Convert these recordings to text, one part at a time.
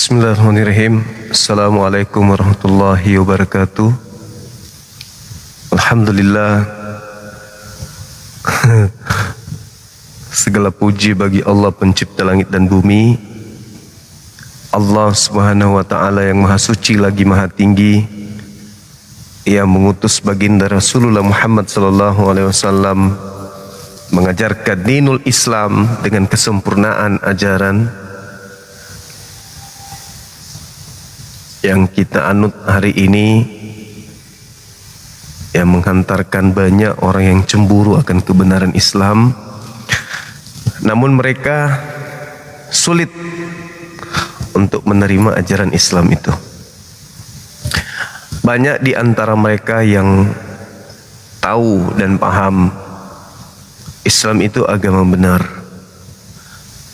Bismillahirrahmanirrahim. Assalamualaikum warahmatullahi wabarakatuh. Alhamdulillah. Segala puji bagi Allah pencipta langit dan bumi, Allah subhanahu wa ta'ala yang maha suci lagi maha tinggi, yang mengutus baginda Rasulullah Muhammad sallallahu alaihi wasallam mengajarkan dinul Islam dengan kesempurnaan ajaran yang kita anut hari ini, yang menghantarkan banyak orang yang cemburu akan kebenaran Islam, namun mereka sulit untuk menerima ajaran Islam itu. Banyak di antara mereka yang tahu dan paham Islam itu agama benar,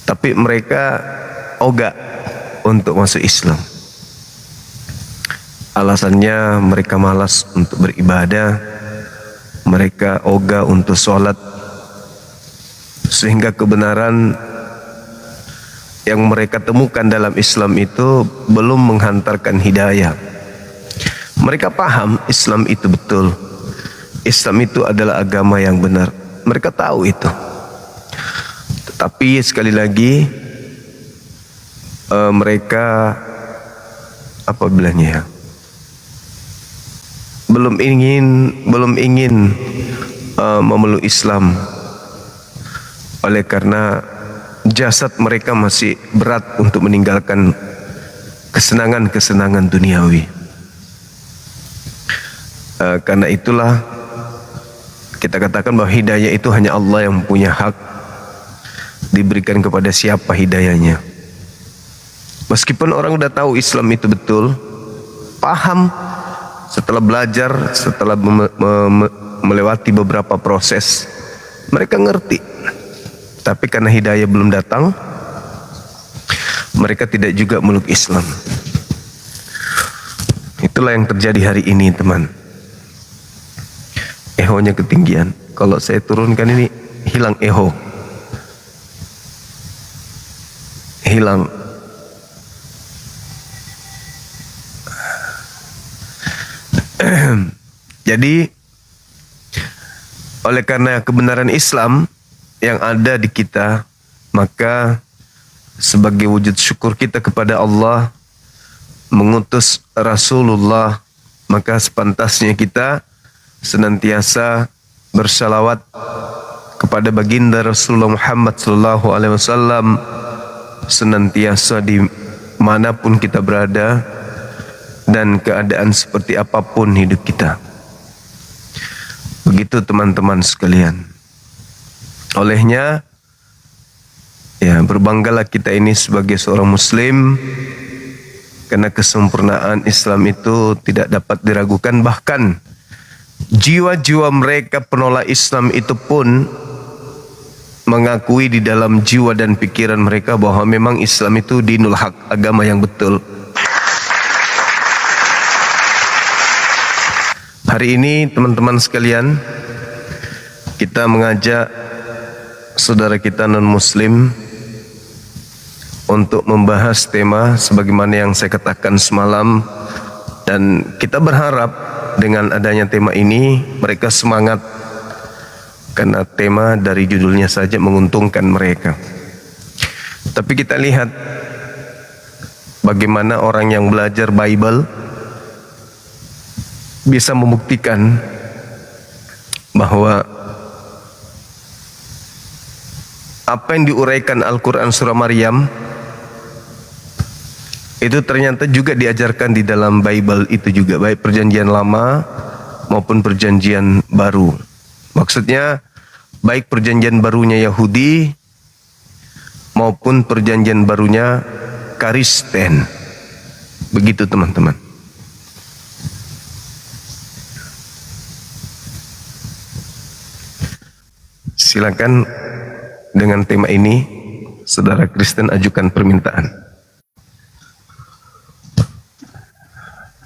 tapi mereka ogah untuk masuk Islam. Alasannya mereka malas untuk beribadah, mereka ogah untuk sholat, sehingga kebenaran yang mereka temukan dalam Islam itu belum menghantarkan hidayah. Mereka paham Islam itu betul, Islam itu adalah agama yang benar, mereka tahu itu. Tetapi sekali lagi mereka apa bilangnya ya, belum ingin memeluk Islam, oleh karena jasad mereka masih berat untuk meninggalkan kesenangan-kesenangan duniawi. Karena itulah kita katakan bahwa hidayah itu hanya Allah yang punya hak diberikan kepada siapa hidayahnya. Meskipun orang udah tahu Islam itu betul, paham, setelah belajar, setelah melewati beberapa proses, mereka ngerti. Tapi karena hidayah belum datang, mereka tidak juga meluk Islam. Itulah yang terjadi hari ini, teman. Ehonya ketinggian. Kalau saya turunkan ini, hilang eho. Hilang. Jadi oleh karena kebenaran Islam yang ada di kita, maka sebagai wujud syukur kita kepada Allah mengutus Rasulullah, maka sepantasnya kita senantiasa bersalawat kepada baginda Rasulullah Muhammad sallallahu alaihi wasallam, senantiasa di manapun kita berada dan keadaan seperti apapun hidup kita. Begitu teman-teman sekalian. Olehnya, ya berbanggalah kita ini sebagai seorang muslim, karena kesempurnaan Islam itu tidak dapat diragukan. Bahkan jiwa-jiwa mereka penolak Islam itu pun mengakui di dalam jiwa dan pikiran mereka bahwa memang Islam itu dinul haq, agama yang betul. Hari ini teman-teman sekalian, kita mengajak saudara kita non-muslim untuk membahas tema sebagaimana yang saya katakan semalam, dan kita berharap dengan adanya tema ini mereka semangat, karena tema dari judulnya saja menguntungkan mereka. Tapi kita lihat bagaimana orang yang belajar Bible bisa membuktikan bahwa apa yang diuraikan Al-Quran surah Maryam itu ternyata juga diajarkan di dalam Bible itu juga, baik perjanjian lama maupun perjanjian baru. Maksudnya baik perjanjian barunya Yahudi maupun perjanjian barunya Kristen. Begitu teman-teman. Silakan dengan tema ini, saudara Kristen ajukan permintaan.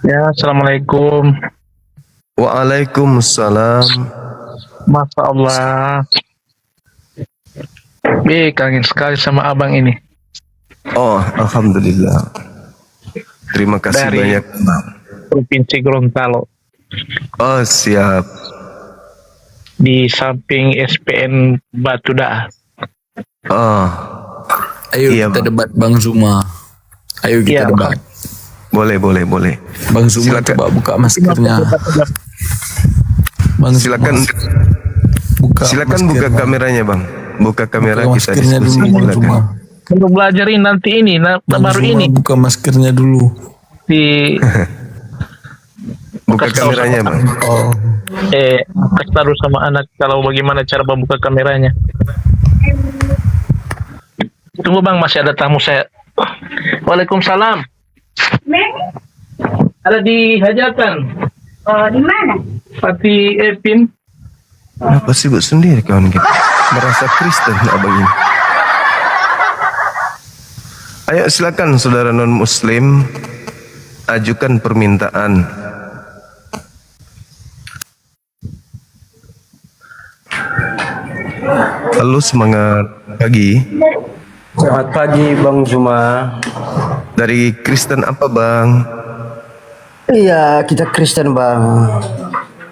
Ya, assalamualaikum. Waalaikumsalam. Masya Allah. Kangen sekali sama abang ini. Oh, alhamdulillah. Terima kasih Dari banyak, Bang. Provinsi Gorontalo. Oh, siap. Di samping SPN Batu Dah. Oh, Ayo iya, kita Bang. debat Bang Zuma. Ayo kita Iya, debat. Boleh. Bang Zuma Silakan. coba buka maskernya. Bang Silakan. Silakan buka Bang. kameranya, Bang. Buka kamera, Buka kita maskernya diskusi. dulu, Bang Silakan. Zuma. Untuk belajarin nanti ini, Bang baru Zuma, ini buka maskernya dulu. di Buka kasih tahu kameranya, sama- Bang. Oh, kasih tahu sama anak kalau bagaimana cara membuka kameranya. Tunggu Bang, masih ada tamu saya. Waalaikumsalam. Ada di hajatan. Oh, di mana? Pati Epin. Kenapa sibuk sendiri kawan kita? Merasa Kristen abang ini. Ayo silakan saudara non muslim, ajukan permintaan. Halo, semangat pagi. Selamat pagi Bang Zuma. Dari Kristen apa bang? Iya, kita Kristen Bang.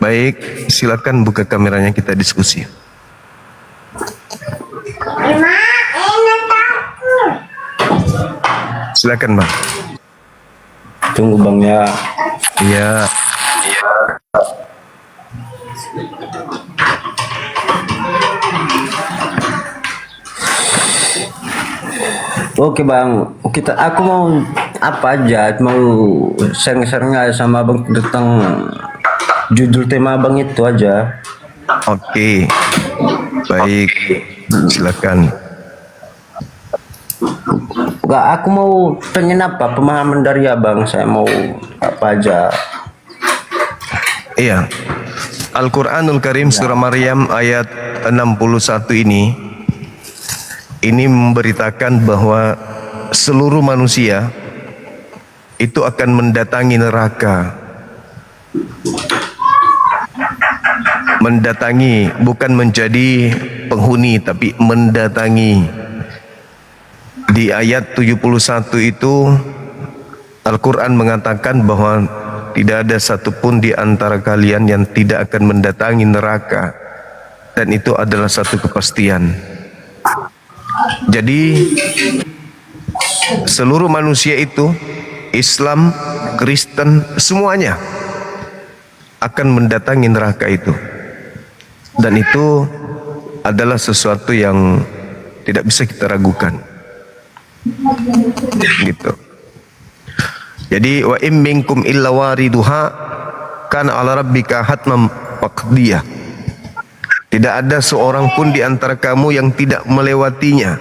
Baik, silakan buka kameranya, kita diskusi. Silakan bang. Tunggu Bang ya. Iya. Oke Bang, aku mau apa aja, mau sharing-sharing aja sama Abang tentang judul tema Abang itu aja. Oke. Baik, silakan. Enggak, aku mau pengen apa, pemahaman dari Abang, saya mau apa aja. Iya. Al-Qur'anul Karim surah Maryam ayat 61 ini memberitakan bahwa seluruh manusia itu akan mendatangi neraka. Mendatangi, bukan menjadi penghuni, tapi mendatangi. Di ayat 71 itu Al-Quran mengatakan bahwa tidak ada satupun di antara kalian yang tidak akan mendatangi neraka, dan itu adalah satu kepastian. Jadi seluruh manusia itu, Islam, Kristen, semuanya akan mendatangi neraka itu. Dan itu adalah sesuatu yang tidak bisa kita ragukan. Gitu. Jadi wa in minkum illa wariduha kana ala rabbika hatman maqdiyah. Tidak ada seorang pun di antara kamu yang tidak melewatinya.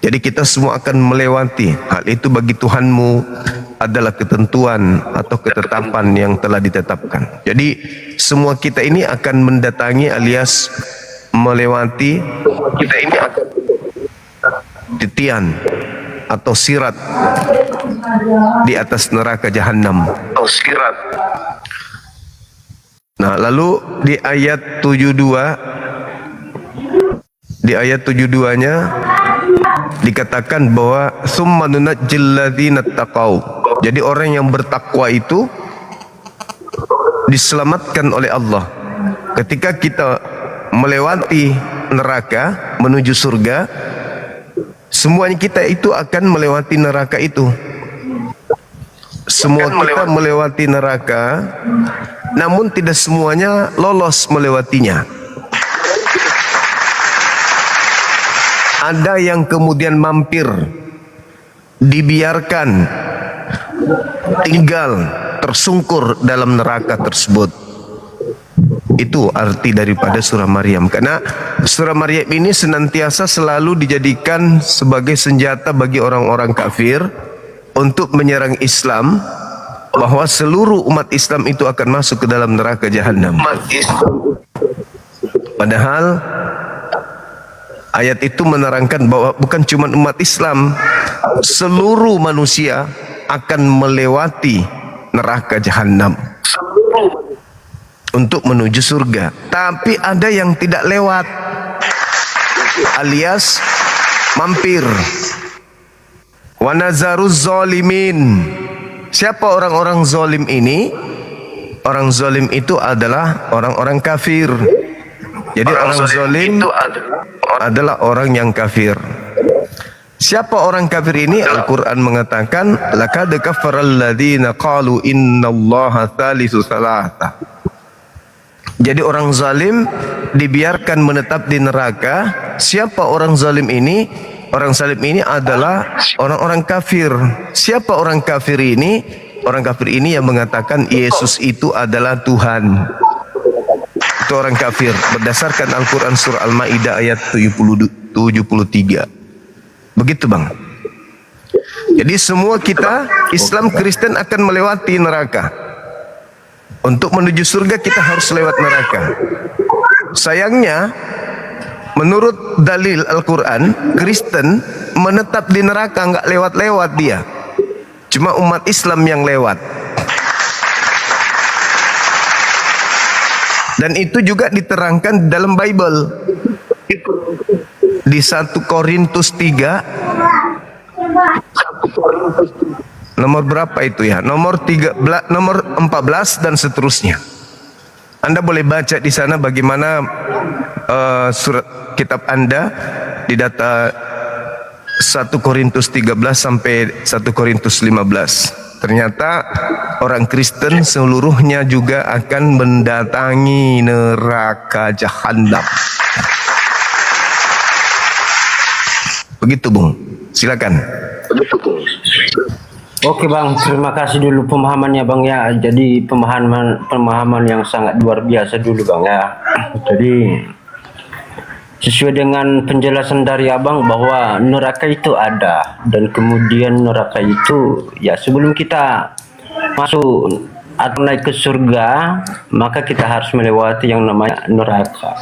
Jadi kita semua akan melewati. Hal itu bagi Tuhanmu adalah ketentuan atau ketetapan yang telah ditetapkan. Jadi semua kita ini akan mendatangi alias melewati. Kita ini akan titian atau sirat di atas neraka jahanam. Atau sirat. Nah, lalu di ayat 72-nya dikatakan bahwa summa nunajjil ladzina taqau. Jadi orang yang bertakwa itu diselamatkan oleh Allah. Ketika kita melewati neraka menuju surga, semuanya kita itu akan melewati neraka itu. Semua kita melewati neraka, namun tidak semuanya lolos melewatinya. Ada yang kemudian mampir, dibiarkan tinggal tersungkur dalam neraka tersebut. Itu arti daripada surah Maryam. Karena surah Maryam ini senantiasa selalu dijadikan sebagai senjata bagi orang-orang kafir untuk menyerang Islam, bahwa seluruh umat Islam itu akan masuk ke dalam neraka jahanam. Padahal ayat itu menerangkan bahwa bukan cuma umat Islam, seluruh manusia akan melewati neraka jahanam untuk menuju surga. Tapi ada yang tidak lewat, alias mampir. Wa nazaruz zalimin. Siapa orang-orang zalim ini? Orang zalim itu adalah orang-orang kafir. Jadi orang zalim adalah orang yang kafir. Siapa orang kafir ini? Al-Quran mengatakan, laqad kafaral ladzina qalu innallaha tsalitsu tsalatsa. Jadi orang zalim dibiarkan menetap di neraka. Siapa orang zalim ini? Orang zalim ini adalah orang-orang kafir. Siapa orang kafir ini? Orang kafir ini yang mengatakan Yesus itu adalah Tuhan. Itu orang kafir berdasarkan Al-Quran surah Al-Maidah ayat 73. Begitu bang. Jadi semua kita Islam Kristen akan melewati neraka. Untuk menuju surga kita harus lewat neraka. Sayangnya menurut dalil Al-Quran, Kristen menetap di neraka, nggak lewat-lewat dia. Cuma umat Islam yang lewat. Dan itu juga diterangkan dalam Bible. Di 1 Korintus 3 nomor berapa itu ya? Nomor 13, nomor 14 dan seterusnya. Anda boleh baca di sana bagaimana surat kitab Anda di data 1 Korintus 13 sampai 1 Korintus 15. Ternyata orang Kristen seluruhnya juga akan mendatangi neraka jahanam. Begitu Bung, silakan. Oke bang, terima kasih dulu pemahamannya bang ya. Jadi pemahaman yang sangat luar biasa dulu bang ya. Jadi sesuai dengan penjelasan dari abang bahwa neraka itu ada, dan kemudian neraka itu ya sebelum kita masuk atau naik ke surga maka kita harus melewati yang namanya neraka.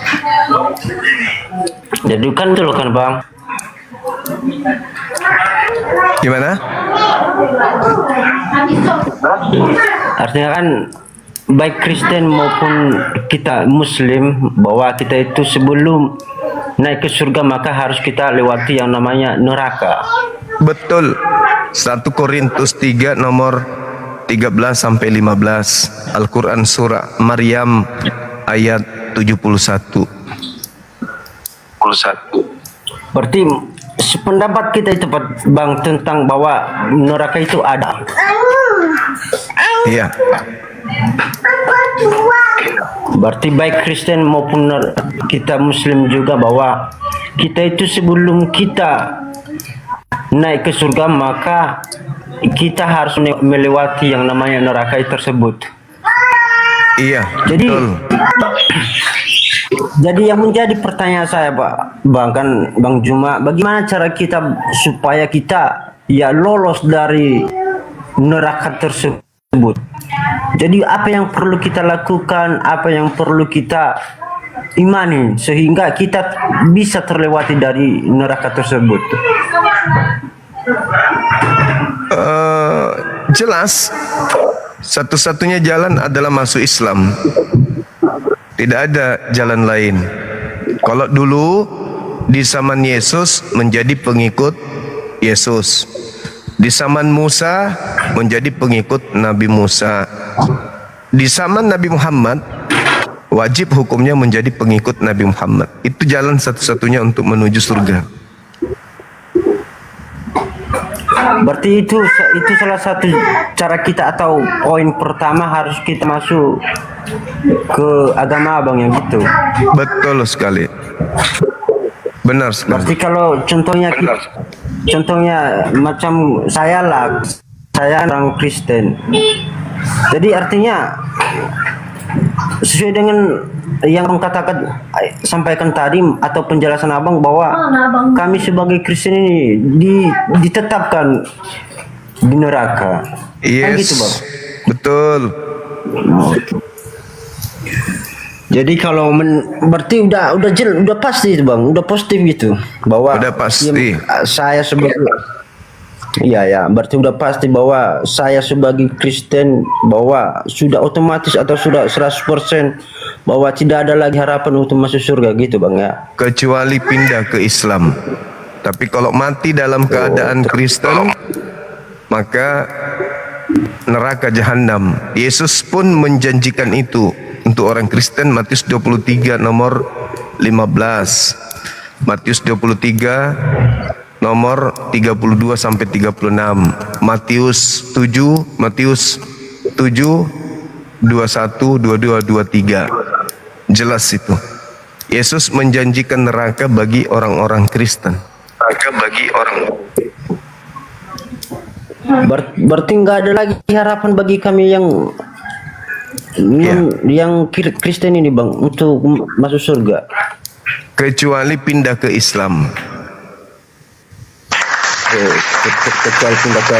Jadi kan betul kan bang? Gimana? Artinya kan baik Kristen maupun kita Muslim bahwa kita itu sebelum naik ke surga maka harus kita lewati yang namanya neraka. Betul. 1 Korintus 3 nomor 13 sampai 15. Al-Quran surah Maryam ayat 71. Berarti sependapat kita itu bang tentang bahwa neraka itu ada. Iya. Berarti baik Kristen maupun kita Muslim juga bahwa kita itu sebelum kita naik ke surga maka kita harus melewati yang namanya neraka tersebut. Iya. Jadi Betul. Jadi yang menjadi pertanyaan saya Bang Juma, bagaimana cara kita supaya kita ya lolos dari neraka tersebut? Jadi apa yang perlu kita lakukan, apa yang perlu kita imani sehingga kita bisa terlewati dari neraka tersebut? Jelas, satu-satunya jalan adalah masuk Islam. Tidak ada jalan lain. Kalau dulu di zaman Yesus menjadi pengikut Yesus, di zaman Musa menjadi pengikut Nabi Musa, di zaman Nabi Muhammad wajib hukumnya menjadi pengikut Nabi Muhammad. Itu jalan satu-satunya untuk menuju surga. Berarti itu salah satu cara kita atau poin pertama harus kita masuk ke agama abang yang gitu. Betul sekali. Benar sekali. Berarti kalau contohnya macam saya orang Kristen. Jadi artinya sesuai dengan yang abang katakan, sampaikan tadi atau penjelasan abang bahwa kami sebagai Kristen ini ditetapkan di neraka. Kan Yes. gitu bang. Betul. Jadi kalau berarti udah pasti itu bang, udah positif gitu bahwa Udah pasti. saya sebagai iya, berarti udah pasti bahwa saya sebagai Kristen bahwa sudah otomatis atau sudah 100% bahwa tidak ada lagi harapan untuk masuk surga gitu bang ya. Kecuali pindah ke Islam. Tapi kalau mati dalam keadaan Kristen, maka neraka jahanam. Yesus pun menjanjikan itu untuk orang Kristen. Matius 23 nomor 15. Matius 23 nomor 32 sampai 36. Matius 7 21 22 23. Jelas itu. Yesus menjanjikan neraka bagi orang-orang Kristen. Neraka bagi orang. Berarti nggak ada lagi harapan bagi kami yang Kristen ini bang untuk masuk surga. Kecuali pindah ke Islam. Kecuali pindah ke.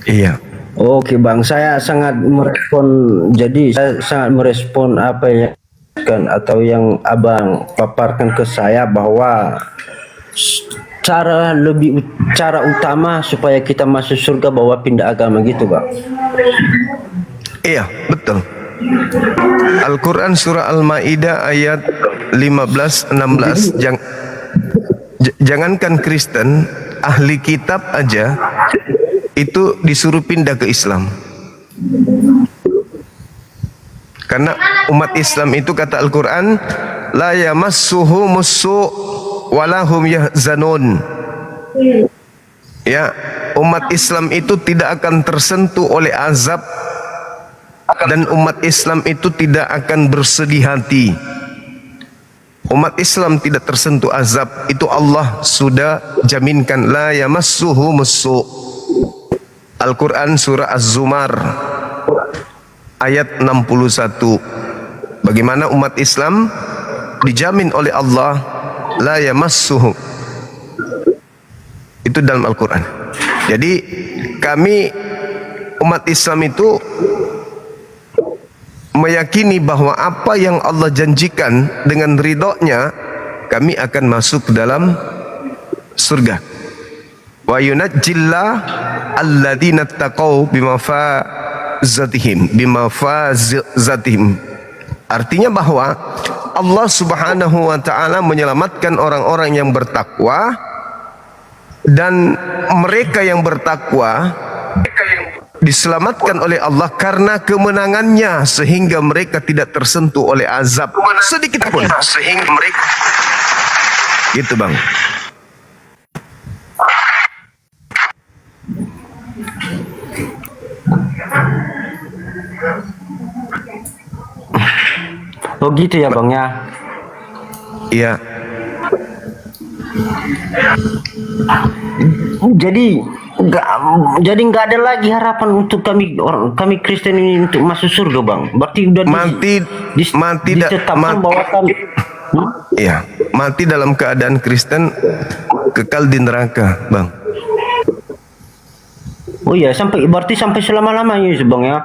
Iya. Oke bang, saya sangat merespon. Jadi saya sangat merespon apa yang atau yang abang paparkan ke saya bahwa cara utama supaya kita masuk surga bahwa pindah agama gitu bang. Iya, betul. Al-Quran surah Al-Ma'idah ayat 15-16. Jangankan Kristen, ahli kitab aja itu disuruh pindah ke Islam. Karena umat Islam itu kata Al-Quran, la yamassuhu musu' walahum yahzanun. Ya, umat Islam itu tidak akan tersentuh oleh azab dan umat Islam itu tidak akan bersedih hati. Umat Islam tidak tersentuh azab, itu Allah sudah jaminkan, la yamassuhu musu'. Al-Quran surah Az-Zumar ayat 61. Bagaimana umat Islam dijamin oleh Allah la yamassuhu. Itu dalam Al-Quran. Jadi kami umat Islam itu meyakini bahwa apa yang Allah janjikan dengan ridhonya, kami akan masuk ke dalam surga. Wa yunajjillah alladzina taqaw bimafazatihim. Artinya bahwa Allah Subhanahu wa taala menyelamatkan orang-orang yang bertakwa, dan mereka yang bertakwa diselamatkan oleh Allah karena kemenangannya, sehingga mereka tidak tersentuh oleh azab sedikit pun. Sehingga mereka gitu bang. Oh gitu ya bang ya. Iya. Jadi nggak ada lagi harapan untuk kami Kristen ini untuk masuk surga bang. Berarti udah ditetapkan bahwa kami. Iya, mati dalam keadaan Kristen kekal di neraka bang. Oh iya, berarti sampai selama-lamanya bang ya.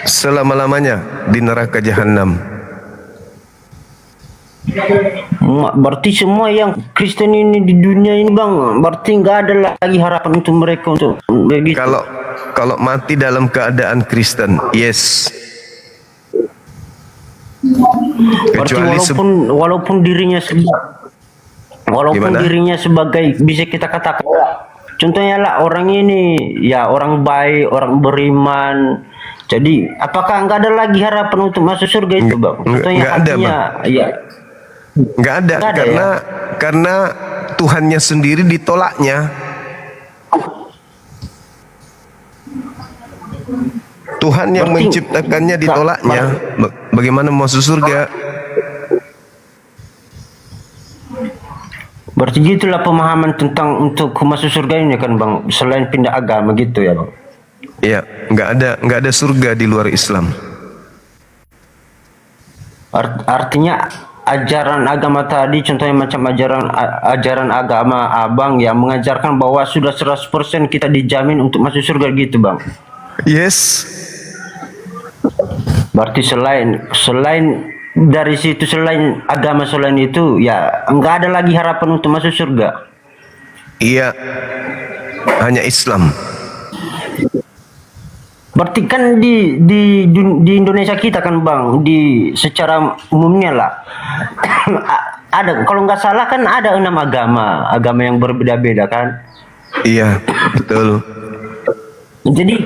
Selama-lamanya di neraka jahanam. Berarti semua yang Kristen ini di dunia ini bang, berarti nggak ada lagi harapan untuk mereka untuk begitu. Kalau mati dalam keadaan Kristen, yes. Berarti Kecuali walaupun dirinya Gimana? dirinya sebagai, bisa kita katakan contohnya lah orang ini ya orang baik, orang beriman. Jadi apakah nggak ada lagi harapan untuk masuk surga itu bang? Contohnya nggak ada, hatinya, bang. ya. Nggak ada, karena Tuhannya sendiri ditolaknya. Tuhan yang menciptakannya ditolaknya. Bagaimana masuk surga? Berarti gitulah pemahaman tentang untuk masuk surga ini kan bang, selain pindah agama gitu ya bang. Iya, nggak ada surga di luar Islam. Artinya ajaran agama tadi, contohnya macam ajaran agama abang yang mengajarkan bahwa sudah 100% kita dijamin untuk masuk surga gitu bang. Yes. Berarti selain dari situ, selain agama selain itu, ya nggak ada lagi harapan untuk masuk surga. Iya. Hanya Islam. Berarti kan di Indonesia kita kan bang, secara umumnya lah ada, kalau nggak salah kan ada 6 agama yang berbeda-beda kan. Iya, betul. Jadi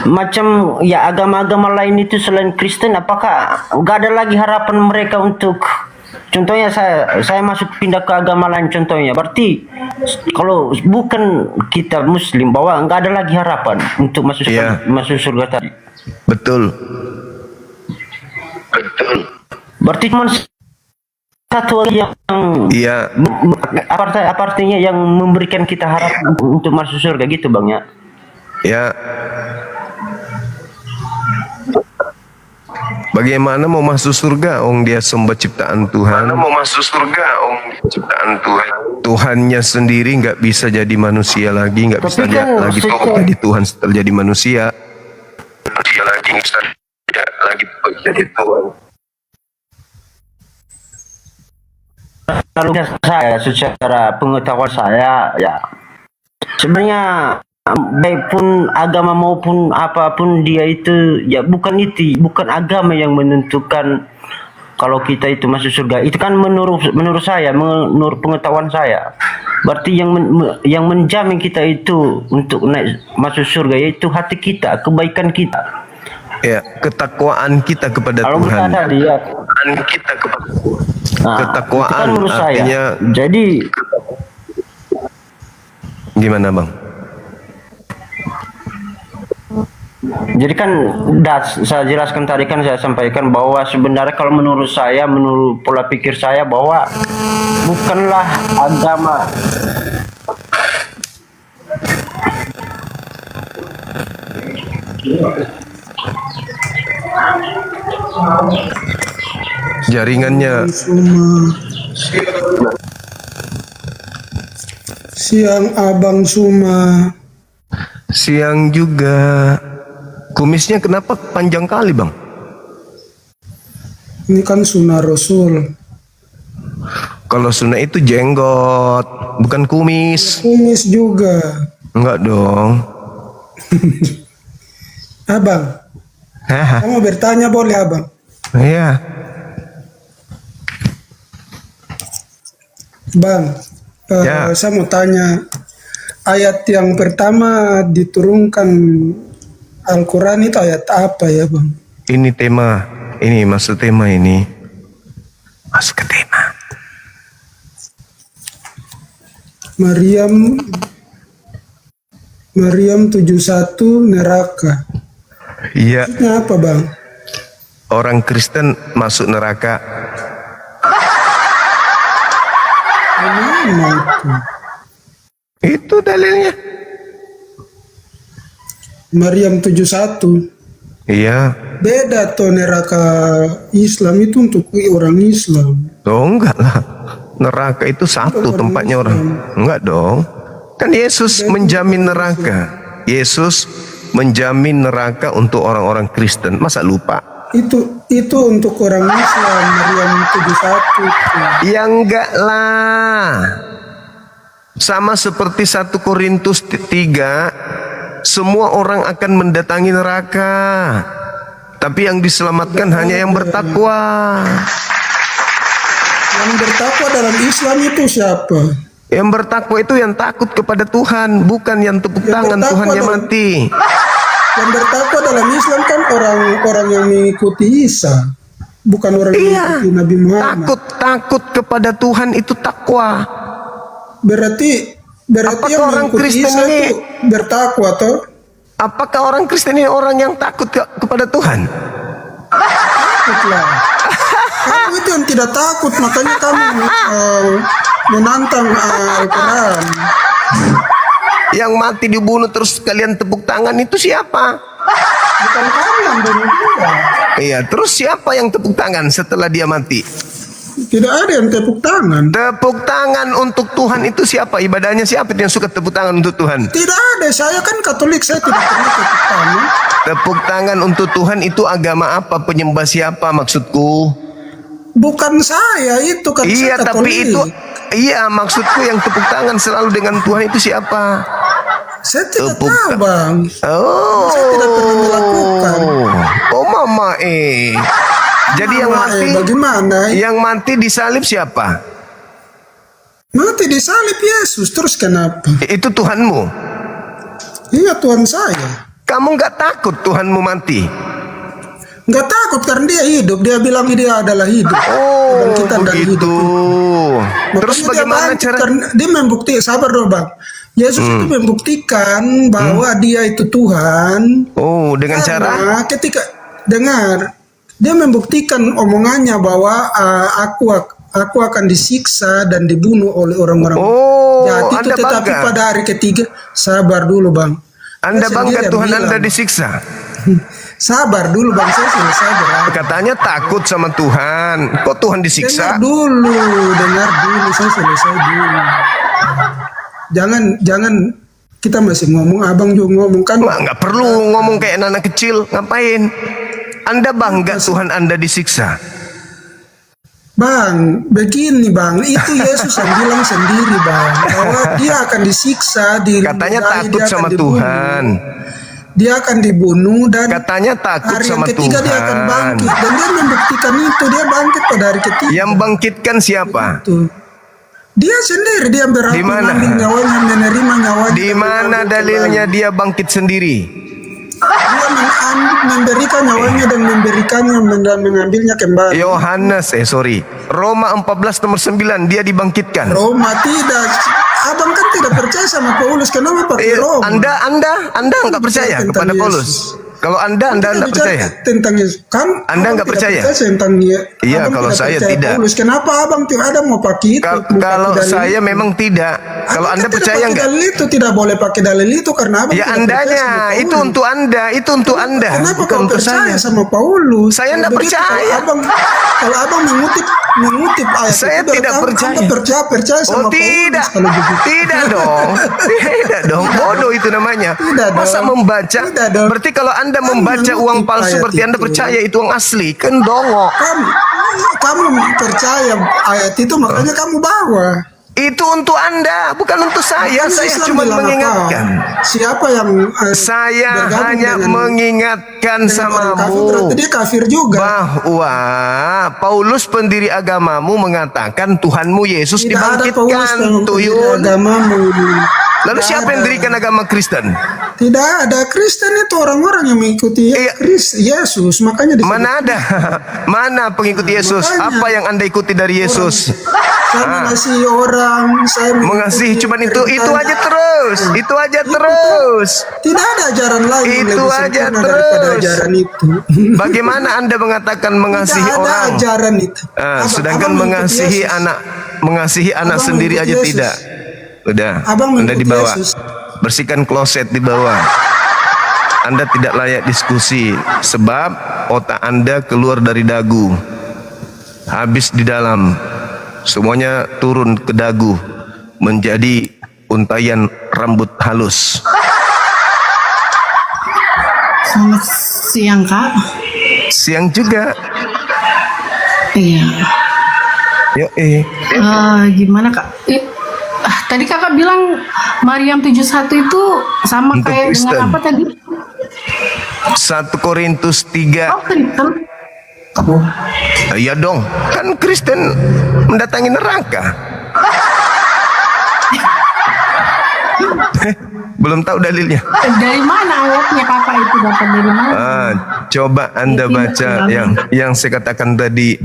macam ya agama-agama lain itu selain Kristen, apakah nggak ada lagi harapan mereka untuk, contohnya saya masuk pindah ke agama lain contohnya, berarti kalau bukan kita Muslim bahwa nggak ada lagi harapan untuk masuk surga tadi. Betul. Berarti cuma satu yang Iya. apa artinya yang memberikan kita harapan untuk masuk surga gitu bang ya? Ya. Bagaimana mau masuk surga? Dia sembah ciptaan Tuhan. Mau masuk surga? Ciptaan Tuhan. Tuhannya sendiri nggak bisa jadi manusia lagi, nggak bisa lagi jadi Tuhan setelah jadi manusia. Manusia lagi bisa jadi Tuhan. Kalau saya secara pengetahuan saya ya sebenarnya baik pun agama maupun apapun dia itu ya bukan agama yang menentukan kalau kita itu masuk surga. Itu kan menurut saya, menurut pengetahuan saya, berarti yang menjamin kita itu untuk masuk surga yaitu hati kita, kebaikan kita. Ya, ketakwaan kita kepada kalau Tuhan. Tadi, ya. Ketakwaan itu kan menurut artinya saya. Jadi gimana bang? Jadi kan saya jelaskan tadi, kan saya sampaikan bahwa sebenarnya kalau menurut saya, menurut pola pikir saya, bahwa bukanlah agama jaringannya. Siang Abang Suma. Siang juga. Kumisnya kenapa panjang kali bang? Ini kan sunnah Rasul. Kalau sunnah itu jenggot, bukan kumis. Kumis juga. Enggak dong. Abang, Haha. kamu bertanya boleh abang? Iya. Bang, Ya. saya mau tanya, ayat yang pertama diturunkan Al-Quran itu ayat apa ya bang? Ini tema, ini masuk tema ini. Masuk ke tema. Maryam 71 neraka. Iya, Maksudnya apa bang? orang Kristen masuk neraka. Gimana itu? Itu dalilnya. Maryam 71. Iya. Beda tuh neraka Islam itu untuk orang Islam. Oh enggak lah. Neraka itu satu tempatnya orang. Enggak dong. Kan Yesus menjamin neraka. Yesus menjamin neraka untuk orang-orang Kristen. Masa lupa? Itu untuk orang Islam, Maryam 71 itu. Ya enggak lah. Sama seperti 1 Korintus 3, semua orang akan mendatangi neraka. Tapi yang diselamatkan hanya yang bertakwa. Yang bertakwa dalam Islam itu siapa? Yang bertakwa itu yang takut kepada Tuhan, bukan yang tepuk tangan Tuhannya mati. Yang bertakwa dalam Islam kan orang-orang yang mengikuti Isa, bukan orang yang mengikuti Nabi Muhammad. Takut kepada Tuhan itu takwa. Berarti Apakah yang orang mengikuti Kristen Isa ini- itu bertakwa toh? Apakah orang Kristen ini orang yang takut kepada Tuhan? Takutlah. Kamu itu yang tidak takut, makanya kamu menantang Al-Quran. Yang mati dibunuh terus kalian tepuk tangan itu siapa? Bukan kamu yang bunuh dia. Iya, terus siapa yang tepuk tangan setelah dia mati? Tidak ada yang tepuk tangan. Tepuk tangan untuk Tuhan itu siapa? Ibadahnya siapa yang suka tepuk tangan untuk Tuhan? Tidak ada. Saya kan Katolik, saya tidak pernah tepuk tangan. Tepuk tangan untuk Tuhan itu agama apa? Penyembah siapa maksudku? Bukan saya itu kan Iya, saya tapi Katolik. itu iya maksudku yang tepuk tangan selalu dengan Tuhan itu siapa? Saya tidak Tepuk tahu, Bang. Oh. Saya tidak pernah melakukan. Oh, mama Jadi yang Mama, mati bagaimana? yang mati disalib siapa? Mati disalib Yesus, terus kenapa? Itu Tuhanmu. Iya, Tuhan saya. Kamu nggak takut Tuhanmu mati? Nggak takut karena dia hidup. Dia bilang dia adalah hidup. Oh, Kebangkitan dari hidup. begitu. Terus Makanya dia bagaimana bangkit cara? karena dia membuktikan, sabar dulu, Bang. Yesus itu membuktikan bahwa dia itu Tuhan. Oh, dengan cara? Karena ketika dengar, dia membuktikan omongannya bahwa aku akan disiksa dan dibunuh oleh orang-orang Oh, jahat itu. Anda Tetapi bangga? pada hari ketiga, sabar dulu, Bang. Anda Saya bangga sendiri yang Tuhan bilang. Anda disiksa? Sabar dulu, Bang, saya selesai berapa. Katanya takut sama Tuhan. Kok Tuhan disiksa? Dengar dulu, saya selesai dulu. Jangan kita masih ngomong, abang juga ngomong kan. Wah, nggak perlu ngomong kayak anak kecil. Ngapain? Anda bangga Tuhan Anda disiksa? Bang, begini bang, itu Yesus yang bilang sendiri bang, bahwa dia akan disiksa, Katanya takut dia akan sama dibunuh. Tuhan. Dia akan dibunuh dan Katanya takut hari yang sama ketiga dia akan Tuhan. bangkit, dan dia membuktikan itu, dia bangkit pada hari ketiga. Yang bangkitkan siapa? Tuh. Dia sendiri, dia Di mana? mengambil nyawanya, menerima nyawanya. Di mana dalilnya dia bangkit sendiri? Dia memberikan nyawanya dan memberikannya dan mengambilnya kembali. Yohanes, Roma 14 nomor 9 dia dibangkitkan. Roma tidak. Abang kan tidak percaya sama Paulus. Kenapa pakai Roma? Anda nggak percaya Tentang kepada Yesus. Paulus? Kalau Anda Kita nggak bicara percaya? tentang Yesus. Kan Anda abang nggak tidak percaya? tentang dia. Iya, Abang kalau saya percaya tidak. Paulus. Kenapa abang ada mau pakai itu? Mau pakai Kalau dalil saya itu? memang tidak. Kalau Abang Anda kan tidak percaya pakai nggak? dalil itu, tidak boleh pakai dalil itu karena abang Ya tidak percaya andanya, sama Paulus. itu untuk Anda, itu untuk Anda, Kenapa bukan kau untuk percaya saya. sama Paulus? Saya Kalau nggak begitu, percaya. Kalau abang mengutip ayat Saya itu, tidak berarti percaya. Anda percaya sama Oh tidak, Paulus kalau begitu. tidak dong, tidak dong, bodoh itu namanya. Tidak dong. Masa membaca? Tidak dong. Berarti kalau Anda Kan membaca uang mengutip palsu, ayat berarti Anda itu. percaya itu uang asli, kan dongok. Kamu percaya ayat itu, makanya kamu bawa. Itu untuk Anda, bukan untuk saya. Kan Saya Islam cuma bilang apa? mengingatkan. Siapa yang Saya bergabung hanya dengan- mengingatkan dengan orang kafir, berarti samamu dia kafir juga. bahwa Paulus pendiri agamamu mengatakan Tuhanmu Yesus Tidak ada Paulus dibangkitkan, yang pendiri tuyul. agamamu. Lalu Tidak siapa yang ada. mendirikan agama Kristen? Tidak ada. Kristen itu orang-orang yang mengikuti Iya. Yesus, makanya disebut Mana ada? Mana pengikut Yesus? makanya. Apa yang Anda ikuti dari Yesus? saya mengasihi orang, saya Mengasihi cuman itu aja terus. Itu aja terus. Tidak ada ajaran lain yang Itu lebih aja sempurna daripada terus. ajaran itu. Bagaimana Anda mengatakan mengasihi Tidak ada orang? ajaran itu. Sedangkan Abang mengikuti mengasihi anak Abang sendiri aja mengikuti Yesus. tidak. Udah, Abang Anda mengikuti dibawa. Yesus. Bersihkan kloset di bawah. Anda tidak layak diskusi sebab otak Anda keluar dari dagu. Habis di dalam. Semuanya turun ke dagu menjadi untayan rambut halus. Selamat siang kak. Siang juga. Iya. Yo Gimana kak? Tadi kakak bilang Mariam 71 itu sama Untuk kayak Kristen. dengan apa tadi? 1 Korintus 3. Oh Kristen. Iya dong, kan Kristen mendatangi neraka. Belum tahu dalilnya. Dari mana ayatnya kakak itu dapat dari mana? Coba Anda baca yang saya katakan tadi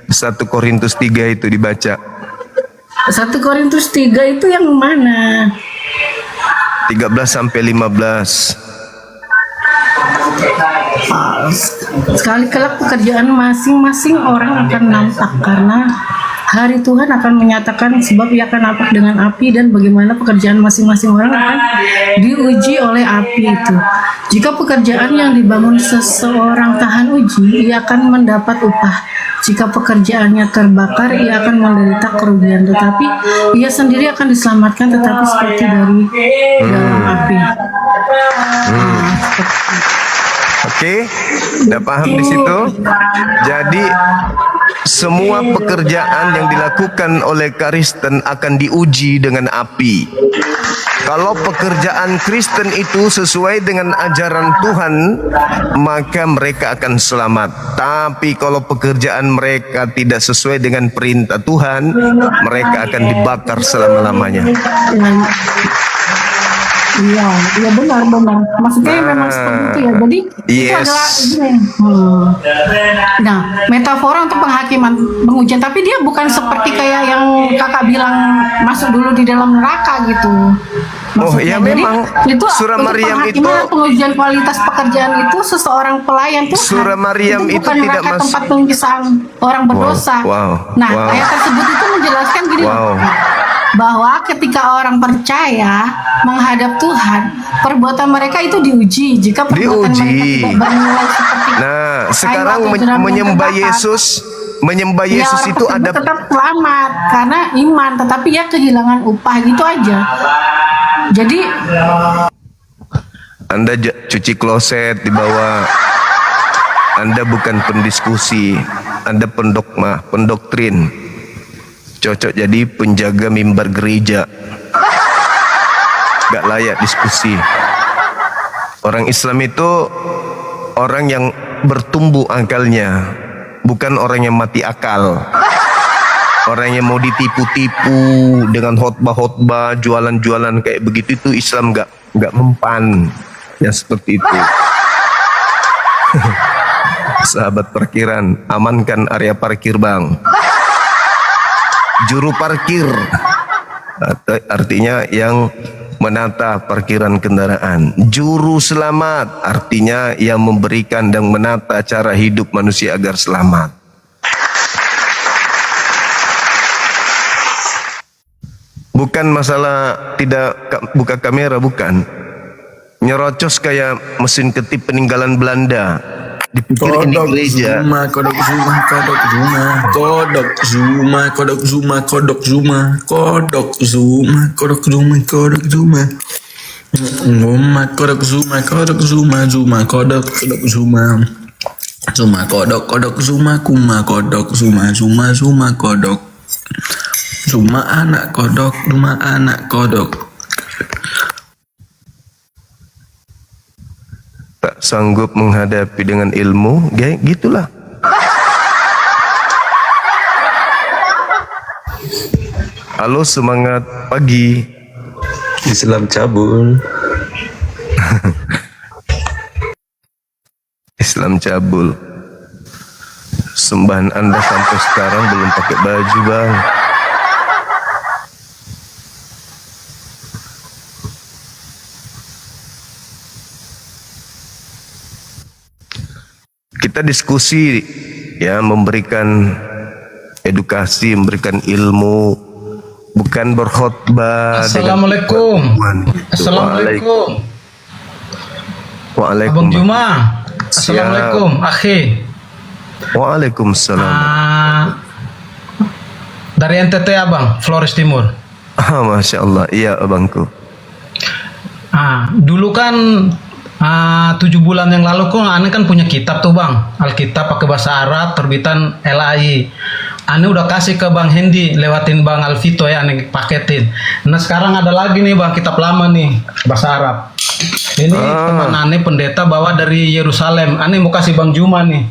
1 Korintus 3 itu dibaca. 1 Korintus 3 itu yang mana? 13 sampai 15. Sekali kelak pekerjaan masing-masing orang akan nampak karena hari Tuhan akan menyatakan sebab ia akan nampak dengan api dan bagaimana pekerjaan masing-masing orang akan diuji oleh api itu. Jika pekerjaan yang dibangun seseorang tahan uji, ia akan mendapat upah. Jika pekerjaannya terbakar, ia akan menderita kerugian, tetapi ia sendiri akan diselamatkan tetapi seperti dari dalam api. Oke, udah paham di situ? Jadi semua pekerjaan yang dilakukan oleh Kristen akan diuji dengan api. Kalau pekerjaan Kristen itu sesuai dengan ajaran Tuhan, maka mereka akan selamat. Tapi kalau pekerjaan mereka tidak sesuai dengan perintah Tuhan, mereka akan dibakar selama-lamanya. Iya, iya benar. Maksudnya memang seperti itu ya. Jadi itu adalah gini. Nah, metafora untuk penghakiman, pengujian. Tapi dia bukan seperti kayak yang kakak bilang masuk dulu di dalam neraka gitu. Maksudnya, jadi, memang itu surah Maryam itu pengujian kualitas pekerjaan itu seseorang pelayan Tuhan. Surah Maryam itu bukan tidak neraka tempat penyiksaan orang berdosa. Nah, ayat tersebut itu menjelaskan gini bahwa ketika orang percaya menghadap Tuhan, perbuatan mereka itu diuji. Jika perbuatan mereka tidak bernilai seperti sekarang menyembah Yesus itu ada tetap selamat karena iman, tetapi ya kehilangan upah gitu aja. Jadi Anda cuci kloset di bawah, Anda bukan pendiskusi, Anda pendogma, pendoktrin. Cocok jadi penjaga mimbar gereja. Gak layak diskusi. Orang Islam itu orang yang bertumbuh akalnya, bukan orang yang mati akal. Orang yang mau ditipu-tipu dengan khotbah-khotbah, jualan-jualan kayak begitu, itu Islam gak mempan. Ya seperti itu. Sahabat parkiran, amankan area parkir bang. Juru parkir artinya yang menata parkiran kendaraan. Juru selamat artinya yang memberikan dan menata cara hidup manusia agar selamat. Bukan masalah tidak buka kamera, bukan. Nyerocos kayak mesin ketip peninggalan Belanda. Dipikir ini gereja. Kodok anak kodok. Tak sanggup menghadapi dengan ilmu, gitulah. Halo, semangat pagi. Islam cabul. Islam cabul. Sembahan Anda sampai sekarang belum pakai baju bang. Kita diskusi ya, memberikan edukasi, memberikan ilmu, bukan berkhotbah. Assalamualaikum. Assalamualaikum. Waalaikumsalam. Abang Juma. Assalamualaikum, akhi. Waalaikumsalam. Dari NTT abang, Flores Timur. Masya Allah, iya abangku. Dulu kan 7 bulan yang lalu aneh kan punya kitab tuh bang, Alkitab pakai bahasa Arab terbitan LAI. Aneh udah kasih ke Bang Hendi lewatin Bang Alvito ya, aneh paketin. Nah sekarang ada lagi nih bang, kitab lama nih bahasa Arab. Ini teman aneh pendeta bawa dari Yerusalem. Aneh mau kasih Bang Juma nih.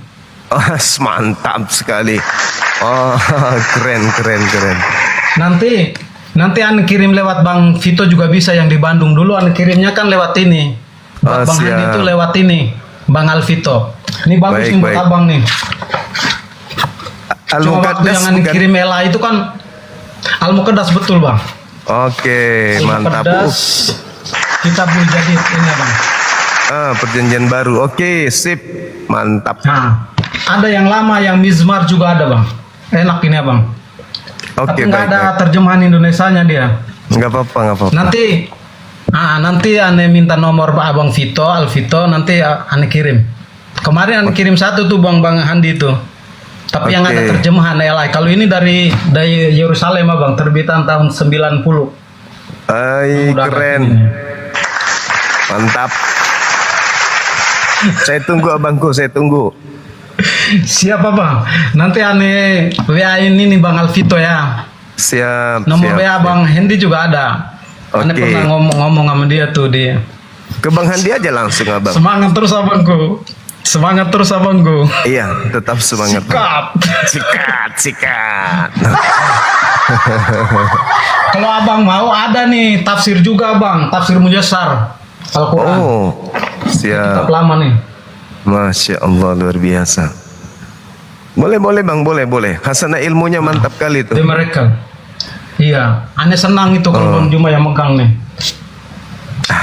Mantap sekali. Keren. Nanti aneh kirim lewat Bang Vito juga bisa, yang di Bandung. Dulu aneh kirimnya kan lewat ini. Bang Hendi itu lewat ini, Bang Alvito. Ini bagus nih buat abang nih. Cuma waktu yang aneh kirim Ela itu kan Al-Muqaddas betul bang. Oke, mantap. Kita boleh jadi ini bang. Perjanjian baru. Oke, sip. Mantap. Ada yang lama, yang Mizmar juga ada bang. Enak ini abang. Tapi Oke, nggak baik, ada baik. terjemahan Indonesianya dia. Nggak apa-apa, nggak apa-apa. Nanti ane minta nomor Abang Vito, Alvito, nanti ane kirim. Kemarin ane kirim satu tuh Bang Handi itu. Tapi yang ada Oke. terjemahan LI. Kalau ini dari Yerusalem Abang, terbitan tahun 90. Keren. Udah ada ini. Mantap. Saya tunggu abangku, saya tunggu. Siapa Bang? Nanti ane WA ini nih Bang Alvito ya. Siap. Nomor siap, WA siap. Bang Hendy juga ada. Ane Oke. pernah ngomong sama dia tuh dia. Ke Bang Handi aja langsung abang. Semangat terus abangku. Semangat terus abangku. Iya, tetap semangat. Sikat. Sikat. Kalau abang mau ada nih tafsir juga bang, tafsir Mujassar Al-Quran. Oh, Kitab siap. lama nih. Masya Allah, luar biasa. Boleh bang, boleh. Hasanah ilmunya mantap kali Di tuh. mereka. Iya, aneh senang itu kalau Bang Juma yang megang nih.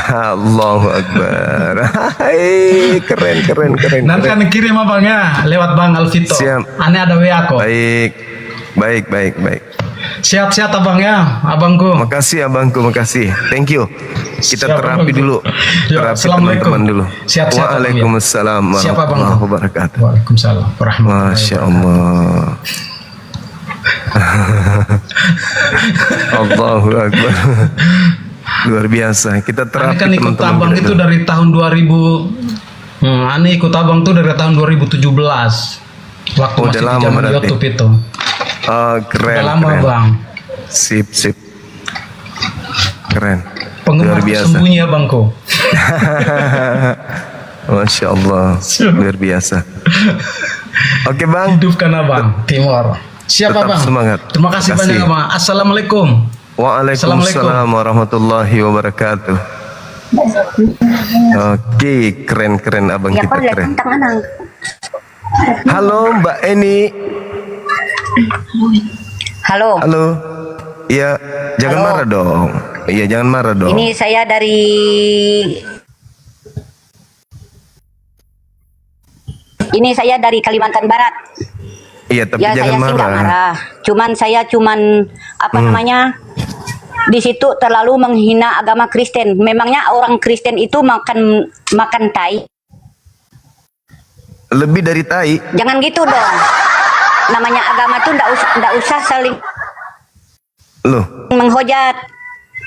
Allahu Akbar. Hai, keren. Nanti aneh kirim abangnya lewat Bang Alvito. Siap. Aneh ada WA kok. Baik. Sehat-sehat abang ya, abangku. Makasih abangku, makasih. Thank you. Kita Siap, terapi abangku. dulu. Ya, Terapi Assalamualaikum. teman-teman dulu. Siap-siap, abang, ya. Waalaikumsalam Siap, abang. warahmatullahi wabarakatuh. Waalaikumsalam warahmatullahi Masya wabarakatuh. Allah. Allahu Akbar. Luar biasa. Kita Aneh terapi kan ikut teman-teman abang kita itu dulu. dari tahun 2000. Aneh ikut abang tuh dari tahun 2017. Waktu Oh, masih udah di lama zaman berarti. YouTube itu. Oh, keren. Udah lama keren. bang. Sip. Keren. Penggemar Luar biasa. sembunyi abangku. Masya Allah. Luar biasa. Oke bang. Hidupkan abang. Timur. Siapa Tetap bang? semangat. Terima kasih Makasih. banyak abang. Assalamualaikum. Waalaikumsalam warahmatullahi wabarakatuh. Oke, keren abang kita keren. Halo Mbak Eni. Halo, Halo. Iya, jangan Halo. marah dong. Iya, jangan marah dong. ini saya dari Kalimantan Barat. Iya, tapi Ya jangan saya sih nggak marah. marah. Saya cuman apa namanya di situ terlalu menghina agama Kristen. Memangnya orang Kristen itu makan tai? Lebih dari tai. Jangan gitu dong. Namanya agama tuh ndak usah saling Loh, menghujat.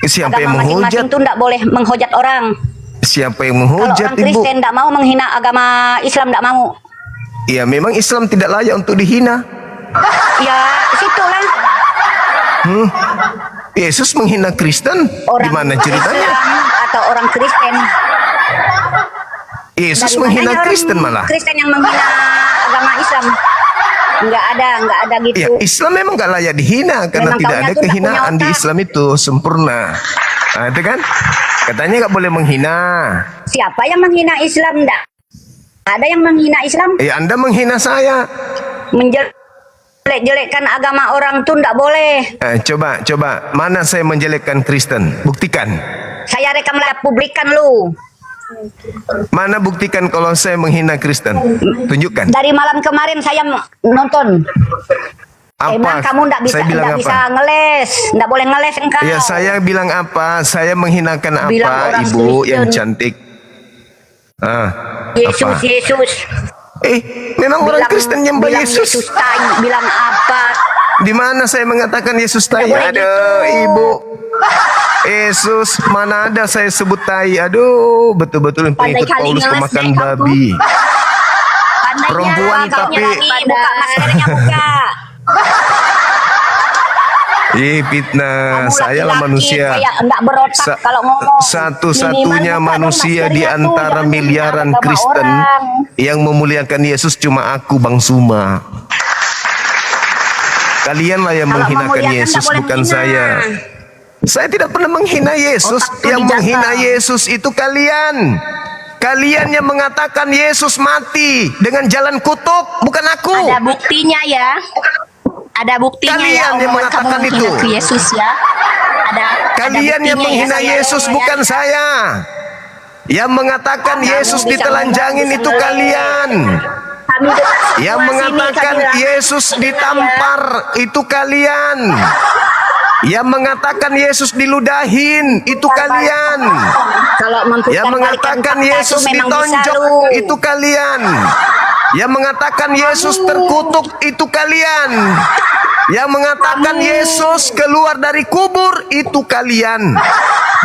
siapa yang Agama masing-masing menghujat? tuh ndak boleh menghujat orang. Siapa yang Kalau menghujat, orang Ibu? Kristen ndak mau menghina agama Islam ndak mau. Iya, memang Islam tidak layak untuk dihina. Ya situlah. Yesus menghina Kristen? Orang Gimana ceritanya? Islam atau orang Kristen. Yesus Dari menghina mananya orang Kristen malah. Kristen yang menghina agama Islam. Nggak ada gitu. Ya, Islam memang gak layak dihina karena Memang tidak kaunya ada tuh nggak kehinaan punya di otak. Islam itu sempurna. Nah, itu kan? Katanya gak boleh menghina. Siapa yang menghina Islam ndak? Ada yang menghina Islam, Anda menghina saya. menjelek-jelekkan agama orang tuh ndak boleh. Coba, mana saya menjelekkan Kristen? Buktikan. Saya rekam publikan lu. Mana buktikan kalau saya menghina Kristen? Tunjukkan. Dari malam kemarin saya nonton. Emang Apa? kamu ndak bisa Saya bilang bisa apa? ngeles, ndak boleh ngeles engkau. Ya, saya bilang apa? Saya menghinakan Bilang apa, orang Ibu Kristen. yang cantik? Yesus, Apa? Yesus. Memang orang Bilang- Kristen nyembah bilang Yesus. tai, bilang apa? Di mana saya mengatakan Yesus tai? Nggak boleh Aduh, gitu. Ibu. Yesus, mana ada saya sebut tai? Aduh, betul-betul pengikut Pandai kali Paulus ngeles, pemakan kamu. babi. Pandainya, Perempuan kaunya tapi- lagi, buka maskernya buka. Fitnah. Kamu Saya lah laki-laki, manusia. kayak enggak berotak kalau ngomong. Satu-satunya Minimal buka manusia dong di maskernya tuh, antara jangan miliaran menghina agama Kristen orang. yang memuliakan Yesus cuma aku, Bang Suma. Kalianlah yang Kalau menghinakan memuliakan Yesus, nggak boleh bukan menghina. saya. Saya tidak pernah menghina Yesus. Otak tuh Yang dijaga. menghina Yesus itu kalian. Kalian yang mengatakan Yesus mati dengan jalan kutub, bukan aku. Ada buktinya ya. Ada buktinya Kalian ya. yang Omongan mengatakan kamu itu. menghina ke Yesus ya. Ada Kalian yang buktinya ya, menghina saya Yesus ya. bukan saya. Yang mengatakan Kamu Yesus bisa ditelanjangin ngomong, itu bisa kalian. Kami dengar semua Yang sini, mengatakan kami Yesus dengar ya. ditampar itu kalian. Yang mengatakan Yesus diludahin itu kalian. Kalau Yang mengatakan Yesus ditonjok itu kalian. Yang mengatakan Yesus terkutuk itu kalian. Yang mengatakan Yesus keluar dari kubur itu kalian.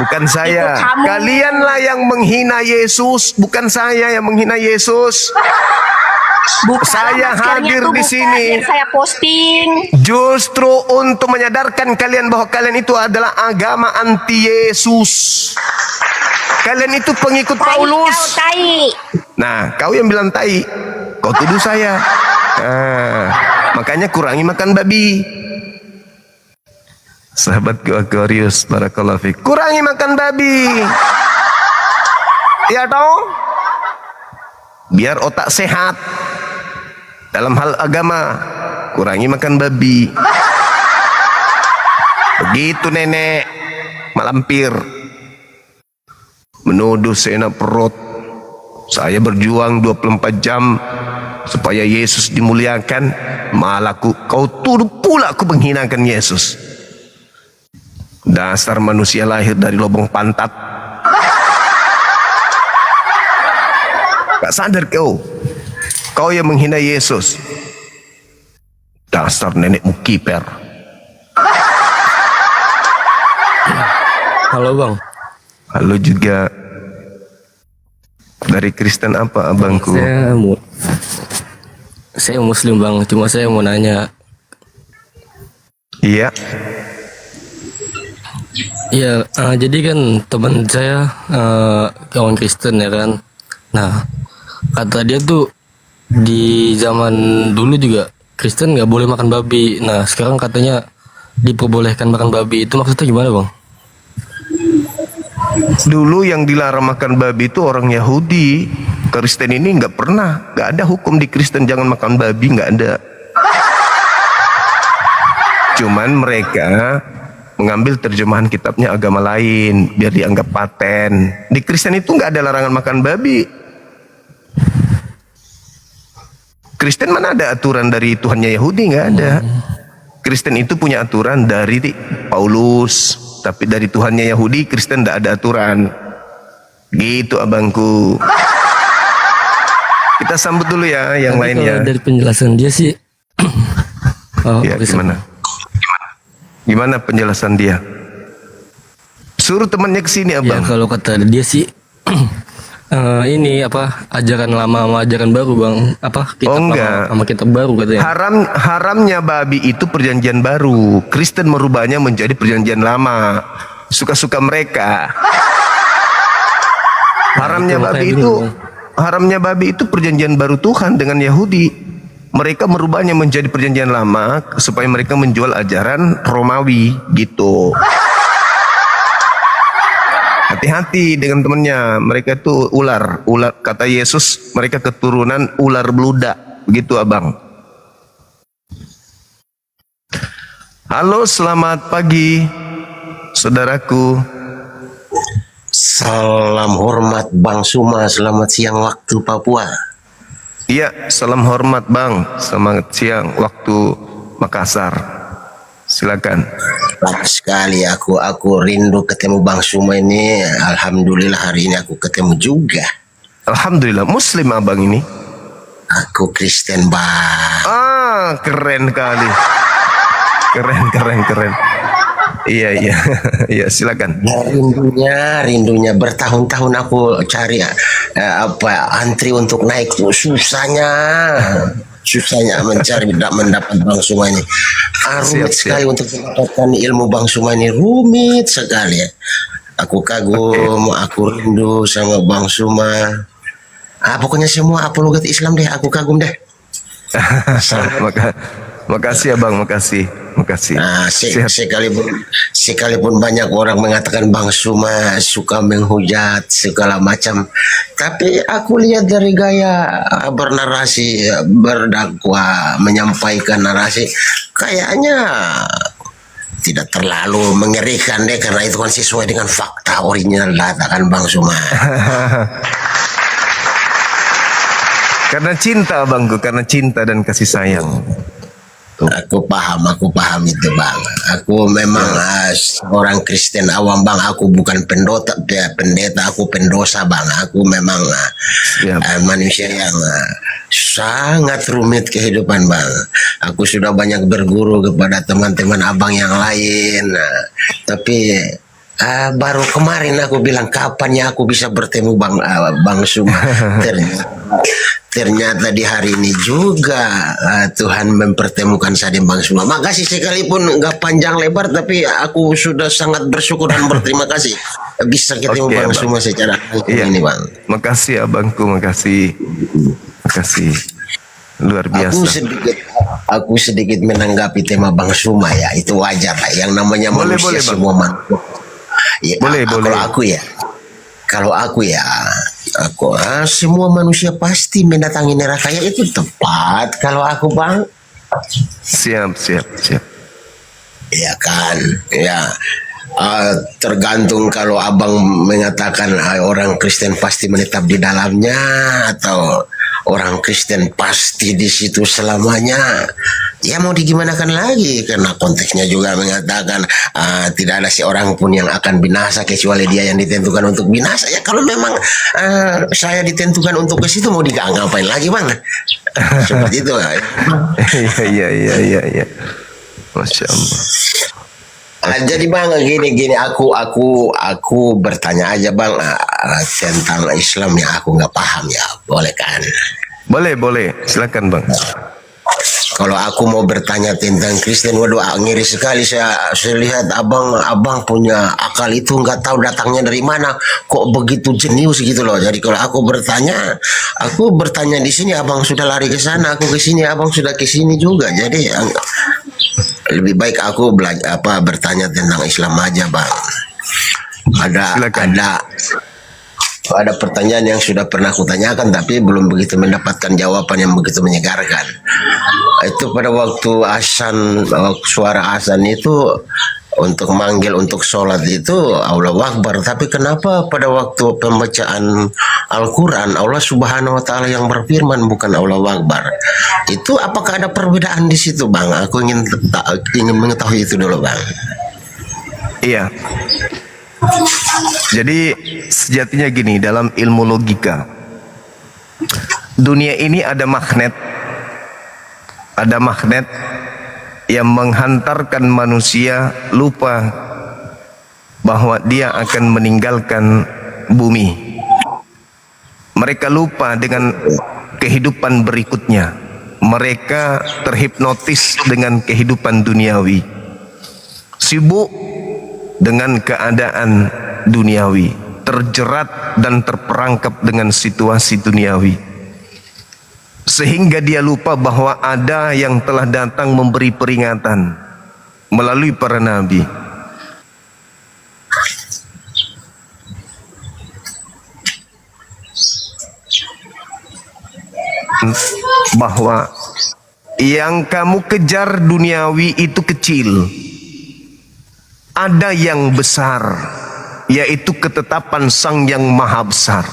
Bukan saya. Kalianlah yang menghina Yesus, bukan saya yang menghina Yesus. Saya hadir di sini saya posting. justru untuk menyadarkan kalian bahwa kalian itu adalah agama anti Yesus. Kalian itu pengikut Paulus. Nah, kau yang bilang tai, kau tuduh saya. Makanya kurangi makan babi. Sahabatku Aquarius, barakallahu fiik. Kurangi makan babi. Ya dong. Biar otak sehat. Dalam hal agama, kurangi makan babi. Begitu nenek malampir menuduh seenak perut. Saya berjuang 24 jam supaya Yesus dimuliakan, malah kau tuduh pula aku menghinakan Yesus. Dasar manusia lahir dari lubang pantat. Gak sadar kau yang menghina Yesus. Dasar nenek mukiper. Halo bang. Halo juga. Dari Kristen apa abangku? Saya Muslim bang, cuma saya mau nanya. Iya. Iya, jadi kan teman saya kawan Kristen ya kan. Nah, kata dia tuh di zaman dulu juga Kristen nggak boleh makan babi. Nah, sekarang katanya diperbolehkan makan babi. Itu maksudnya gimana bang? Dulu yang dilarang makan babi itu orang Yahudi. Kristen ini nggak pernah, nggak ada hukum di Kristen jangan makan babi, nggak ada. Cuman mereka mengambil terjemahan kitabnya agama lain biar dianggap paten. Di Kristen itu nggak ada larangan makan babi. Kristen mana ada aturan dari Tuhannya Yahudi, nggak ada. Kristen itu punya aturan dari Paulus, tapi dari Tuhannya Yahudi Kristen tidak ada aturan. Gitu abangku. Kita sambut dulu ya yang Tapi lainnya. kalau dari penjelasan dia sih Ya, gimana? Gimana penjelasan dia? Suruh temannya ke sini ya abang. kalau kata dia sih ini apa ajaran lama sama ajaran baru bang, apa kitab lama enggak. sama kitab baru katanya. Haramnya babi itu perjanjian baru. Kristen merubahnya menjadi perjanjian lama. Suka-suka mereka. Haramnya itu babi makanya itu gini, haramnya babi itu perjanjian baru Tuhan dengan Yahudi. Mereka merubahnya menjadi perjanjian lama supaya mereka menjual ajaran Romawi gitu. Hati-hati dengan temannya. Mereka itu ular kata Yesus, mereka keturunan ular beludak. Begitu abang. Halo, selamat pagi saudaraku. Salam hormat Bang Suma, selamat siang waktu Papua. Iya, salam hormat Bang. Selamat siang waktu Makassar. Silakan. Lama sekali aku rindu ketemu Bang Suma ini. Alhamdulillah hari ini aku ketemu juga. Alhamdulillah. Muslim abang ini? Aku Kristen Bang. Ah, keren kali. Keren. Iya. Iya, silakan. Rindunya bertahun-tahun aku cari antri untuk naik tuh susahnya mencari mendapat Bang Suma ini. Rumit sekali untuk mendapatkan ilmu Bang Suma ini, rumit sekali ya. Aku kagum, aku rindu sama Bang Suma. Pokoknya semua apologet Islam deh, aku kagum deh. Makasih abang, makasih. Sekalipun banyak orang mengatakan Bang Suma suka menghujat segala macam, tapi aku lihat dari gaya bernarasi, berdakwah, menyampaikan narasi, kayaknya tidak terlalu mengerikan deh, karena itu kan sesuai dengan fakta original data kan Bang Suma. Karena cinta abangku, karena cinta dan kasih sayang. Aku paham itu bang. Aku memang orang Kristen awam bang. Aku bukan pendeta, aku pendosa bang. Aku memang manusia yang sangat rumit kehidupan bang. Aku sudah banyak berguru kepada teman-teman abang yang lain. Tapi baru kemarin aku bilang kapan ya aku bisa bertemu bang Suma. Ternyata di hari ini juga Tuhan mempertemukan saya dengan Bang Suma. Makasih sekalipun nggak panjang lebar, tapi aku sudah sangat bersyukur dan berterima kasih bisa ketemu Bang Suma secara ini bang. Makasih abangku, makasih. Luar biasa. Aku sedikit menanggapi tema Bang Suma ya. Itu wajar lah. Yang namanya manusia semua manusia. Ya, boleh. Kalau aku semua manusia pasti mendatangi neraka, ya itu tepat kalau aku bang. Siap. Ya kan, ya tergantung kalau abang mengatakan orang Kristen pasti menetap di dalamnya atau orang Kristen pasti di situ selamanya. Ya mau digimanakan lagi, karena konteksnya juga mengatakan tidak ada seorang pun yang akan binasa kecuali dia yang ditentukan untuk binasa. Ya kalau memang saya ditentukan untuk ke situ, mau ngapain lagi bang? Seperti itu. Iya. Masya Allah. Jadi bang gini aku bertanya aja bang tentang Islam yang aku nggak paham ya, boleh kan? Boleh, silakan bang. Kalau aku mau bertanya tentang Kristen, waduh ngiri sekali saya lihat abang punya akal itu nggak tahu datangnya dari mana, kok begitu jenius gitu loh. Jadi kalau aku bertanya di sini, abang sudah lari ke sana, aku ke sini, abang sudah ke sini juga. Jadi lebih baik aku bertanya tentang Islam aja bang. Ada pertanyaan yang sudah pernah aku tanyakan tapi belum begitu mendapatkan jawaban yang begitu menyegarkan. Itu pada waktu suara azan itu untuk manggil untuk sholat itu Allahu Akbar, tapi kenapa pada waktu pembacaan Al-Quran Allah Subhanahu Wa Taala yang berfirman bukan Allahu Akbar? Itu apakah ada perbedaan di situ bang? Aku ingin mengetahui itu dulu bang. Iya. Jadi sejatinya gini, dalam ilmu logika, dunia ini ada magnet yang menghantarkan manusia lupa bahwa dia akan meninggalkan bumi. Mereka lupa dengan kehidupan berikutnya. Mereka terhipnotis dengan kehidupan duniawi, sibuk dengan keadaan duniawi, terjerat dan terperangkap dengan situasi duniawi, sehingga dia lupa bahwa ada yang telah datang memberi peringatan melalui para nabi. Bahwa yang kamu kejar duniawi itu kecil, ada yang besar, yaitu ketetapan Sang Yang Maha Besar.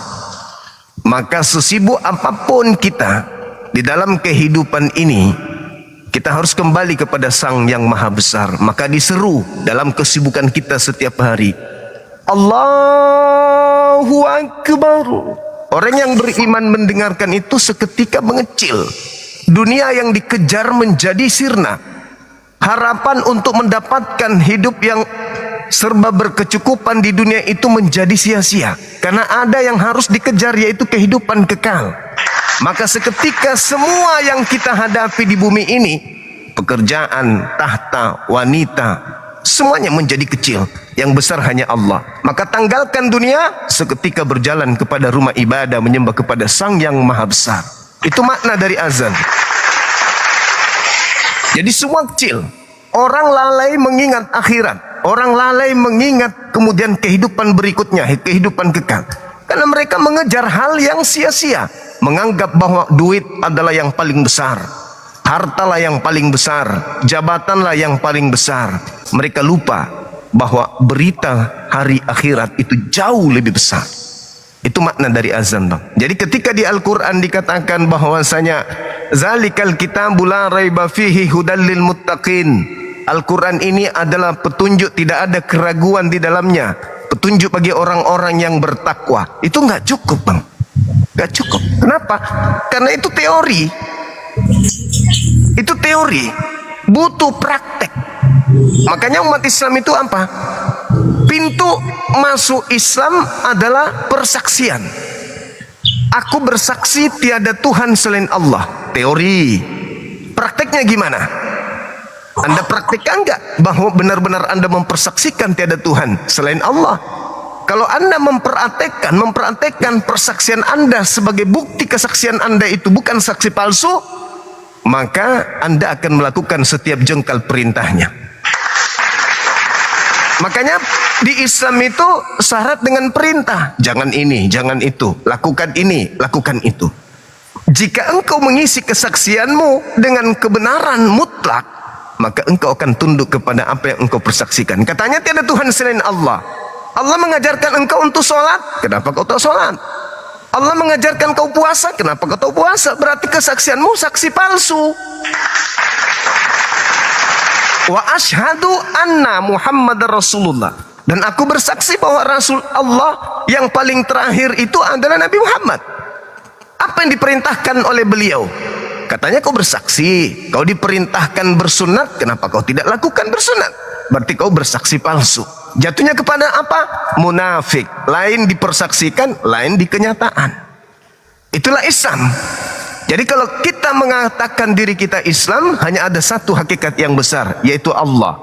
Maka sesibuk apapun kita di dalam kehidupan ini, kita harus kembali kepada Sang Yang Maha Besar. Maka diseru dalam kesibukan kita setiap hari, Allahu Akbar. Orang yang beriman mendengarkan itu seketika mengecil. Dunia yang dikejar menjadi sirna. Harapan untuk mendapatkan hidup yang serba berkecukupan di dunia itu menjadi sia-sia, karena ada yang harus dikejar, yaitu kehidupan kekal. Maka seketika semua yang kita hadapi di bumi ini, pekerjaan, tahta, wanita, semuanya menjadi kecil. Yang besar hanya Allah. Maka tanggalkan dunia, seketika berjalan kepada rumah ibadah, menyembah kepada Sang Yang Maha Besar. Itu makna dari azan. Jadi semua kecil. Orang lalai mengingat akhirat. Orang lalai mengingat kemudian kehidupan berikutnya, kehidupan kekal. Karena mereka mengejar hal yang sia-sia. Menganggap bahwa duit adalah yang paling besar. Hartalah yang paling besar. Jabatanlah yang paling besar. Mereka lupa bahwa berita hari akhirat itu jauh lebih besar. Itu makna dari azan, Bang. Jadi ketika di Al-Quran dikatakan bahwasanya zalikal kitabul la raiba fihi hudal lil muttaqin. Al-Quran ini adalah petunjuk, tidak ada keraguan di dalamnya. Petunjuk bagi orang-orang yang bertakwa. Itu nggak cukup, Bang. Nggak cukup. Kenapa? Karena itu teori. Itu teori. Butuh praktek. Makanya umat Islam itu apa? Pintu masuk Islam adalah persaksian. Aku bersaksi tiada Tuhan selain Allah. Teori. Prakteknya gimana? Anda praktekkan enggak bahwa benar-benar Anda mempersaksikan tiada Tuhan selain Allah? Kalau Anda mempraktekkan persaksian Anda sebagai bukti kesaksian Anda itu bukan saksi palsu, maka Anda akan melakukan setiap jengkal perintahnya. Makanya di Islam itu syarat dengan perintah. Jangan ini, jangan itu. Lakukan ini, lakukan itu. Jika engkau mengisi kesaksianmu dengan kebenaran mutlak, maka engkau akan tunduk kepada apa yang engkau persaksikan. Katanya tiada Tuhan selain Allah. Allah mengajarkan engkau untuk sholat, kenapa kau tak sholat? Allah mengajarkan kau puasa, kenapa kau tak puasa? Berarti kesaksianmu saksi palsu. Wa ashhadu anna Muhammadar Rasulullah. Dan aku bersaksi bahwa Rasul Allah yang paling terakhir itu adalah Nabi Muhammad. Apa yang diperintahkan oleh beliau? Katanya kau bersaksi, kau diperintahkan bersunat, kenapa kau tidak lakukan bersunat? Berarti kau bersaksi palsu. Jatuhnya kepada apa? Munafik. Lain dipersaksikan, lain di kenyataan. Itulah Islam. Jadi kalau kita mengatakan diri kita Islam, hanya ada satu hakikat yang besar, yaitu Allah.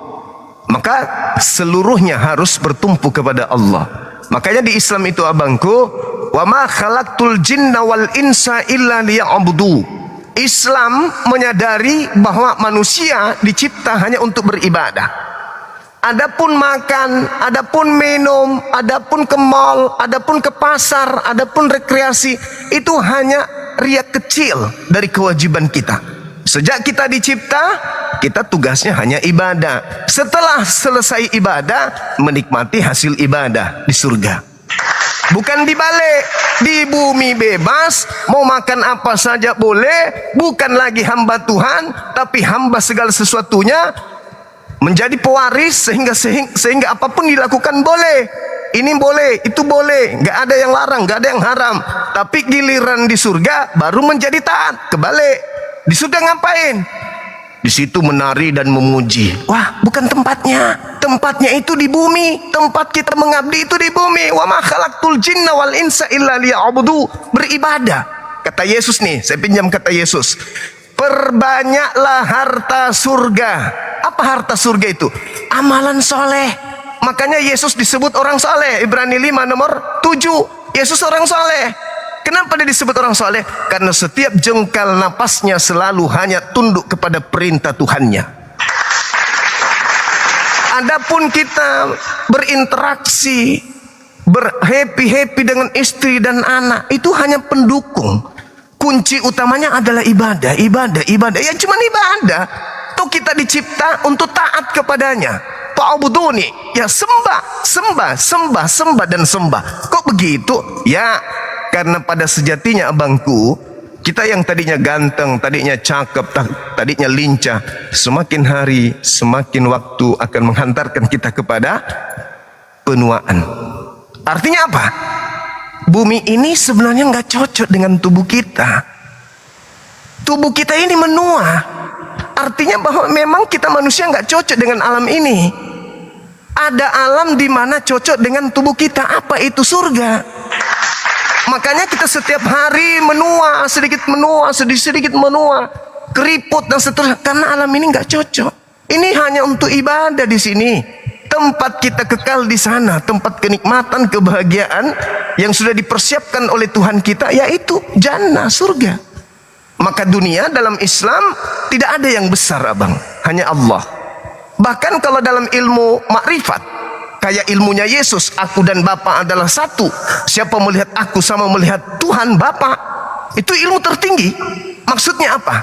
Maka seluruhnya harus bertumpu kepada Allah. Makanya di Islam itu abangku, wa ma khalaqtul jinna wal insa illa liya'budu. Islam menyadari bahwa manusia dicipta hanya untuk beribadah. Adapun makan, adapun minum, adapun ke mall, adapun ke pasar, adapun rekreasi, itu hanya riak kecil dari kewajiban kita. Sejak kita dicipta, kita tugasnya hanya ibadah. Setelah selesai ibadah, menikmati hasil ibadah di surga. Bukan dibalik, di bumi bebas, mau makan apa saja boleh, bukan lagi hamba Tuhan, tapi hamba segala sesuatunya, menjadi pewaris sehingga apapun dilakukan boleh. Ini boleh, itu boleh, nggak ada yang larang, nggak ada yang haram. Tapi giliran di surga baru menjadi taat. Kebalik, di surga ngapain? Di situ menari dan memuji. Wah, bukan tempatnya. Tempatnya itu di bumi. Tempat kita mengabdi itu di bumi. Wa ma khalaqtul jinna wal insa illa liya'budu. Beribadah. Kata Yesus nih, saya pinjam kata Yesus. Perbanyaklah harta surga. Apa harta surga itu? Amalan soleh. Makanya Yesus disebut orang soleh. Ibrani 5 nomor 7. Yesus orang soleh. Kenapa dia disebut orang soleh? Karena setiap jengkal napasnya selalu hanya tunduk kepada perintah Tuhannya. Adapun kita berinteraksi, berhappy-happy dengan istri dan anak, itu hanya pendukung. Kunci utamanya adalah ibadah, ibadah, ibadah. Ya cuma ibadah. Toh kita dicipta untuk taat kepadanya. Fa'buduni, ya sembah dan sembah. Kok begitu? Ya, karena pada sejatinya abangku, kita yang tadinya ganteng, tadinya cakep, tadinya lincah, semakin hari, semakin waktu akan menghantarkan kita kepada penuaan. Artinya apa? Bumi ini sebenarnya nggak cocok dengan tubuh kita. Tubuh kita ini menua. Artinya bahwa memang kita manusia nggak cocok dengan alam ini. Ada alam di mana cocok dengan tubuh kita. Apa itu? Surga. Makanya kita setiap hari menua, sedikit menua, keriput dan seterusnya. Karena alam ini nggak cocok. Ini hanya untuk ibadah di sini. Tempat kita kekal di sana, tempat kenikmatan, kebahagiaan yang sudah dipersiapkan oleh Tuhan kita, yaitu jannah, surga. Maka dunia dalam Islam tidak ada yang besar abang, hanya Allah. Bahkan kalau dalam ilmu makrifat, kayak ilmunya Yesus, aku dan Bapa adalah satu. Siapa melihat aku sama melihat Tuhan Bapa, itu ilmu tertinggi. Maksudnya apa?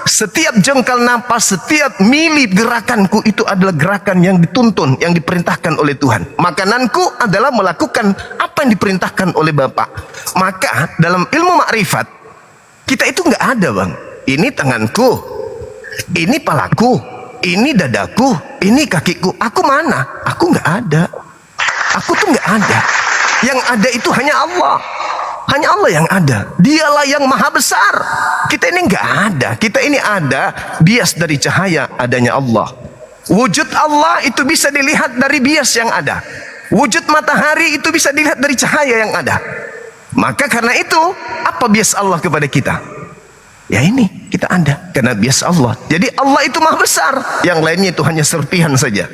Setiap jengkal napas, setiap mili gerakanku itu adalah gerakan yang dituntun, yang diperintahkan oleh Tuhan. Makananku adalah melakukan apa yang diperintahkan oleh Bapa. Maka dalam ilmu makrifat, kita itu nggak ada bang. Ini tanganku, ini palaku, ini dadaku, ini kakiku. Aku mana? Aku nggak ada. Aku tuh nggak ada. Yang ada itu hanya Allah. Hanya Allah yang ada. Dialah yang maha besar. Kita ini nggak ada. Kita ini ada bias dari cahaya adanya Allah. Wujud Allah itu bisa dilihat dari bias yang ada. Wujud matahari itu bisa dilihat dari cahaya yang ada. Maka karena itu, apa bias Allah kepada kita? Ya ini, kita ada. Karena bias Allah. Jadi Allah itu maha besar. Yang lainnya itu hanya serpihan saja.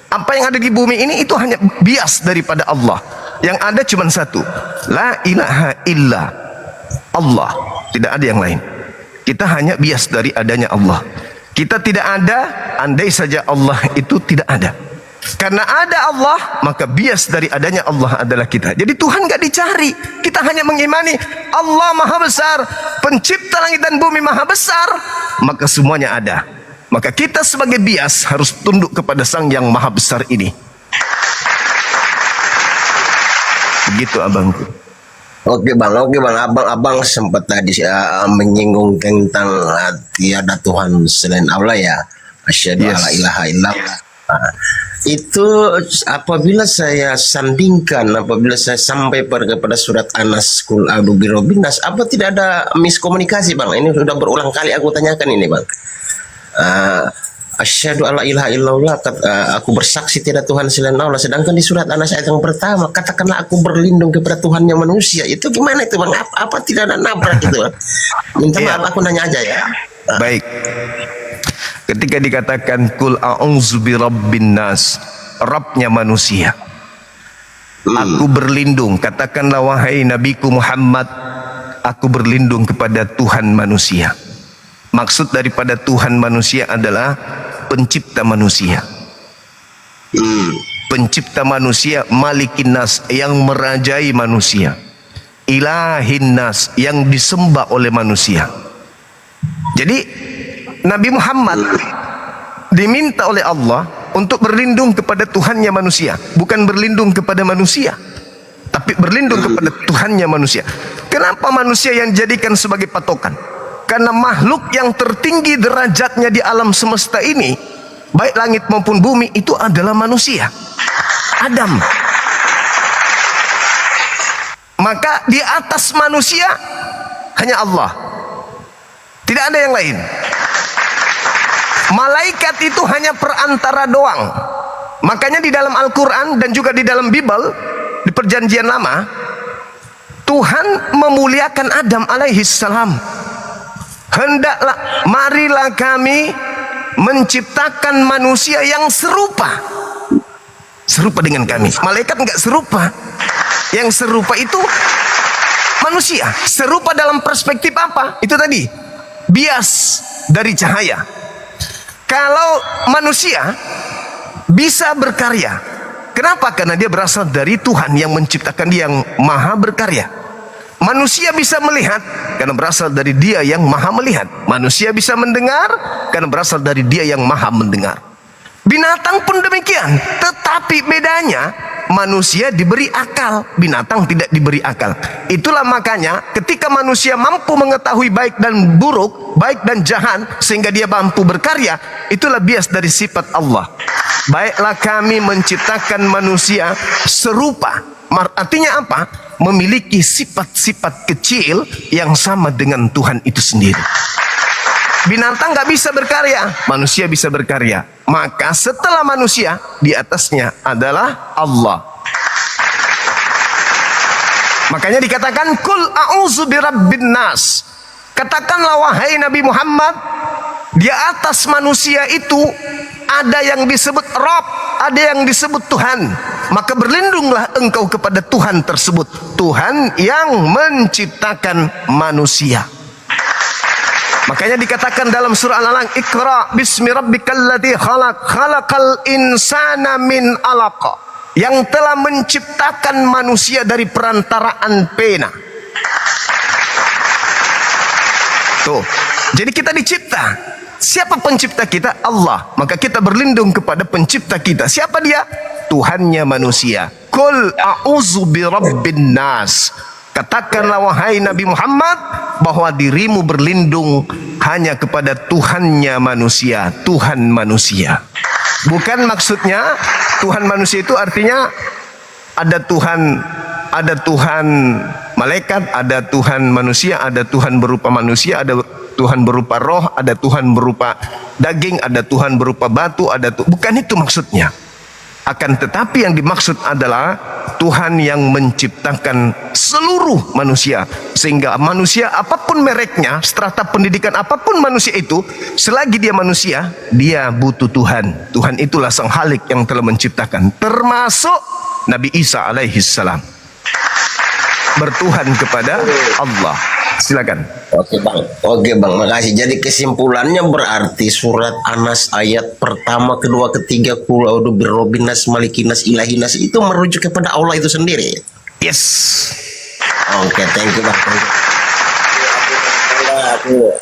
Apa yang ada di bumi ini itu hanya bias daripada Allah. Yang ada cuma satu, la ilaha illa Allah, tidak ada yang lain. Kita hanya bias dari adanya Allah. Kita tidak ada andai saja Allah itu tidak ada. Karena ada Allah, maka bias dari adanya Allah adalah kita. Jadi Tuhan gak dicari, kita hanya mengimani Allah maha besar, pencipta langit dan bumi maha besar, maka semuanya ada. Maka kita sebagai bias harus tunduk kepada Sang yang maha besar ini. Begitu abangku. Oke bang, abang sempat tadi menyinggung tentang tiada Tuhan selain Allah ya. Asyhadu alla ilaha illallah. Itu apabila saya sandingkan, apabila saya sampai kepada surat Anas, Qul a'udzu birabbin nas, apa tidak ada miskomunikasi bang? Ini sudah berulang kali aku tanyakan ini bang. Asyhadu alla ilaha illallah, aku bersaksi tidak Tuhan selain Allah. Sedangkan di surat Anas ayat yang pertama, katakanlah aku berlindung kepada Tuhan yang manusia. Itu gimana itu bang? Apa tidak ada nabrak itu bang? Minta maaf aku nanya aja ya. Baik. Ketika dikatakan Qul a'udzu birabbin nas, Rabbnya manusia. Aku berlindung, katakanlah wahai Nabiku Muhammad, aku berlindung kepada Tuhan manusia. Maksud daripada Tuhan manusia adalah pencipta manusia. Pencipta manusia, Malikin Nas, yang merajai manusia. Ilahin Nas, yang disembah oleh manusia. Jadi Nabi Muhammad diminta oleh Allah untuk berlindung kepada Tuhannya manusia, bukan berlindung kepada manusia, tapi berlindung kepada Tuhannya manusia. Kenapa manusia yang dijadikan sebagai patokan? Karena makhluk yang tertinggi derajatnya di alam semesta ini, baik langit maupun bumi, itu adalah manusia, Adam. Maka di atas manusia hanya Allah, tidak ada yang lain. Malaikat itu hanya perantara doang. Makanya di dalam Al-Quran dan juga di dalam Bible, di perjanjian lama, Tuhan memuliakan Adam alaihissalam. Hendaklah, marilah kami menciptakan manusia yang serupa dengan kami. Malaikat enggak serupa. Yang serupa itu manusia. Serupa dalam perspektif apa? Itu tadi, bias dari cahaya. Kalau manusia bisa berkarya, kenapa? Karena dia berasal dari Tuhan yang menciptakan dia, yang maha berkarya. Manusia bisa melihat karena berasal dari Dia yang maha melihat. Manusia bisa mendengar karena berasal dari Dia yang maha mendengar. Binatang pun demikian. Tetapi bedanya, manusia diberi akal, binatang tidak diberi akal. Itulah makanya ketika manusia mampu mengetahui baik dan buruk, baik dan jahat, sehingga dia mampu berkarya, itulah bias dari sifat Allah. Baiklah kami menciptakan manusia serupa. Artinya apa? Memiliki sifat-sifat kecil yang sama dengan Tuhan itu sendiri. Binatang gak bisa berkarya, manusia bisa berkarya. Maka setelah manusia, di atasnya adalah Allah. Makanya dikatakan Qul a'udzu birabbin nas. Katakanlah wahai Nabi Muhammad, di atas manusia itu ada yang disebut Rabb, ada yang disebut Tuhan. Maka berlindunglah engkau kepada Tuhan tersebut, Tuhan yang menciptakan manusia. Makanya dikatakan dalam surah Al-Alaq, Iqra bismi rabbikal ladzi khalaq, khalaqal insana min 'alaq, yang telah menciptakan manusia dari perantaraan pena. Tuh, Jadi kita dicipta. Siapa pencipta kita? Allah. Maka kita berlindung kepada pencipta kita. Siapa dia? Tuhannya manusia. Qul a'udzu birabbin nas. Katakanlah wahai Nabi Muhammad bahwa dirimu berlindung hanya kepada Tuhannya manusia, Tuhan manusia. Bukan maksudnya Tuhan manusia itu artinya ada Tuhan malaikat, ada Tuhan manusia, ada Tuhan berupa manusia, ada Tuhan berupa roh, ada Tuhan berupa daging, ada Tuhan berupa batu, bukan itu maksudnya. Akan tetapi yang dimaksud adalah Tuhan yang menciptakan seluruh manusia. Sehingga manusia apapun mereknya, strata pendidikan apapun manusia itu, selagi dia manusia, dia butuh Tuhan. Tuhan itulah sang Khalik yang telah menciptakan. Termasuk Nabi Isa alaihissalam. Bertuhan kepada Allah. Silakan. Oke bang, makasih. Jadi kesimpulannya berarti surat Anas ayat pertama, kedua, ketiga, Qul a'udzu birabbinas, malikinas, ilahinas itu merujuk kepada Allah itu sendiri. Yes. Oke, thank you bang.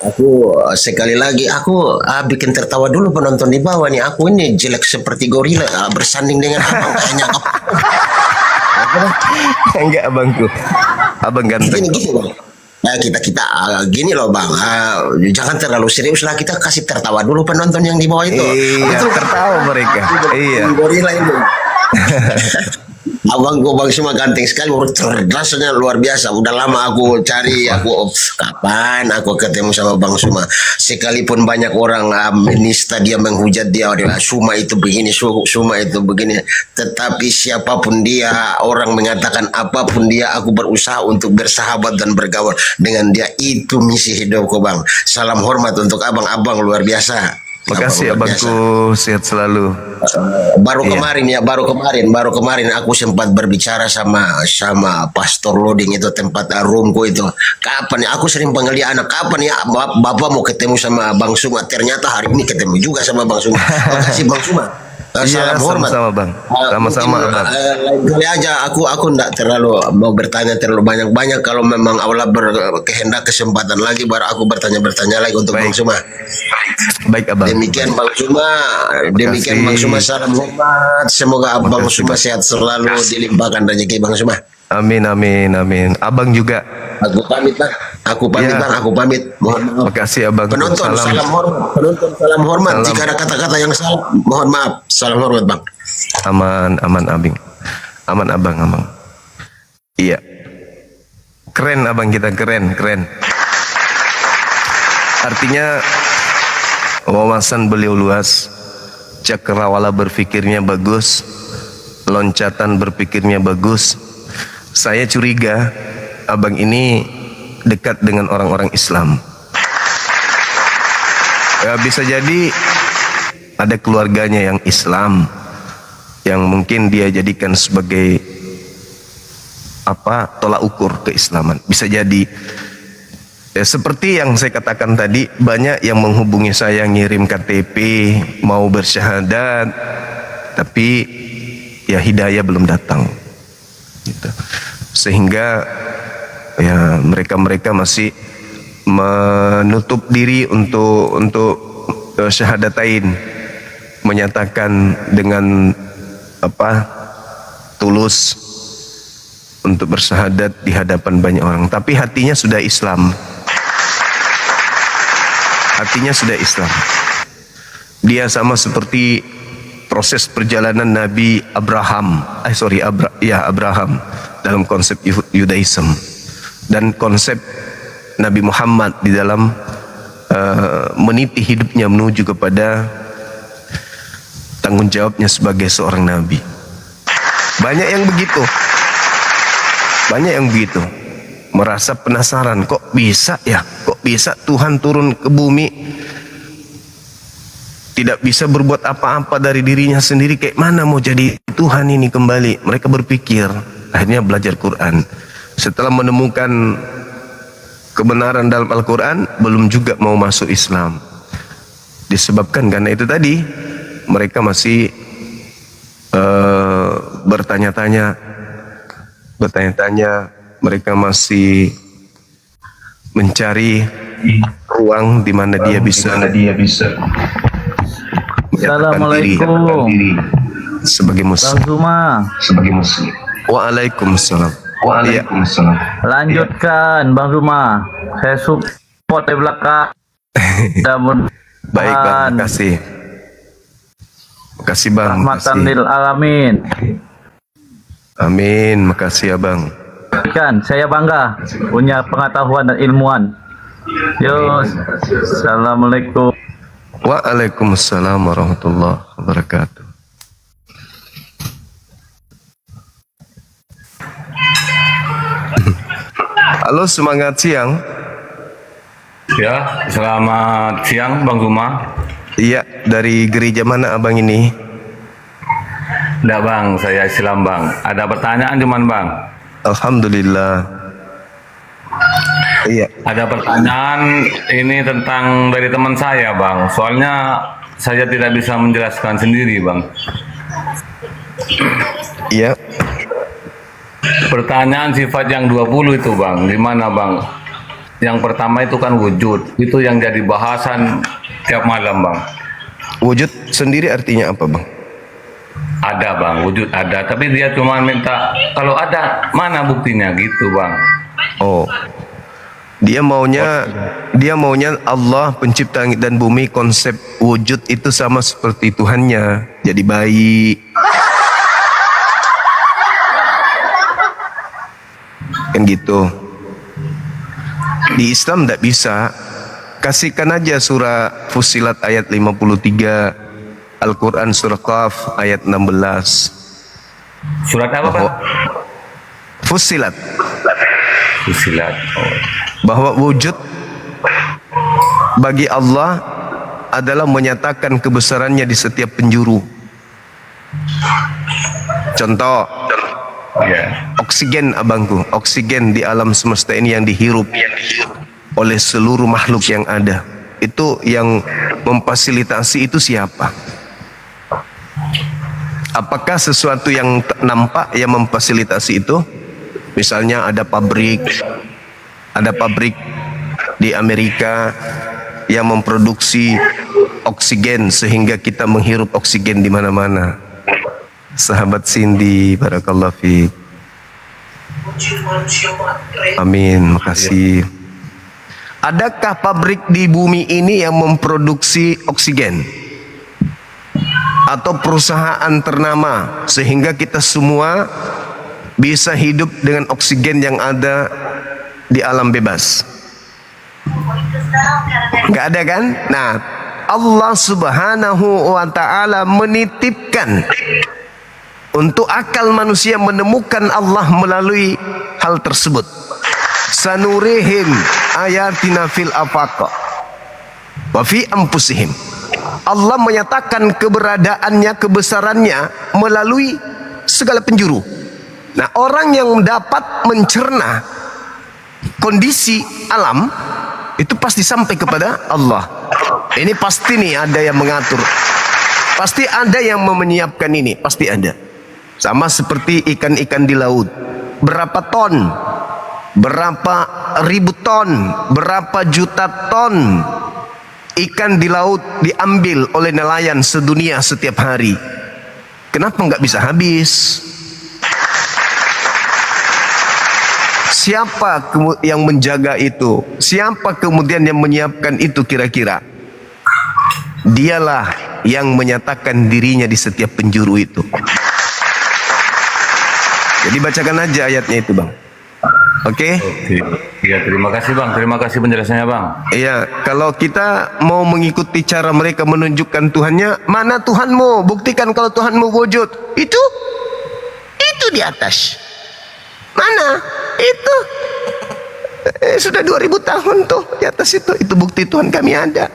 Aku sekali lagi aku bikin tertawa dulu penonton di bawah nih. Aku ini jelek seperti gorila bersanding dengan abang kayaknya. Enggak abangku, abang ganteng. Gini bang. Nah, kita gini loh bang, jangan terlalu serius lah, kita kasih tertawa dulu penonton yang di bawah itu. Iya, tertawa mereka. Iya. Gorila itu. Abang Bang Suma ganteng sekali, cerdasnya luar biasa. Udah lama aku cari, kapan aku ketemu sama Bang Suma. Sekalipun banyak orang menista dia, menghujat dia, Suma itu begini, Suma itu begini. Tetapi siapapun dia, orang mengatakan apapun dia, aku berusaha untuk bersahabat dan bergaul dengan dia. Itu misi hidupku bang. Salam hormat untuk abang luar biasa. Makasih abangku, sehat selalu. Baru kemarin aku sempat berbicara sama Pastor Loading itu, tempat roomku itu. Kapan ya aku sering panggil dia anak, kapan ya Bapak mau ketemu sama Bang Suma? Ternyata hari ini ketemu juga sama Bang Suma. Makasih Bang Suma. Salam hormat. Sama-sama bang. Sama-sama bang. Lain kali aja aku enggak terlalu mau bertanya terlalu banyak. Kalau memang Allah berkehendak kesempatan lagi, baru aku bertanya lagi untuk Bang Suma. Baik abang. Demikian Bang Suma, salam hormat. Semoga Bang Suma sehat selalu, dilimpahkan rezeki Bang Suma. Amin. Abang juga. Aku pamit bang. Aku pamit. Mohon maaf. Makasih abang. Penonton salam hormat. Jika ada kata-kata yang salah, mohon maaf. Salam hormat bang. Aman abing. Aman abang. Iya. Keren abang kita, keren. Artinya wawasan beliau luas, cakrawala berpikirnya bagus, loncatan berpikirnya bagus. Saya curiga abang ini dekat dengan orang-orang Islam. Ya, bisa jadi ada keluarganya yang Islam, yang mungkin dia jadikan sebagai tolak ukur keislaman. Bisa jadi. Ya, seperti yang saya katakan tadi, banyak yang menghubungi saya, ngirim KTP, mau bersyahadat, tapi ya hidayah belum datang. Gitu. Sehingga ya mereka masih menutup diri untuk syahadatain, menyatakan dengan tulus untuk bersyahadat di hadapan banyak orang, tapi hatinya sudah Islam. Dia sama seperti proses perjalanan Nabi Abraham dalam konsep Yudaism, dan konsep Nabi Muhammad di dalam meniti hidupnya menuju kepada tanggung jawabnya sebagai seorang nabi. Banyak yang begitu, merasa penasaran, kok bisa Tuhan turun ke bumi, tidak bisa berbuat apa-apa dari dirinya sendiri, kayak mana mau jadi Tuhan ini kembali. Mereka berpikir, akhirnya belajar Quran. Setelah menemukan kebenaran dalam Al-Quran, belum juga mau masuk Islam. Disebabkan karena itu tadi, mereka masih bertanya-tanya, mereka masih mencari ruang di mana dia bisa Assalamualaikum. Sebagai muslim. Bang Zuma. Waalaikumsalam. Lanjutkan Bang Zuma. Saya support di belakang. Baik Bang, makasih. Makasih Bang. Rahmatan lil alamin. Amin, makasih ya Bang. Kan, saya bangga punya pengetahuan dan ilmuwan. Yo, assalamualaikum. Waalaikumsalam warahmatullahi wabarakatuh. Halo, semangat siang. Ya, selamat siang Bang Zuma. Iya, dari gereja mana abang ini? Enggak Bang, saya Islam Bang. Ada pertanyaan cuman Bang. Alhamdulillah. Iya. Ada pertanyaan ini tentang dari teman saya Bang. Soalnya saya tidak bisa menjelaskan sendiri Bang. Iya. Pertanyaan sifat yang 20 itu Bang, gimana Bang? Yang pertama itu kan wujud, itu yang jadi bahasan tiap malam Bang. Wujud sendiri artinya apa Bang? Ada Bang, wujud ada, tapi dia cuma minta kalau ada mana buktinya gitu Bang. Oh, dia maunya Allah pencipta langit dan bumi, konsep wujud itu sama seperti Tuhannya, jadi baik. Kan gitu. Di Islam tidak bisa. Kasihkan aja surah Fussilat ayat 53, Al-Quran surah Qaf ayat 16. Surat apa Pak? Fussilat. Fussilat. Oh. Bahwa wujud bagi Allah adalah menyatakan kebesarannya di setiap penjuru. Contoh, oksigen abangku, oksigen di alam semesta ini yang dihirup oleh seluruh makhluk yang ada. Itu yang memfasilitasi itu siapa? Apakah sesuatu yang nampak yang memfasilitasi itu? Misalnya ada pabrik di Amerika yang memproduksi oksigen sehingga kita menghirup oksigen di mana-mana. Sahabat Cindy, barakallahu fiik. Amin, makasih. Adakah pabrik di bumi ini yang memproduksi oksigen? Atau perusahaan ternama sehingga kita semua bisa hidup dengan oksigen yang ada di alam bebas? Enggak ada kan? Nah, Allah Subhanahu wa taala menitipkan untuk akal manusia menemukan Allah melalui hal tersebut. Sanurihim ayatina fil afaq wa fi anfusihim. Allah menyatakan keberadaannya, kebesarannya melalui segala penjuru. Nah, orang yang dapat mencerna kondisi alam itu pasti sampai kepada Allah. Ini pasti nih ada yang mengatur. Pasti ada yang menyiapkan ini, pasti ada. Sama seperti ikan-ikan di laut. Berapa ton, berapa ribu ton, berapa juta ton ikan di laut diambil oleh nelayan sedunia setiap hari. Kenapa nggak bisa habis? Siapa yang menjaga itu? Siapa kemudian yang menyiapkan itu kira-kira? Dialah yang menyatakan dirinya di setiap penjuru itu. Jadi bacakan aja ayatnya itu Bang. Oke? Iya, terima kasih Bang. Terima kasih penjelasannya Bang. Iya, kalau kita mau mengikuti cara mereka menunjukkan Tuhannya, mana Tuhanmu? Buktikan kalau Tuhanmu wujud. Itu di atas. Mana? Itu. Sudah 2000 tahun tuh di atas itu. Itu bukti Tuhan kami ada.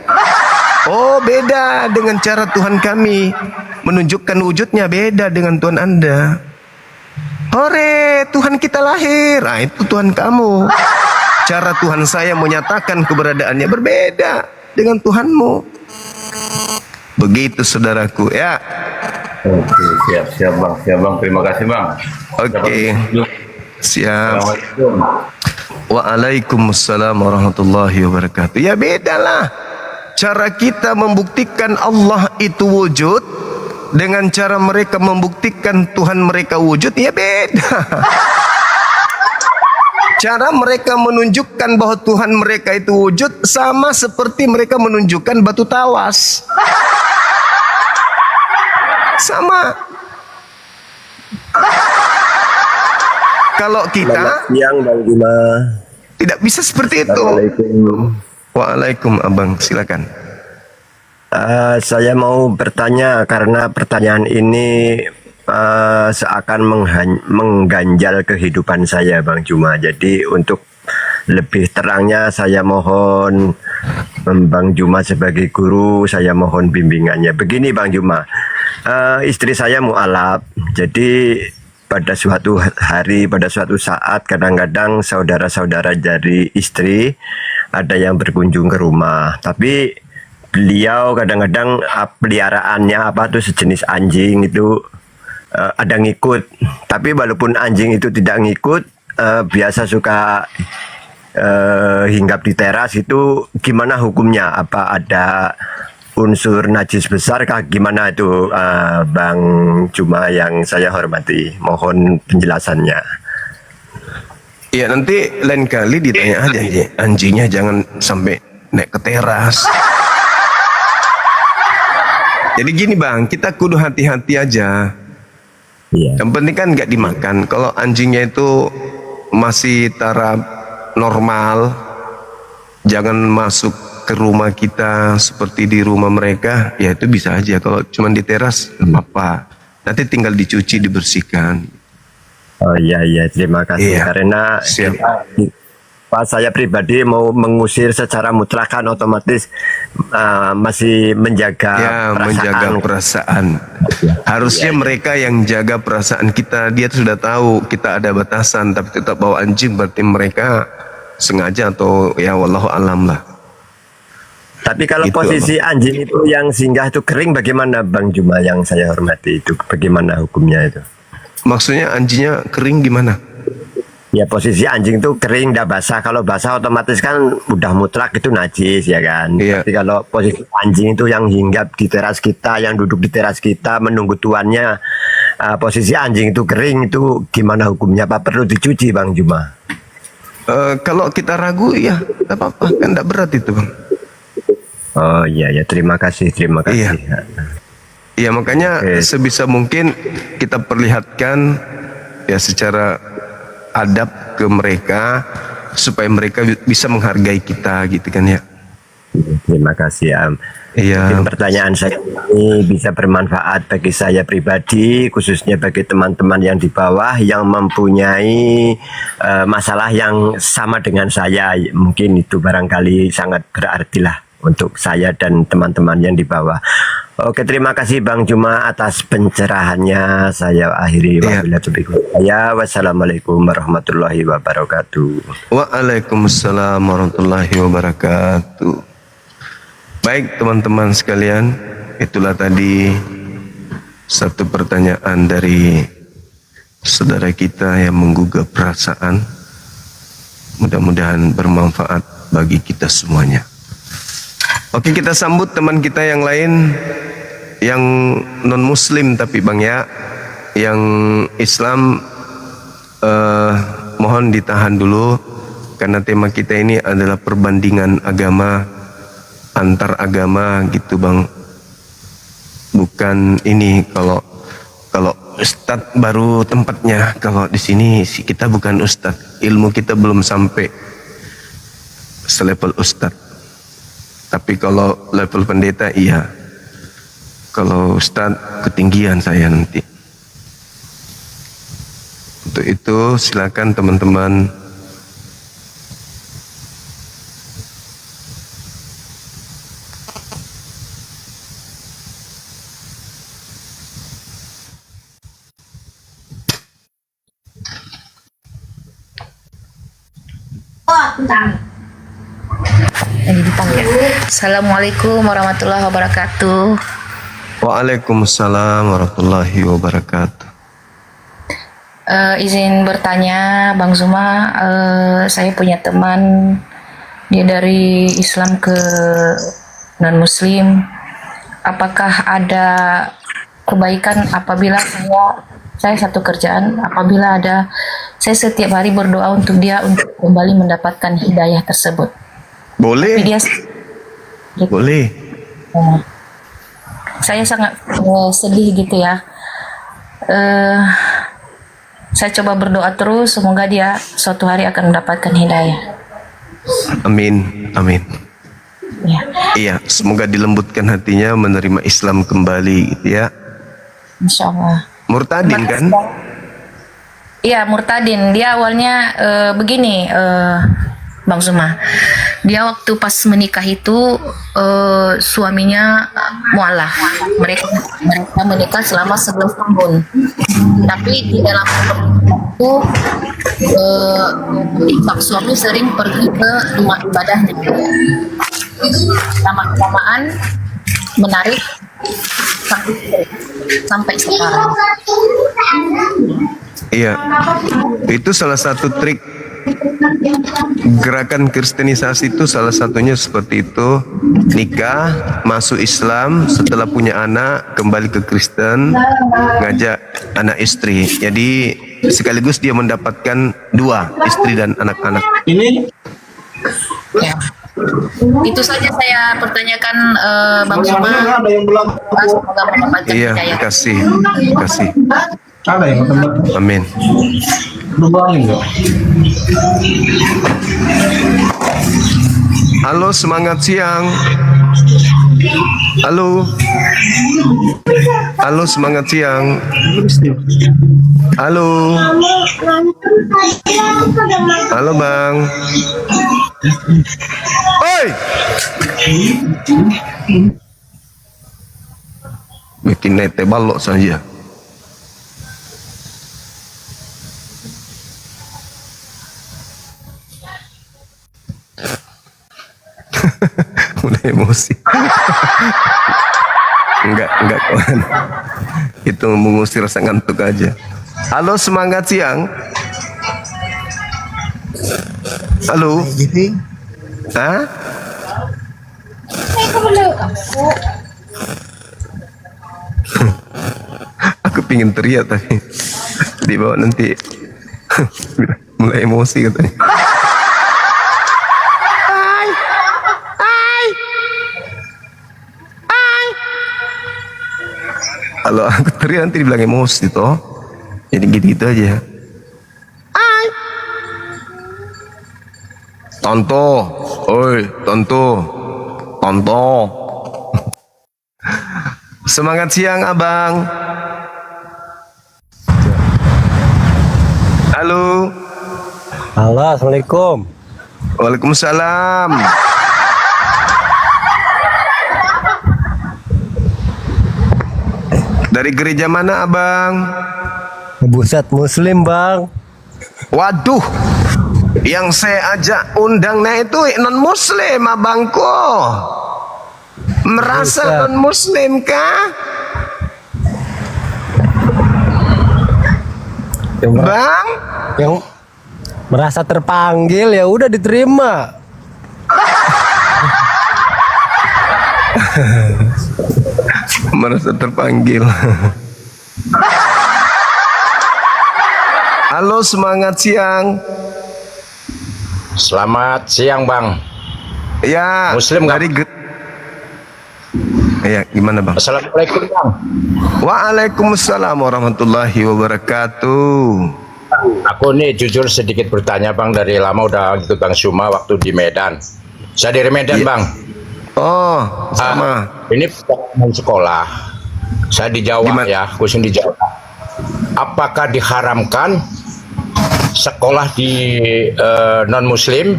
Oh, beda dengan cara Tuhan kami menunjukkan wujudnya, beda dengan Tuhan Anda. Hore, Tuhan kita lahir. Nah, itu Tuhan kamu. Cara Tuhan saya menyatakan keberadaannya berbeda dengan Tuhanmu. Begitu saudaraku ya. Oke, siap Bang. Siap Bang. Terima kasih Bang. Oke. Siap. Waalaikumsalam warahmatullahi wabarakatuh. Ya bedalah cara kita membuktikan Allah itu wujud dengan cara mereka membuktikan Tuhan mereka wujud, ya beda. Cara mereka menunjukkan bahwa Tuhan mereka itu wujud sama seperti mereka menunjukkan batu tawas. Sama. Kalau kita siang Bang Juma. Tidak bisa seperti itu. Waalaikum abang, silakan. Saya mau bertanya karena pertanyaan ini seakan mengganjal kehidupan saya Bang Juma. Jadi untuk lebih terangnya saya mohon Bang Juma sebagai guru, saya mohon bimbingannya. Begini Bang Juma, istri saya mualaf. Jadi pada suatu hari, pada suatu saat kadang-kadang saudara-saudara dari istri ada yang berkunjung ke rumah. Tapi beliau kadang-kadang peliharaannya apa tuh sejenis anjing itu ada ngikut. Tapi walaupun anjing itu tidak ngikut, biasa suka hinggap di teras, itu gimana hukumnya? Apa ada unsur najis besar kah, gimana itu Bang Juma yang saya hormati? Mohon penjelasannya. Ya nanti lain kali ditanya aja, anjingnya jangan sampai naik ke teras. Jadi gini Bang, kita kudu hati-hati aja. Yang penting kan nggak dimakan. Kalau anjingnya itu masih taraf normal, jangan masuk ke rumah kita seperti di rumah mereka, ya itu bisa aja. Kalau cuma di teras, apa? Nanti tinggal dicuci, dibersihkan. Oh iya, terima kasih. Karena Pak, saya pribadi mau mengusir secara mutlak kan otomatis masih menjaga perasaan. Harusnya mereka yang jaga perasaan kita. Dia sudah tahu kita ada batasan, tapi tetap bawa anjing, berarti mereka sengaja atau ya wallahu alam lah. Tapi kalau Gitu, posisi anjing itu yang singgah itu kering, bagaimana Bang Juma yang saya hormati itu? Bagaimana hukumnya itu? Maksudnya anjingnya kering gimana? Ya posisi anjing itu kering, dah basah. Kalau basah otomatis kan udah mutlak itu najis ya kan. Tapi kalau posisi anjing itu yang hinggap di teras kita, yang duduk di teras kita menunggu tuannya, posisi anjing itu kering, itu gimana hukumnya? Apa perlu dicuci Bang Juma? Kalau kita ragu ya tidak apa-apa, kan tidak berat itu Bang. Oh iya, terima kasih. Iya makanya sebisa mungkin kita perlihatkan ya secara adab ke mereka supaya mereka bisa menghargai kita gitu kan ya. Terima kasih Mungkin pertanyaan saya ini bisa bermanfaat bagi saya pribadi, khususnya bagi teman-teman yang di bawah yang mempunyai masalah yang sama dengan saya. Mungkin itu barangkali sangat berarti lah untuk saya dan teman-teman yang di bawah. Oke, terima kasih Bang Juma atas pencerahannya. Saya akhiri wassalamualaikum warahmatullahi wabarakatuh. Waalaikumsalam warahmatullahi wabarakatuh. Baik teman-teman sekalian, itulah tadi satu pertanyaan dari saudara kita yang menggugah perasaan. Mudah-mudahan bermanfaat bagi kita semuanya. Oke, kita sambut teman kita yang lain yang non muslim tapi Bang ya, yang Islam mohon ditahan dulu karena tema kita ini adalah perbandingan agama antar agama gitu Bang. Bukan ini kalau Ustadz baru tempatnya. Kalau di sini kita bukan Ustadz, ilmu kita belum sampai selevel Ustadz. Tapi kalau level pendeta iya. Kalau Ustadz ketinggian saya nanti. Untuk itu silakan teman-teman. Assalamualaikum warahmatullahi wabarakatuh. Waalaikumsalam warahmatullahi wabarakatuh. izin bertanya, Bang Zuma, saya punya teman, dia dari Islam ke non-Muslim. Apakah ada kebaikan apabila saya satu kerjaan, apabila saya setiap hari berdoa untuk dia untuk kembali mendapatkan hidayah tersebut? Boleh. Tapi dia boleh. Saya sangat sedih gitu ya. Saya coba berdoa terus, semoga dia suatu hari akan mendapatkan hidayah. Amin, amin. Ya. Iya, semoga dilembutkan hatinya menerima Islam kembali, gitu ya. Insya Allah. Murtadin kan? Iya, murtadin. Dia awalnya begini, Bang Zuma. Dia waktu pas menikah itu suaminya mualaf. Mereka menikah selama 11 tahun. Tapi di dalam itu sang suami sering pergi ke rumah ibadahnya. Lama-lamaan menarik sampai sekarang. Iya, itu salah satu trik gerakan kristenisasi itu, salah satunya seperti itu. Nikah, masuk Islam, setelah punya anak kembali ke Kristen, ngajak anak istri. Jadi sekaligus dia mendapatkan 2 istri dan anak-anak. Ini ya. Itu saja saya pertanyakan, Bang Zuma. Semoga mendapatkan Iya, hidayah. kasih. Ada yang Amin. Halo, semangat siang. Halo. Halo, semangat siang. Halo. Halo, Bang. Oi. Bikin nete balok saja. Udah emosi. Enggak kawan. Itu mengusir rasa ngantuk aja. Halo, semangat siang. Halo. Hah? Aku pingin teriak tapi di bawah nanti mulai emosi katanya. Kalau aku teriak nanti dibilang emosi toh. Jadi gitu aja. Tonto, oi, tonto. Semangat siang, Abang. Halo. Halo, assalamualaikum. Waalaikumsalam. Dari gereja mana, Abang? Buset Muslim, Bang. Waduh, yang saya ajak undangnya itu non-Muslim, abangku. Merasa non-Muslim kah? Bang? Yang merasa terpanggil ya udah diterima. Merasa terpanggil. Halo, semangat siang. Selamat siang, Bang. Ya, Muslim dari ya, gimana, Bang? Assalamualaikum, Bang. Waalaikumsalam warahmatullahi wabarakatuh. Aku nih jujur sedikit bertanya, Bang. Dari lama udah ikut Bang Zuma waktu di Medan. Saya dari Medan, Bang. Oh, sama. Ini pengalaman sekolah. Saya di Jawa ya, khusus di Jawa. Apakah diharamkan sekolah di non-Muslim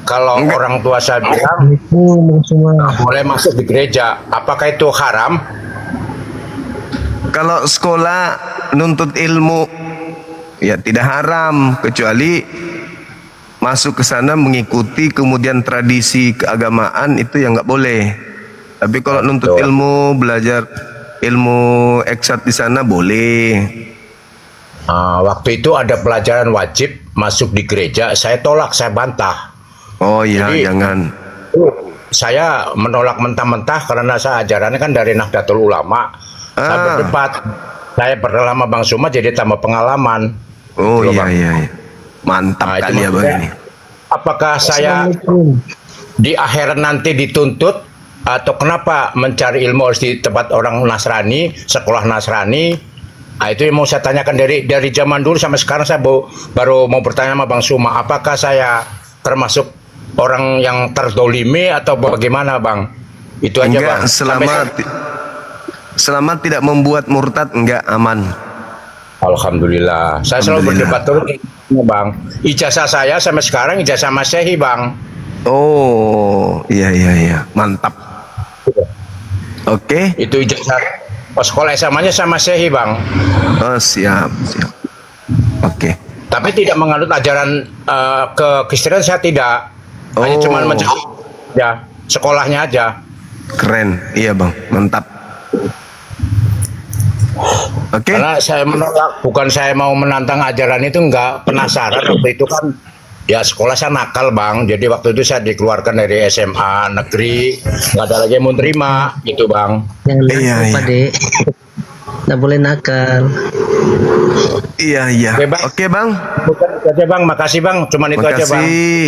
kalau orang tua saya bilang boleh masuk di gereja? Apakah itu haram? Kalau sekolah nuntut ilmu ya tidak haram, kecuali masuk ke sana mengikuti kemudian tradisi keagamaan itu yang nggak boleh. Tapi kalau nuntut ilmu, belajar ilmu eksat di sana boleh. Waktu itu ada pelajaran wajib masuk di gereja, saya tolak, saya bantah. Oh iya, Jadi, jangan. Saya menolak mentah-mentah karena saya ajarannya kan dari Nahdlatul Ulama. Saya berdebat, saya berlama Bang Suma jadi tambah pengalaman. Oh Gitu, iya Bang. iya, iya. Mantap Itu kali ya Bang maksudnya, ini. apakah saya di akhirat nanti dituntut atau kenapa mencari ilmu harus di tempat orang Nasrani, sekolah Nasrani? Itu yang mau saya tanyakan dari zaman dulu sampai sekarang. Saya baru mau bertanya sama Bang Suma, apakah saya termasuk orang yang terdolimi atau bagaimana Bang? Itu aja Enggak, Bang. selama tidak membuat murtad, enggak, aman. Alhamdulillah. Saya selalu berdebat terus Bang. Ijazah saya sampai sekarang ijazah Masehi Bang. Oh iya iya iya, mantap. Oke. Itu ijazah sekolah SMA-nya sama Masehi Bang. Oh siap siap. Oke. Tapi tidak menganut ajaran ke Kristen, saya tidak. Hanya cuma mencari ya sekolahnya aja. Keren, iya Bang, mantap. Oke. Karena saya menolak, bukan saya mau menantang ajaran itu, enggak, penasaran. Waktu itu kan ya sekolah saya nakal Bang, jadi waktu itu saya dikeluarkan dari SMA negeri, nggak ada lagi yang mau terima gitu Bang. Jangan lupa Dek, nggak boleh nakal. Iya iya. Oke Bang. Bukan itu aja Bang, makasih Bang, cuman itu aja Bang. Makasih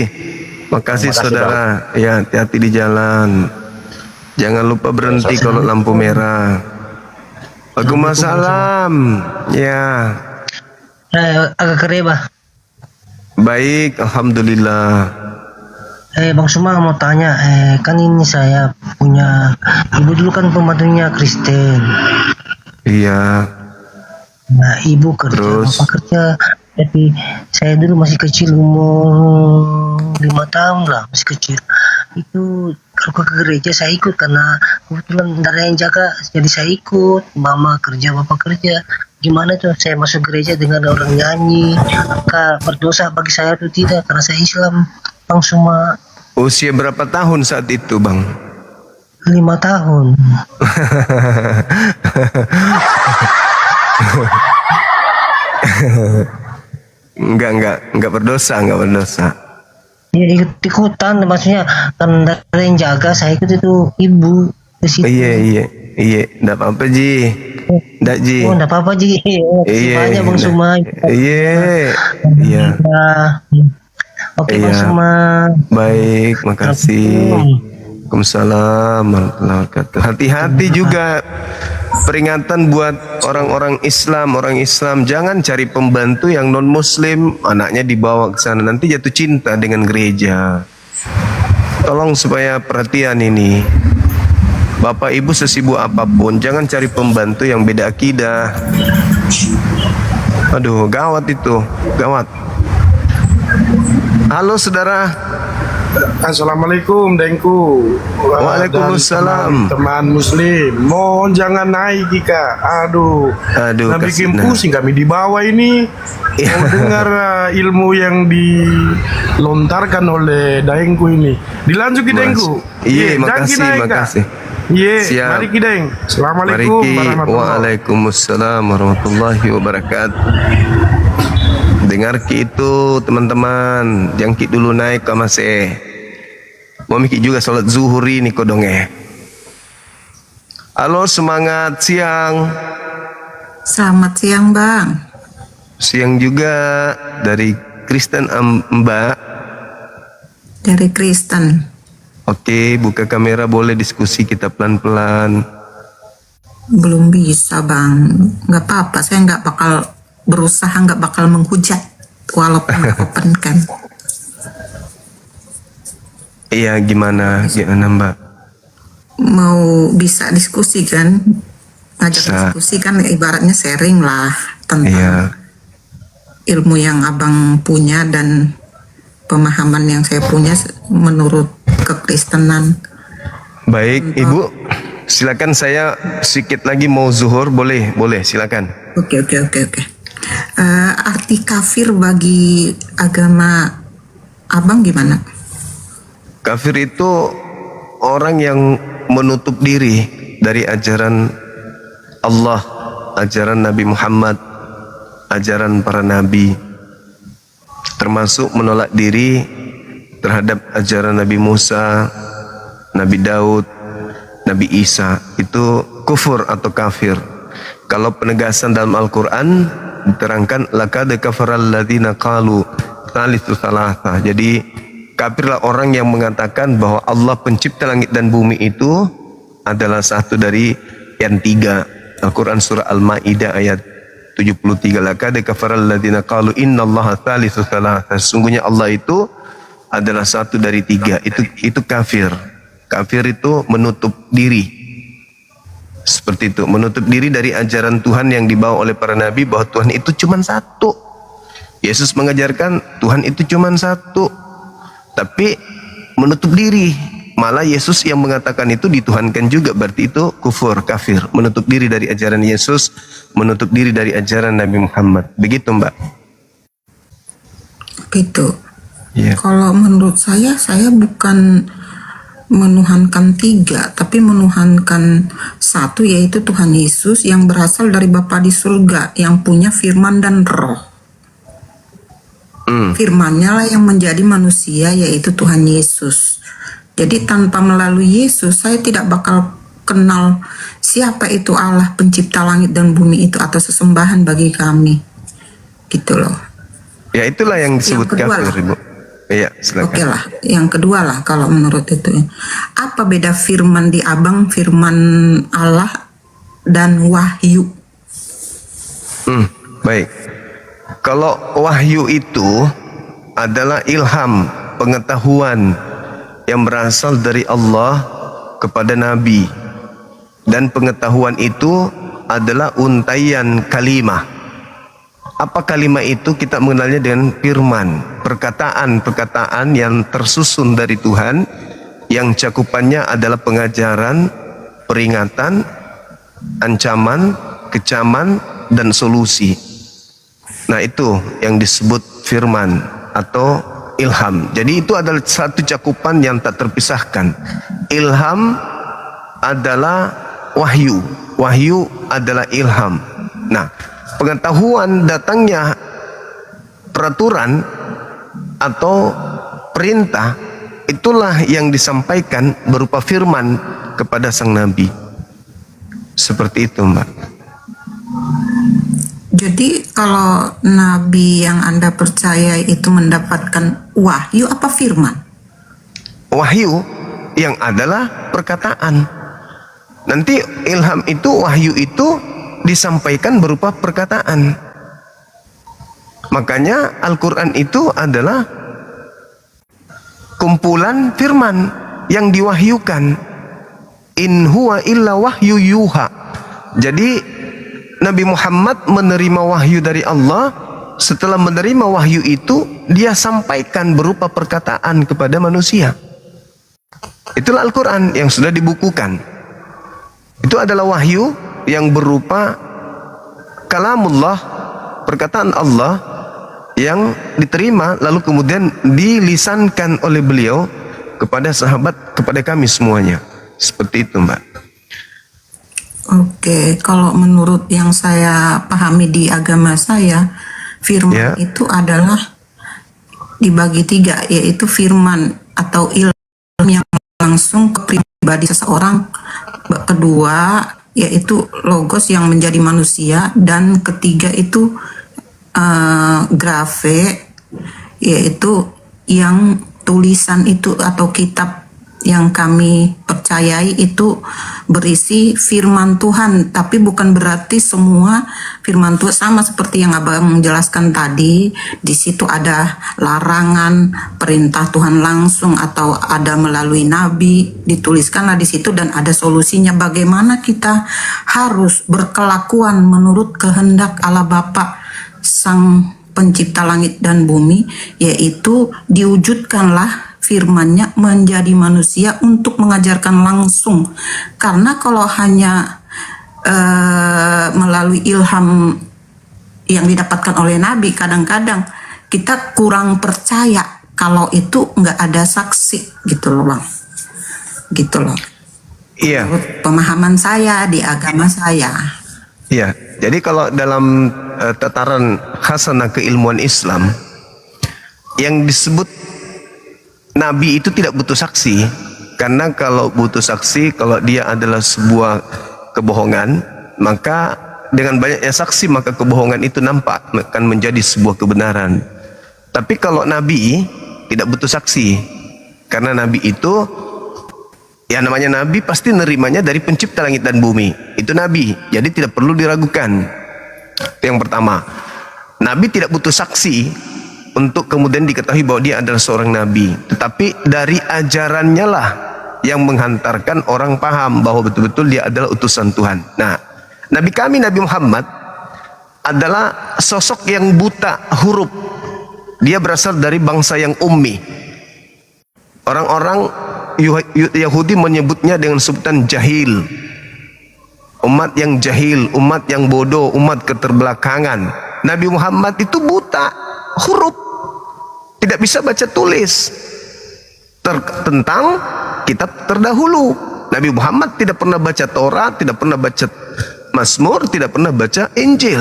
Makasih, saudara. Ya, hati-hati di jalan. Jangan lupa berhenti kalau lampu merah. Waalaikumsalam. Ya. Agak kereba. Baik, alhamdulillah. Bang Suma mau tanya, kan ini saya punya ibu dulu kan pembantunya Kristen. Iya. Nah, ibu kerja, bapak kerja. Tapi saya dulu masih kecil, umur 5 tahun lah, masih kecil. Itu kalau ke gereja saya ikut karena kebetulan tidak ada yang jaga, jadi saya ikut. Mama kerja, bapak kerja. Gimana tuh saya masuk gereja dengan orang nyanyi? Apakah berdosa bagi saya atau tidak? Karena saya Islam, Bang Suma. Usia berapa tahun saat itu, Bang? 5 tahun. Enggak berdosa. Ya ikut-ikutan, maksudnya kan ada yang jaga, saya ikut itu ibu di situ. Iya, enggak apa-apa Ji. Enggak Ji. Oh, enggak apa-apa Ji. Banyak Bang Suma. Iya. Oke Bang Suma. Baik, makasih. Waalaikumsalam warahmatullahi wabarakatuh. Hati-hati juga. Peringatan buat orang-orang Islam, jangan cari pembantu yang non Muslim, anaknya dibawa ke sana nanti jatuh cinta dengan gereja. Tolong supaya perhatian ini. Bapak Ibu sesibuk apapun, jangan cari pembantu yang beda akidah. Aduh, gawat itu, gawat. Halo saudara. Assalamualaikum Dengku. Waalaikumsalam. Teman Muslim, mohon jangan naik Kika. Aduh, nah bikin pusing kami di bawah ini. Mau dengar ilmu yang dilontarkan oleh Dengku ini. Dilanjut ke Dengku. Iya, makasih. Iya, mari Ki Deng. Assalamualaikum warahmatullahi wabarakatuh. Waalaikumsalam warahmatullahi wabarakatuh. Dengar Ki itu teman-teman, jangkit dulu naik ke masih. Mau mikir juga sholat zuhur ini kodongnya. Halo, semangat siang. Selamat siang Bang. Siang juga dari Kristen Mbak. Dari Kristen. Oke, buka kamera, boleh diskusi kita pelan-pelan. Belum bisa Bang, nggak apa-apa, saya nggak bakal berusaha, nggak bakal menghujat walaupun nggak open kan. Iya, gimana Mbak? Mau bisa diskusi kan, ngajak diskusi kan ibaratnya sharing lah tentang ilmu yang abang punya dan pemahaman yang saya punya menurut kekristenan. Baik Ibu, silakan, saya sedikit lagi mau zuhur, boleh silakan. Oke. Arti kafir bagi agama abang gimana? Kafir itu orang yang menutup diri dari ajaran Allah, ajaran Nabi Muhammad ajaran para nabi, termasuk menolak diri terhadap ajaran Nabi Musa, Nabi Daud, Nabi Isa. Itu kufur atau kafir. Kalau penegasan dalam Al-Quran diterangkan laqad kafaral ladzina qalu tsalitsu tsalatsa. Jadi kafirlah orang yang mengatakan bahwa Allah pencipta langit dan bumi itu adalah satu dari yang tiga. Al-Quran surah Al-Maidah ayat 73. Laqad kafaral ladzina qalu innallaha tsalitsu tsalatsa. Sesungguhnya Allah itu adalah satu dari tiga. Itu kafir. Kafir itu menutup diri. Seperti itu, menutup diri dari ajaran Tuhan yang dibawa oleh para nabi bahwa Tuhan itu cuma satu. Yesus mengajarkan Tuhan itu cuma satu, tapi menutup diri. Malah Yesus yang mengatakan itu dituhankan juga, berarti itu kufur, kafir. Menutup diri dari ajaran Yesus, menutup diri dari ajaran Nabi Muhammad. Begitu, Mbak? Gitu. Yeah. Kalau menurut saya bukan menuhankan tiga, tapi menuhankan satu, yaitu Tuhan Yesus yang berasal dari Bapa di surga, yang punya firman dan roh. Firman-Nya lah yang menjadi manusia, yaitu Tuhan Yesus. Jadi tanpa melalui Yesus, saya tidak bakal kenal siapa itu Allah pencipta langit dan bumi itu, atau sesembahan bagi kami. Gitu loh. Ya itulah yang disebut kafir, Ibu. Iya, silakan. Oke lah, yang kedua lah kalau menurut itu. Apa beda firman di Abang, firman Allah dan wahyu? Baik. Kalau wahyu itu adalah ilham, pengetahuan yang berasal dari Allah kepada Nabi. Dan pengetahuan itu adalah untaian kalimah. Apa kalimat itu? Kita mengenalnya dengan firman, perkataan-perkataan yang tersusun dari Tuhan, yang cakupannya adalah pengajaran, peringatan, ancaman, kecaman, dan solusi. Nah, itu yang disebut firman atau ilham. Jadi itu adalah satu cakupan yang tak terpisahkan. Ilham adalah wahyu, wahyu adalah ilham. Nah, pengetahuan datangnya peraturan atau perintah, itulah yang disampaikan berupa firman kepada sang Nabi. Seperti itu, Mbak. Jadi kalau Nabi yang Anda percaya itu mendapatkan wahyu apa firman? Wahyu yang adalah perkataan. Nanti ilham itu, wahyu itu disampaikan berupa perkataan. Makanya Al-Quran itu adalah kumpulan firman yang diwahyukan. In huwa illa wahyu yuha. Jadi Nabi Muhammad menerima wahyu dari Allah. Setelah menerima wahyu itu, dia sampaikan berupa perkataan kepada manusia. Itulah Al-Quran yang sudah dibukukan. Itu adalah wahyu yang berupa kalamullah, perkataan Allah yang diterima lalu kemudian dilisankan oleh beliau kepada sahabat, kepada kami semuanya. Seperti itu, Mbak. Oke, kalau menurut yang saya pahami di agama saya, firman itu adalah dibagi tiga, yaitu firman atau ilmu yang langsung ke pribadi seseorang. Kedua, yaitu logos yang menjadi manusia, dan ketiga itu grafe, yaitu yang tulisan itu atau kitab yang kami percayai itu berisi firman Tuhan, tapi bukan berarti semua firman Tuhan sama seperti yang Abang jelaskan tadi. Di situ ada larangan, perintah Tuhan langsung atau ada melalui nabi, dituliskanlah di situ dan ada solusinya bagaimana kita harus berkelakuan menurut kehendak Allah Bapa Sang Pencipta langit dan bumi, yaitu diwujudkanlah firman-Nya menjadi manusia untuk mengajarkan langsung. Karena kalau hanya melalui ilham yang didapatkan oleh Nabi, kadang-kadang kita kurang percaya kalau itu nggak ada saksi, gitu loh Bang. Gitu loh. Iya. Menurut pemahaman saya di agama saya. Ya, jadi kalau dalam tataran khasanah keilmuan Islam, yang disebut Nabi itu tidak butuh saksi. Karena kalau butuh saksi, kalau dia adalah sebuah kebohongan, maka dengan banyaknya saksi, maka kebohongan itu nampak akan menjadi sebuah kebenaran. Tapi kalau Nabi tidak butuh saksi, karena Nabi itu, ya namanya Nabi pasti nerimanya dari pencipta langit dan bumi. Itu Nabi, jadi tidak perlu diragukan. Itu yang pertama. Nabi tidak butuh saksi untuk kemudian diketahui bahwa dia adalah seorang Nabi. Tetapi dari ajarannya lah yang menghantarkan orang paham bahwa betul-betul dia adalah utusan Tuhan. Nah, Nabi kami, Nabi Muhammad adalah sosok yang buta huruf. Dia berasal dari bangsa yang ummi. Orang-orang Yahudi menyebutnya dengan sebutan jahil. Umat yang jahil, umat yang bodoh, umat keterbelakangan. Nabi Muhammad itu buta huruf, tidak bisa baca tulis tentang kitab terdahulu. Nabi Muhammad tidak pernah baca Taurat, tidak pernah baca Mazmur, tidak pernah baca Injil.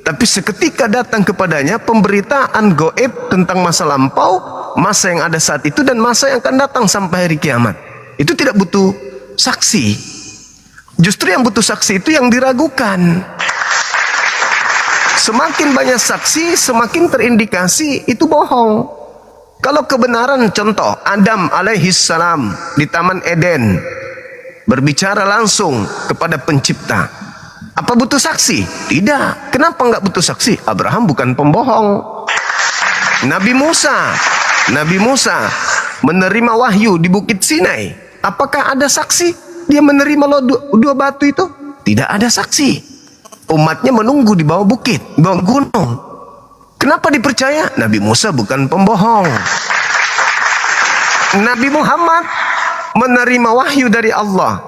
Tapi seketika datang kepadanya pemberitaan gaib tentang masa lampau, masa yang ada saat itu, dan masa yang akan datang sampai hari kiamat. Itu tidak butuh saksi. Justru yang butuh saksi itu yang diragukan. Semakin banyak saksi, semakin terindikasi itu bohong. Kalau kebenaran, contoh Adam alaihissalam di Taman Eden berbicara langsung kepada pencipta, apa butuh saksi? Tidak. Kenapa nggak butuh saksi? Abraham bukan pembohong. Nabi Musa menerima wahyu di Bukit Sinai. Apakah ada saksi dia menerima dua batu itu? Tidak ada saksi. Umatnya menunggu di bawah bukit, di bawah gunung. Kenapa dipercaya? Nabi Musa bukan pembohong. Nabi Muhammad menerima wahyu dari Allah.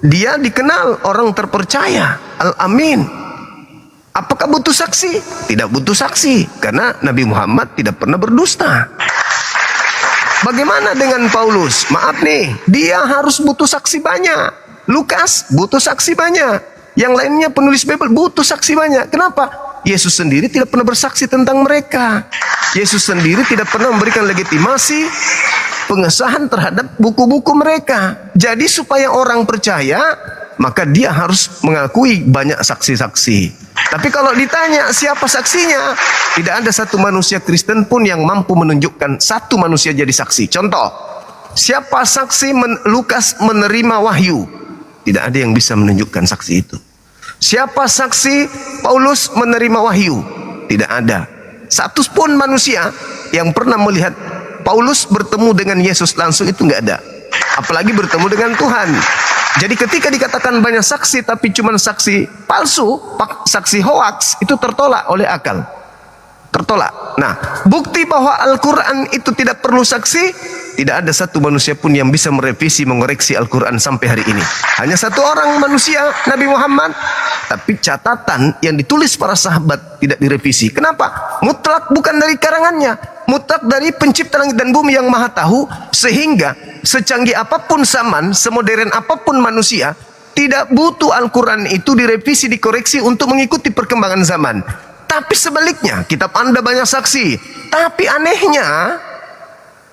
Dia dikenal orang terpercaya, Al-Amin. Apakah butuh saksi? Tidak butuh saksi, karena Nabi Muhammad tidak pernah berdusta. Bagaimana dengan Paulus? Maaf nih, dia harus butuh saksi banyak. Lukas butuh saksi banyak. Yang lainnya penulis Bible butuh saksi banyak. Kenapa? Yesus sendiri tidak pernah bersaksi tentang mereka. Yesus sendiri tidak pernah memberikan legitimasi pengesahan terhadap buku-buku mereka. Jadi supaya orang percaya, maka dia harus mengakui banyak saksi-saksi. Tapi kalau ditanya siapa saksinya, tidak ada satu manusia Kristen pun yang mampu menunjukkan satu manusia jadi saksi. Contoh, siapa saksi Lukas menerima wahyu? Tidak ada yang bisa menunjukkan saksi itu. Siapa saksi Paulus menerima wahyu? Tidak ada. Satu pun manusia yang pernah melihat Paulus bertemu dengan Yesus langsung itu nggak ada. Apalagi bertemu dengan Tuhan. Jadi ketika dikatakan banyak saksi tapi cuma saksi palsu, saksi hoaks, itu tertolak oleh akal. Tertolak. Nah, bukti bahwa Al-Quran itu tidak perlu saksi, tidak ada satu manusia pun yang bisa merevisi, mengoreksi Al-Quran sampai hari ini. Hanya satu orang manusia, Nabi Muhammad. Tapi catatan yang ditulis para sahabat tidak direvisi. Kenapa? Mutlak bukan dari karangannya. Mutlak dari pencipta langit dan bumi yang maha tahu. Sehingga secanggih apapun zaman, semodern apapun manusia, tidak butuh Al-Quran itu direvisi, dikoreksi untuk mengikuti perkembangan zaman. Tapi sebaliknya, kitab Anda banyak saksi. Tapi anehnya,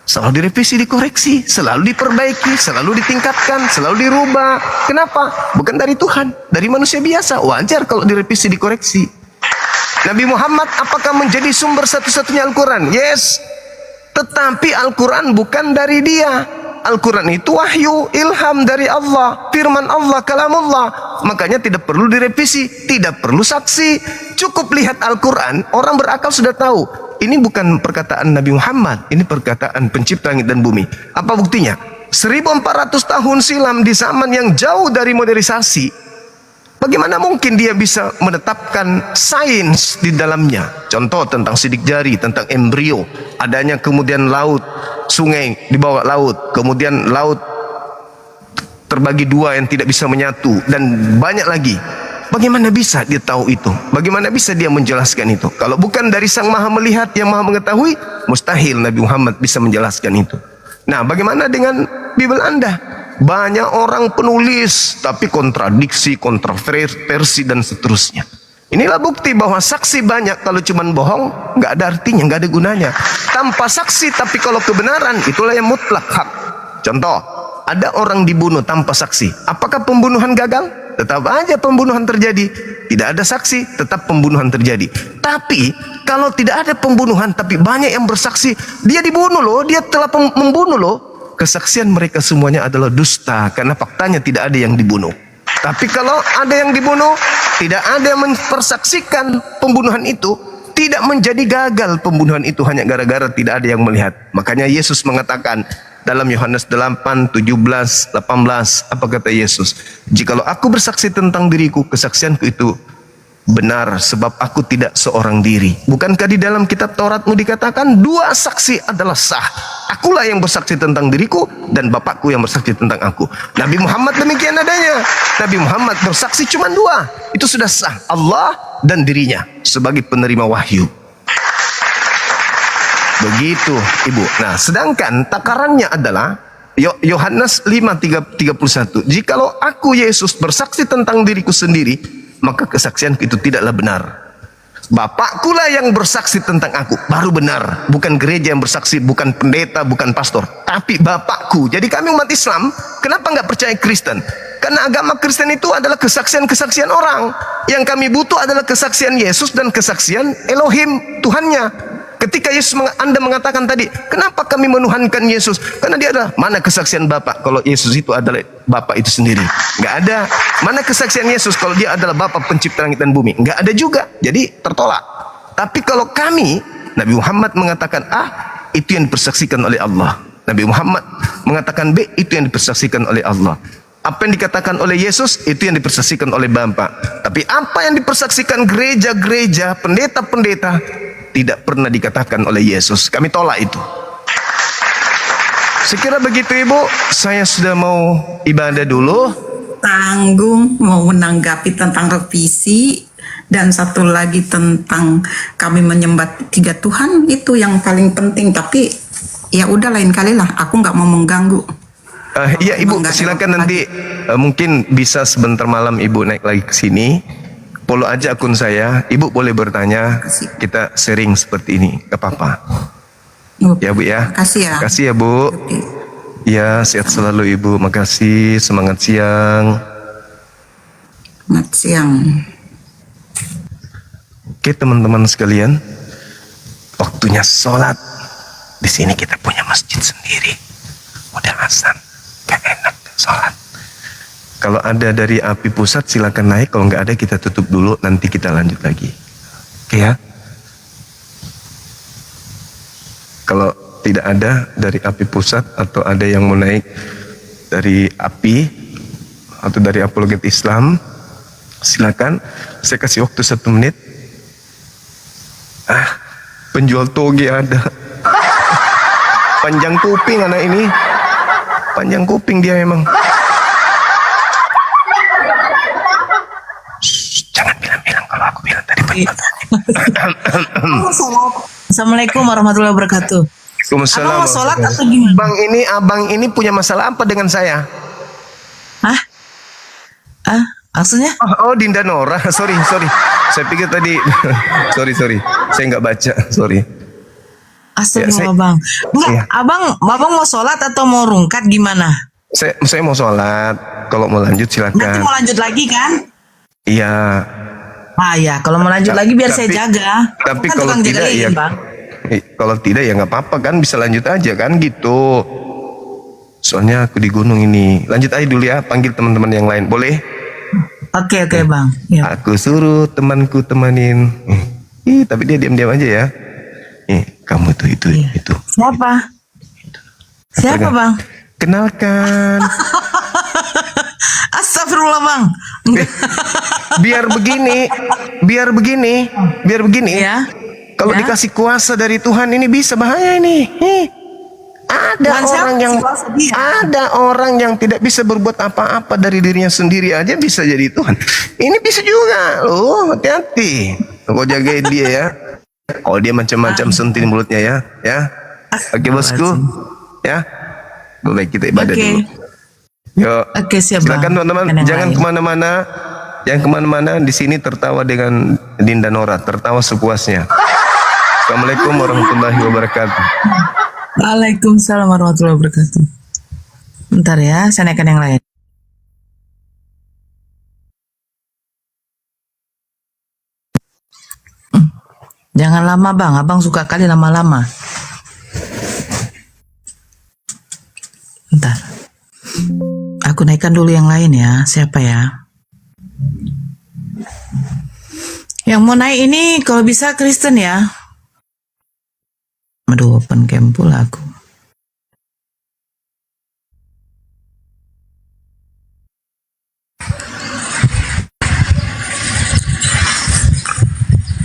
selalu direvisi, dikoreksi, selalu diperbaiki, selalu ditingkatkan, selalu dirubah. Kenapa? Bukan dari Tuhan, dari manusia biasa. Wajar kalau direvisi, dikoreksi. Nabi Muhammad apakah menjadi sumber satu-satunya Al-Quran? Yes. Tetapi Al-Quran bukan dari dia. Al-Quran itu wahyu, ilham dari Allah, firman Allah, kalamullah. Makanya tidak perlu direvisi, tidak perlu saksi. Cukup lihat Al-Quran, orang berakal sudah tahu. Ini bukan perkataan Nabi Muhammad, ini perkataan pencipta langit dan bumi. Apa buktinya? 1400 tahun silam di zaman yang jauh dari modernisasi, bagaimana mungkin dia bisa menetapkan sains di dalamnya? Contoh tentang sidik jari, tentang embrio, adanya kemudian laut, sungai di bawah laut, kemudian laut terbagi dua yang tidak bisa menyatu, dan banyak lagi. Bagaimana bisa dia tahu itu? Bagaimana bisa dia menjelaskan itu? Kalau bukan dari Sang Maha Melihat yang Maha Mengetahui, mustahil Nabi Muhammad bisa menjelaskan itu. Nah, bagaimana dengan Bible Anda? Banyak orang penulis, tapi kontradiksi, kontroversi, dan seterusnya. Inilah bukti bahwa saksi banyak kalau cuman bohong, nggak ada artinya, nggak ada gunanya. Tanpa saksi, tapi kalau kebenaran, itulah yang mutlak hak. Contoh, ada orang dibunuh tanpa saksi. Apakah pembunuhan gagal? Tetap aja pembunuhan terjadi. Tidak ada saksi, tetap pembunuhan terjadi. Tapi, kalau tidak ada pembunuhan, tapi banyak yang bersaksi, dia dibunuh loh, dia telah membunuh loh. Kesaksian mereka semuanya adalah dusta, karena faktanya tidak ada yang dibunuh. Tapi kalau ada yang dibunuh, tidak ada yang mempersaksikan pembunuhan itu, tidak menjadi gagal pembunuhan itu hanya gara-gara tidak ada yang melihat. Makanya Yesus mengatakan dalam Yohanes 8, 17, 18, apa kata Yesus? Jikalau aku bersaksi tentang diriku, kesaksianku itu benar, sebab aku tidak seorang diri. Bukankah di dalam kitab Tauratmu dikatakan 2 saksi adalah sah? Akulah yang bersaksi tentang diriku dan Bapakku yang bersaksi tentang aku. Nabi Muhammad demikian adanya. Nabi Muhammad bersaksi cuma 2. Itu sudah sah, Allah dan dirinya sebagai penerima wahyu. Begitu Ibu. Nah, sedangkan takarannya adalah Yohanes 5:31. Jikalau aku Yesus bersaksi tentang diriku sendiri, maka kesaksianku itu tidaklah benar. Bapakku lah yang bersaksi tentang aku, baru benar. Bukan gereja yang bersaksi, bukan pendeta, bukan pastor, tapi Bapakku. Jadi kami umat Islam, kenapa nggak percaya Kristen? Karena agama Kristen itu adalah kesaksian-kesaksian orang. Yang kami butuh adalah kesaksian Yesus dan kesaksian Elohim, Tuhannya. Ketika Anda mengatakan tadi, kenapa kami menuhankan Yesus? Karena dia adalah, mana kesaksian Bapa kalau Yesus itu adalah Bapa itu sendiri? Nggak ada. Mana kesaksian Yesus kalau dia adalah Bapa pencipta langit dan bumi? Nggak ada juga. Jadi tertolak. Tapi kalau kami, Nabi Muhammad mengatakan A, itu yang dipersaksikan oleh Allah. Nabi Muhammad mengatakan B, itu yang dipersaksikan oleh Allah. Apa yang dikatakan oleh Yesus, itu yang dipersaksikan oleh Bapa. Tapi apa yang dipersaksikan gereja-gereja, pendeta-pendeta, tidak pernah dikatakan oleh Yesus. Kami tolak itu. Sekira begitu Ibu, saya sudah mau ibadah dulu. Tanggung mau menanggapi tentang revisi dan satu lagi tentang kami menyembah 3 Tuhan, itu yang paling penting. Tapi ya udah, lain kali lah, aku nggak mau mengganggu. Iya Ibu, silakan nanti mungkin bisa sebentar malam Ibu naik lagi ke sini. Follow aja akun saya, Ibu boleh bertanya, kita sharing seperti ini, gak apa-apa. Ya Bu ya. Kasih ya. Kasih ya Bu. Ya, sehat selalu Ibu. Makasih, semangat siang. Selamat siang. Oke teman-teman sekalian, waktunya sholat. Di sini kita punya masjid sendiri. Udah azan, gak enak sholat. Kalau ada dari API pusat silakan naik, kalau nggak ada kita tutup dulu, nanti kita lanjut lagi. Oke ya. Kalau tidak ada dari API pusat atau ada yang mau naik dari API atau dari Apologet Islam, silakan. Saya kasih waktu 1 menit. Penjual toge ada. Panjang kuping anak ini. Panjang kuping dia memang. Assalamualaikum warahmatullahi wabarakatuh. Waalaikumsalam. Abang mau sholat atau gimana? Abang ini punya masalah apa dengan saya? Maksudnya? Oh, Dinda Nora. Sorry. Saya pikir tadi. sorry. Saya nggak baca. Sorry. Astagfirullah bang. Enggak, iya. abang mau sholat atau mau rungkat gimana? Saya mau sholat. Kalau mau lanjut silakan. Nanti mau lanjut lagi kan? Iya. Ya, kalau mau lanjut lagi biar saya jaga. Tapi kan kalau tukang tidak jaga ya, bang. Kalau tidak ya nggak apa-apa kan, bisa lanjut aja kan gitu. Soalnya aku di gunung ini. Lanjut aja dulu ya, panggil teman-teman yang lain, boleh? Oke bang. Ya. Aku suruh temanku temanin. Tapi dia diam-diam aja ya. Kamu tuh itu. Siapa? Siapa bang? Kenalkan. Astagfirullah bang. Biar begini. Ya. Kalau dikasih kuasa dari Tuhan ini bisa bahaya ini. Ada orang yang tidak bisa berbuat apa-apa dari dirinya sendiri aja bisa jadi Tuhan. Ini bisa juga loh, hati-hati. Kau jagain dia ya. Kalau dia macam-macam sentil mulutnya ya. Oke bosku. Ya. Baik, kita ibadah dulu. Yuk. Oke, siap, Silakan Bang. teman-teman, Yang jangan lain. kemana-mana. Jangan kemana-mana. Di sini tertawa dengan Dinda Nora, tertawa sepuasnya. Assalamualaikum warahmatullahi wabarakatuh. Waalaikumsalam warahmatullahi wabarakatuh. Bentar ya, saya naikkan yang lain. Jangan lama bang, abang suka kali lama-lama. Bentar. Aku naikkan dulu yang lain ya. Siapa ya? Yang mau naik ini kalau bisa Kristen ya. Aduh, open cam pula aku.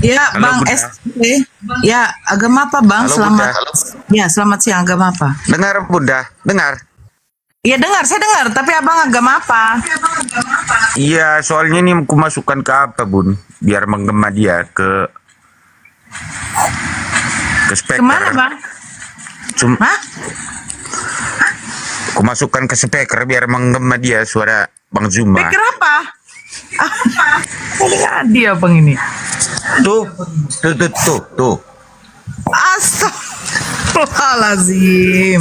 Ya, Halo, Bang Bunda. ST. Ya, agama apa, Bang? Halo, Selamat. Bunda. Ya, selamat siang. Agama apa? Dengar Bunda, dengar. Iya, dengar. Saya dengar. Tapi Abang agama apa? Iya, soalnya ini aku masukkan ke apa Bun, biar menggema dia ke speaker. Kemana, Bang? Hah? Aku masukkan ke speaker biar menggema dia suara Bang Zuma. Pikir apa? Ini dia Bang ini. Tuh. Astagfirullahaladzim.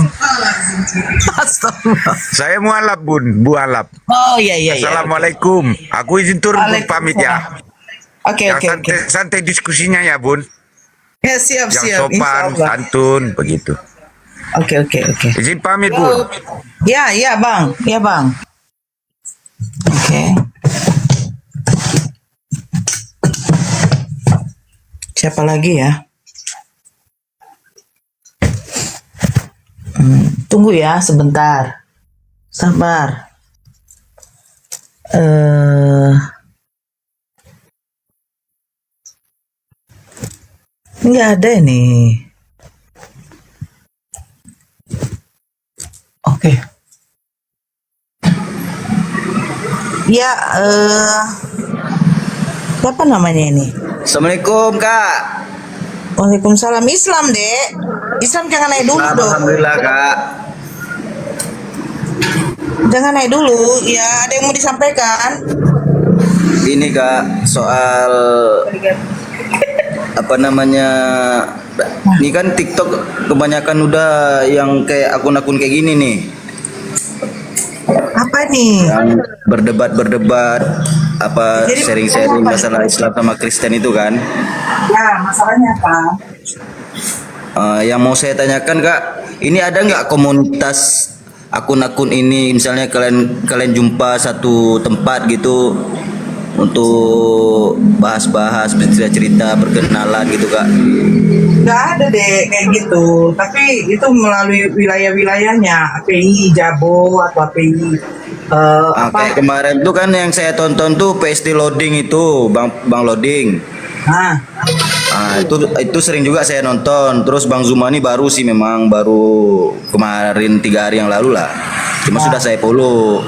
Astagfirullah. Saya mualaf Bun, bualaf. Oh iya. Assalamualaikum. Aku izin turun Bun, pamit ya. Oke. Santai diskusinya ya Bun. Ya siap. Yang sopan, Insyaallah. santun, begitu. Oke. Izin pamit Bun. Ya Bang. Ya Bang. Oke. Siapa lagi ya? Tunggu ya sebentar. Sabar. Nggak ada nih. Oke. Ya, siapa namanya ini? Assalamualaikum Kak. Waalaikumsalam. Islam Dek. Islam jangan naik dulu dong. Alhamdulillah Kak. Jangan naik dulu. Ya, ada yang mau disampaikan? Ini Kak soal apa namanya? Ini kan TikTok kebanyakan udah yang kayak akun-akun kayak gini nih. Apa nih? Yang berdebat apa Jadi sharing-sharing apa? masalah Islam sama Kristen itu kan. Ya, masalahnya apa? Yang mau saya tanyakan Kak, ini ada nggak komunitas akun-akun ini, misalnya kalian jumpa satu tempat gitu untuk bahas-bahas cerita-cerita perkenalan gitu Kak? Nggak ada deh kayak gitu. Tapi itu melalui wilayah-wilayahnya. API Jabo atau API Kayak kemarin tuh kan yang saya tonton tuh PSD Loading itu, Bang Loading. Nah, itu sering juga saya nonton. Terus Bang Zuma ini baru sih, memang baru kemarin 3 hari yang lalu lah. Cuma sudah saya follow.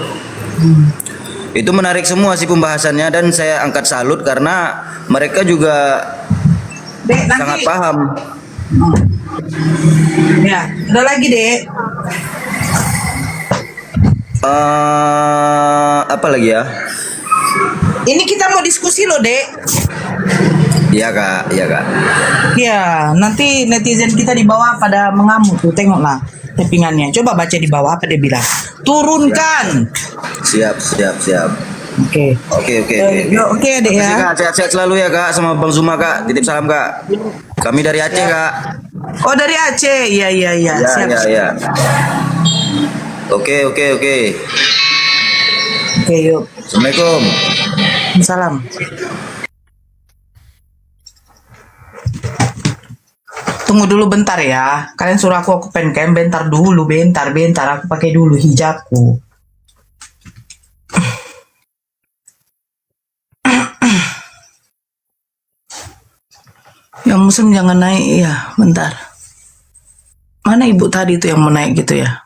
Itu menarik semua sih pembahasannya, dan saya angkat salut karena mereka juga sangat paham. ya, ada lagi Dek. Apa lagi ya? Ini kita mau diskusi loh Dek. Iya Kak. Ya, nanti netizen kita di bawah pada mengamuk tuh, tengoklah tappingannya. Coba baca di bawah apa dia bilang. Turunkan. Siap. Oke. Oke, Dek ya. Makasih, Kak. Sehat-sehat selalu ya Kak, sama Bang Zuma Kak. Titip salam Kak. Kami dari Aceh Kak. Oh, dari Aceh. Iya. Siap. Ya. Oke. Oke, yuk. Assalamualaikum. Salam. Tunggu dulu bentar ya. Kalian suruh aku pencam bentar dulu, bentar. Aku pakai dulu hijabku. Yang muslim jangan naik ya, bentar. Mana ibu tadi tuh yang mau naik gitu ya?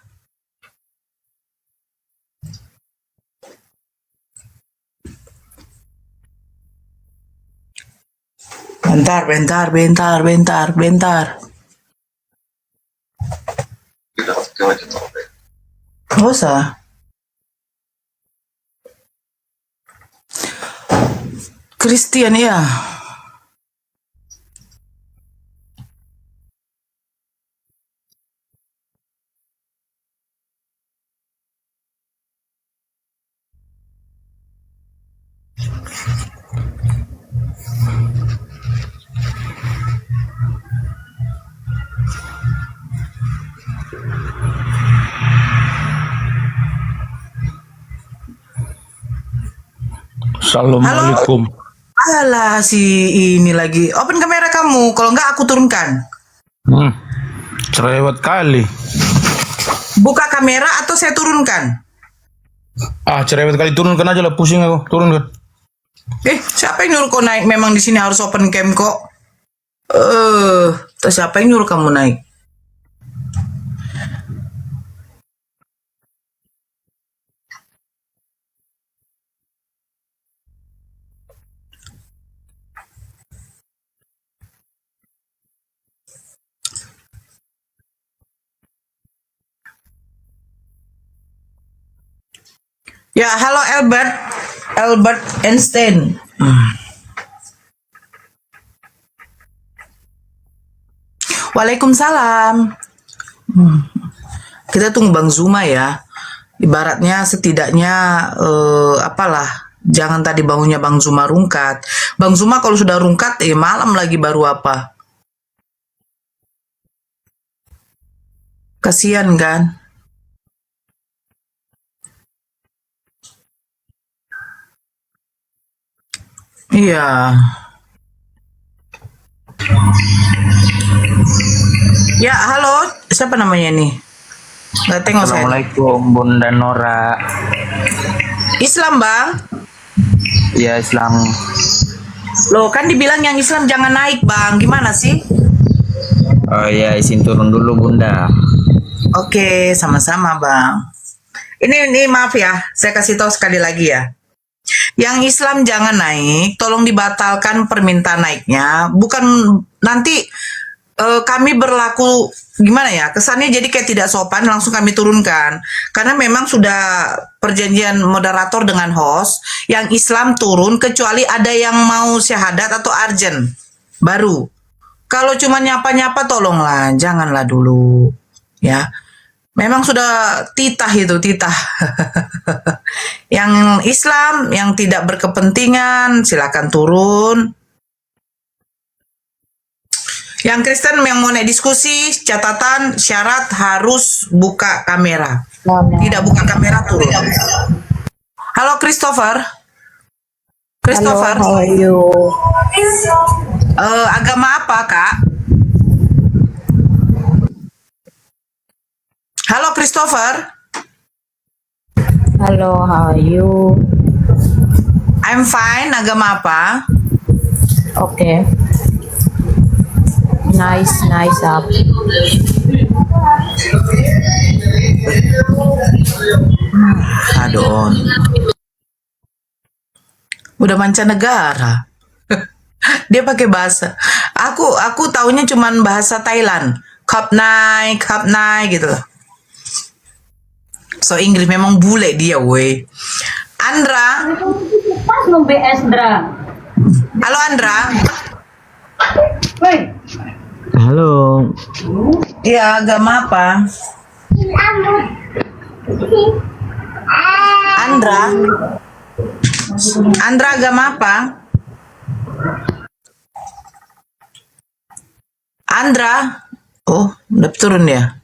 Bentar. Gak usah. Kristen ya. Assalamualaikum. Alah si ini lagi. Open kamera kamu. Kalau enggak aku turunkan. Cerewet kali. Buka kamera atau saya turunkan? Cerewet kali, turunkan aja lah, pusing aku. Turunkan. Siapa yang nyuruh kau naik? Memang di sini harus open cam kok. Terus siapa yang nyuruh kamu naik? Ya, halo Albert Einstein. Waalaikumsalam. Kita tunggu Bang Zuma ya. Ibaratnya setidaknya apalah. Jangan tadi bangunnya Bang Zuma rungkat. Bang Zuma kalau sudah rungkat, malam lagi baru apa? Kasian kan? Iya. Ya, halo. Siapa namanya nih? Nggak tengok saya. Assalamualaikum Bunda Nora. Islam, Bang? Ya, Islam. Loh, kan dibilang yang Islam jangan naik, Bang. Gimana sih? Oh ya, izin turun dulu Bunda. Oke, sama-sama, Bang. Ini maaf ya, saya kasih tahu sekali lagi ya. Yang Islam jangan naik, tolong dibatalkan permintaan naiknya. Bukan nanti kami berlaku gimana ya, kesannya jadi kayak tidak sopan, langsung kami turunkan. Karena memang sudah perjanjian moderator dengan host, yang Islam turun kecuali ada yang mau syahadat atau arjen, baru. Kalau cuma nyapa-nyapa tolonglah, janganlah dulu. Ya, memang sudah titah itu, titah. Yang Islam, yang tidak berkepentingan, silakan turun. Yang Kristen yang mau naik diskusi, catatan, syarat harus buka kamera. Tidak buka kamera, turun. Halo Christopher. Christopher. Halo, how are you? Agama apa, Kak? Halo Christopher. Halo, how are you? I'm fine. Agama apa? Okay. Nice up. Aduh. Udah mancanegara. Dia pakai bahasa. Aku taunya cuman bahasa Thailand. Kap nai gitu. So Inggris memang bule dia, weh. Andra. Halo Andra. Halo. Iya, agama apa? Andra. Andra agama apa? Andra. Oh, udah turun ya.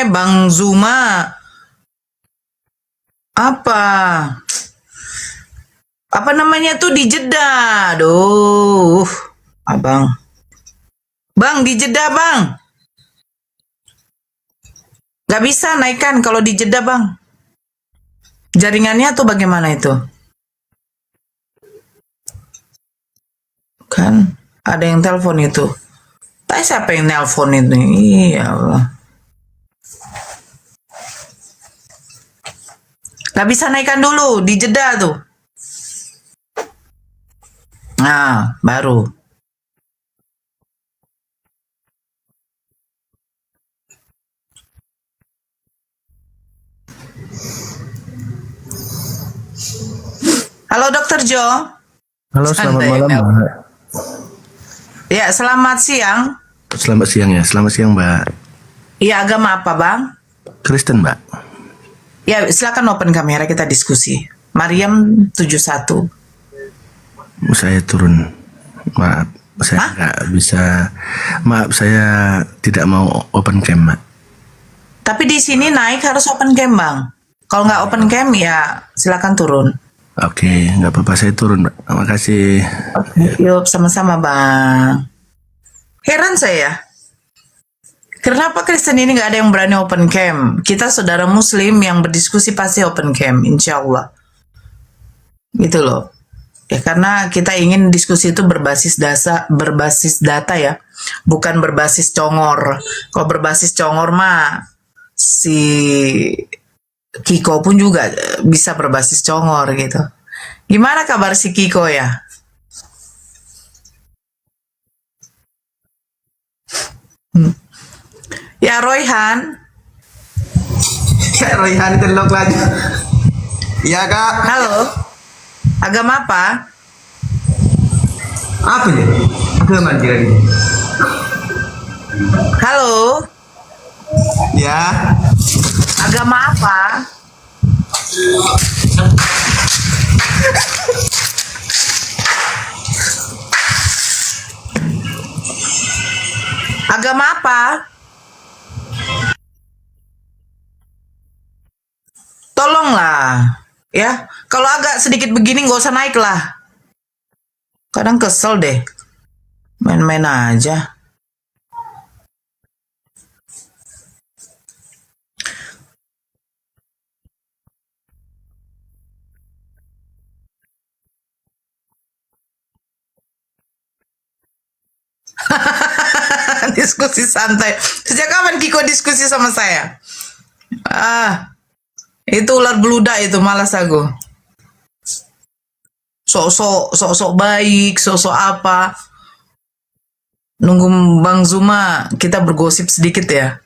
Bang Zuma. Apa namanya tuh di Jeddah. Aduh. Abang. Bang, di Jeddah, Bang. Gak bisa naikkan kalau di Jeddah, Bang. Jaringannya tuh bagaimana itu? Kan ada yang telepon itu. Tapi siapa yang nelpon itu? Iya Allah. Gak bisa naikkan dulu di Jeddah tuh. Nah, baru. Halo Dokter Jo. Halo, selamat Santai, malam, Mel. Mbak. Ya, selamat siang. Selamat siang ya, selamat siang, Mbak. Ya, agama apa Bang? Kristen, Mbak. Ya, silakan open kamera kita diskusi. Mariam 71. Saya turun. Maaf, saya nggak bisa. Maaf, saya tidak mau open cam, Mbak. Tapi di sini naik harus open cam Bang. Kalau nggak open cam ya silakan turun. Oke, nggak apa-apa, saya turun, Mbak. Terima kasih. Yuk, sama-sama Bang. Heran saya. Kenapa Kristen ini nggak ada yang berani open cam? Kita saudara Muslim yang berdiskusi pasti open cam, insya Allah. Gitu loh. Ya karena kita ingin diskusi itu berbasis data ya, bukan berbasis congor. Kalau berbasis congor mah si Kiko pun juga bisa berbasis congor gitu. Gimana kabar si Kiko ya? Ya Royhan. Ya Royhan telok lagi. Iya Kak. Halo. Agama apa? Apa ya? Agama dia ini. Halo. Ya. Agama apa? Agama apa? Tolonglah, ya. Kalau agak sedikit begini nggak usah naik lah. Kadang kesel deh, main-main aja. Diskusi santai. Sejak kapan Kiko diskusi sama saya? Itu ular beludak itu, malas aku. Sok-sok baik, sok-sok apa. Nunggu Bang Zuma, kita bergosip sedikit ya.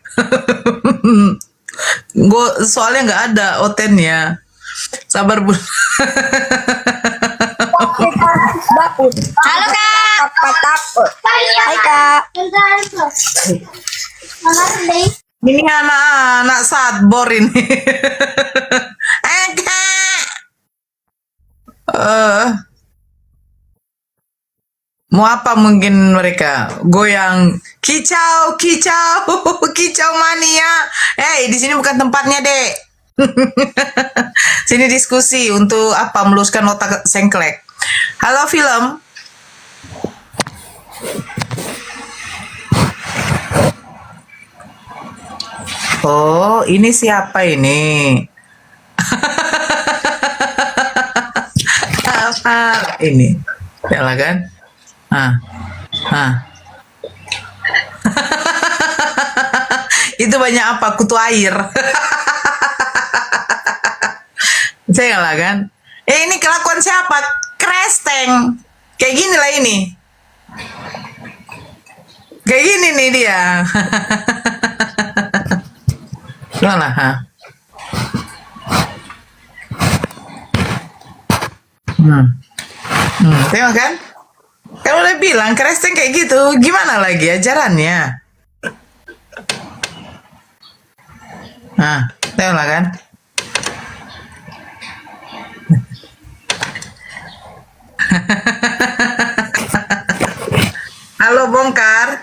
Soalnya nggak ada otennya. Sabar Bu. Halo Kak. Hai Kak. Ini anak-anak sadbor ini. Mau apa mungkin mereka goyang kicau kicau mania. Di sini bukan tempatnya dek. Sini diskusi untuk apa, meluaskan otak sengklek. Halo film. Oh, ini siapa ini? Apa ini? Yalah kan? Itu banyak apa? Kutu air. Saya lah kan? Ini kelakuan siapa? Kresteng. Kayak gini lah ini. Kayak gini nih dia. Lah, tengok kan? Kalau udah bilang Kristen kayak gitu, gimana lagi ajarannya? Tengoklah kan? Halo bongkar.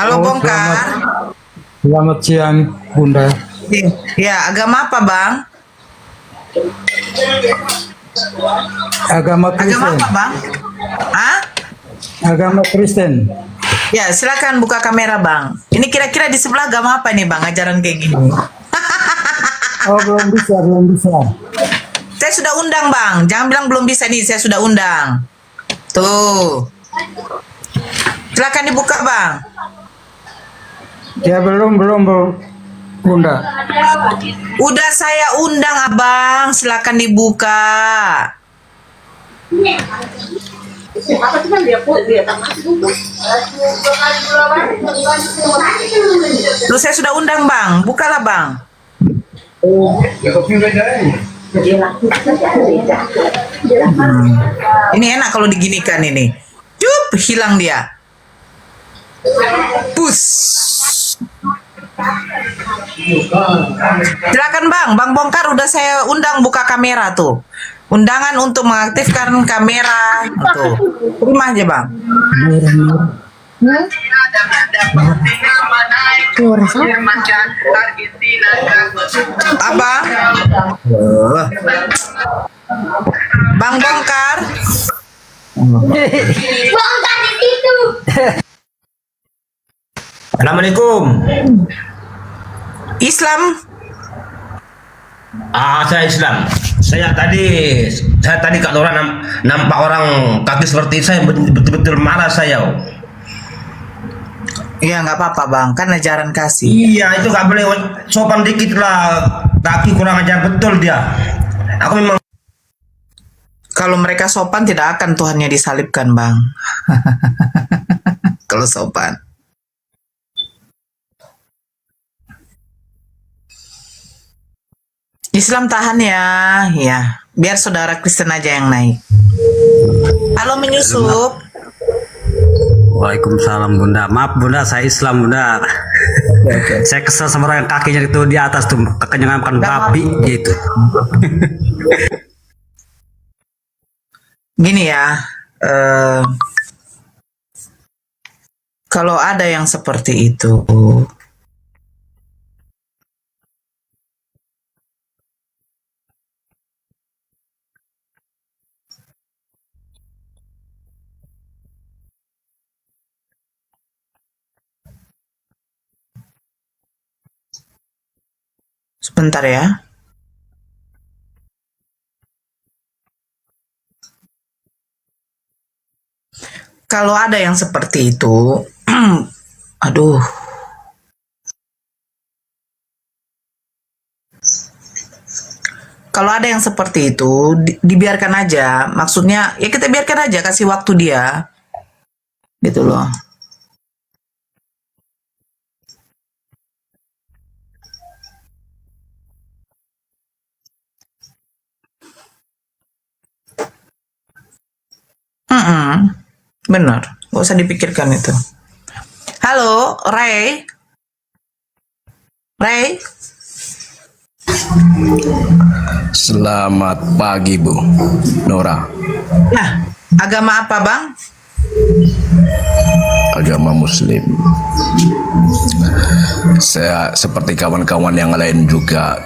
Halo bongkar. Selamat siang Bunda. Ya, agama apa Bang? Agama Kristen. Agama apa Bang? Agama Kristen. Ya, silakan buka kamera Bang. Ini kira-kira di sebelah agama apa nih Bang, ajaran kayak gini? Oh, belum bisa. Saya sudah undang Bang, jangan bilang belum bisa nih, saya sudah undang. Tuh. Silakan dibuka Bang. Ya belum Bunda. Udah saya undang Abang, silakan dibuka. Terus saya sudah undang Bang, bukalah Bang. Ini enak kalau diginikan ini. Cup, hilang dia. Pus. Silakan Bang Bongkar udah saya undang buka kamera tuh. Undangan untuk mengaktifkan kamera tuh. Terima aja Bang. Apa? Bang Bongkar. Bongkar di situ. Assalamualaikum. Islam. Saya Islam. Saya tadi kalau orang nampak orang kaki seperti saya betul-betul marah saya. Iya nggak apa-apa Bang, kan ajaran kasih. Iya itu nggak boleh, sopan dikit lah, kaki kurang ajar betul dia. Aku memang. Kalau mereka sopan tidak akan Tuhannya disalibkan Bang. Kalau sopan. Islam tahan ya, ya. Biar saudara Kristen aja yang naik. Halo menyusup. Waalaikumsalam Bunda. Maaf Bunda, saya Islam Bunda. Saya kesel sama orang yang kakinya itu di atas tuh, kakinya makan babi gitu. Gini ya, kalau ada yang seperti itu, sebentar ya. Kalau ada yang seperti itu, aduh. Kalau ada yang seperti itu, dibiarkan aja. Maksudnya, ya kita biarkan aja, kasih waktu dia. Gitu loh. Benar, gak usah dipikirkan itu. Halo, Ray. Ray. Selamat pagi Bu Nora. Nah, agama apa Bang? Agama Muslim. Saya seperti kawan-kawan yang lain juga,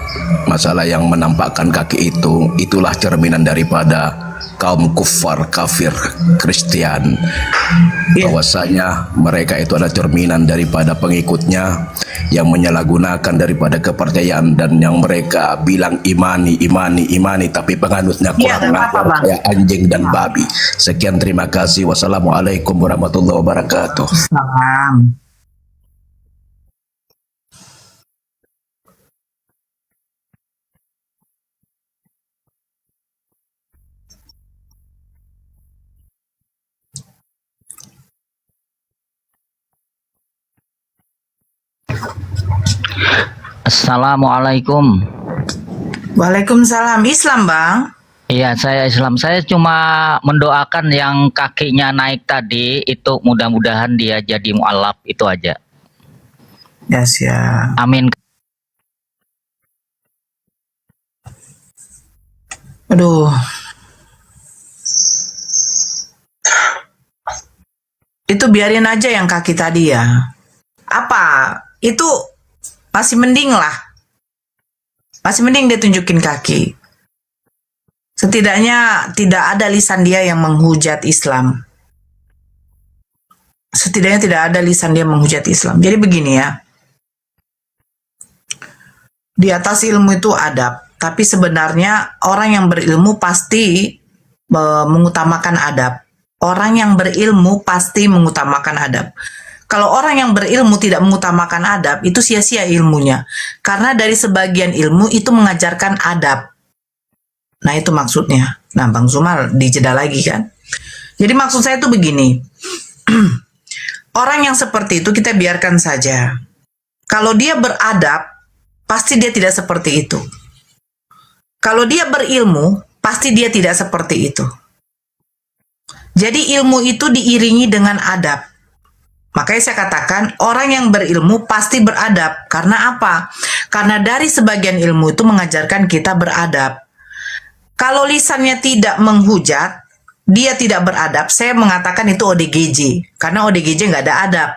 masalah yang menampakkan kaki itu, itulah cerminan daripada kaum kufar kafir Kristen. Bahwasanya mereka itu adalah cerminan daripada pengikutnya yang menyalahgunakan daripada kepercayaan, dan yang mereka bilang imani tapi penganutnya kurang ajar kayak anjing dan babi. Sekian, terima kasih. Wassalamualaikum warahmatullahi wabarakatuh. Salam. Assalamualaikum. Waalaikumsalam. Islam Bang? Iya saya Islam. Saya cuma mendoakan yang kakinya naik tadi itu, mudah-mudahan dia jadi mu'alaf, itu aja. Yes ya. Amin. Aduh. Itu biarin aja yang kaki tadi ya. Apa? Itu masih mending lah. Masih mending dia tunjukin kaki. Setidaknya tidak ada lisan dia yang menghujat Islam. Setidaknya tidak ada lisan dia menghujat Islam. Jadi begini ya. Di atas ilmu itu adab. Tapi sebenarnya orang yang berilmu pasti mengutamakan adab. Orang yang berilmu pasti mengutamakan adab. Kalau orang yang berilmu tidak mengutamakan adab, itu sia-sia ilmunya. Karena dari sebagian ilmu itu mengajarkan adab. Nah itu maksudnya. Nah Bang Zumal dijeda lagi kan. Jadi maksud saya itu begini. Orang yang seperti itu kita biarkan saja. Kalau dia beradab, pasti dia tidak seperti itu. Kalau dia berilmu, pasti dia tidak seperti itu. Jadi ilmu itu diiringi dengan adab. Makanya saya katakan orang yang berilmu pasti beradab. Karena apa? Karena dari sebagian ilmu itu mengajarkan kita beradab. Kalau lisannya tidak menghujat, dia tidak beradab, saya mengatakan itu ODGJ. Karena ODGJ nggak ada adab.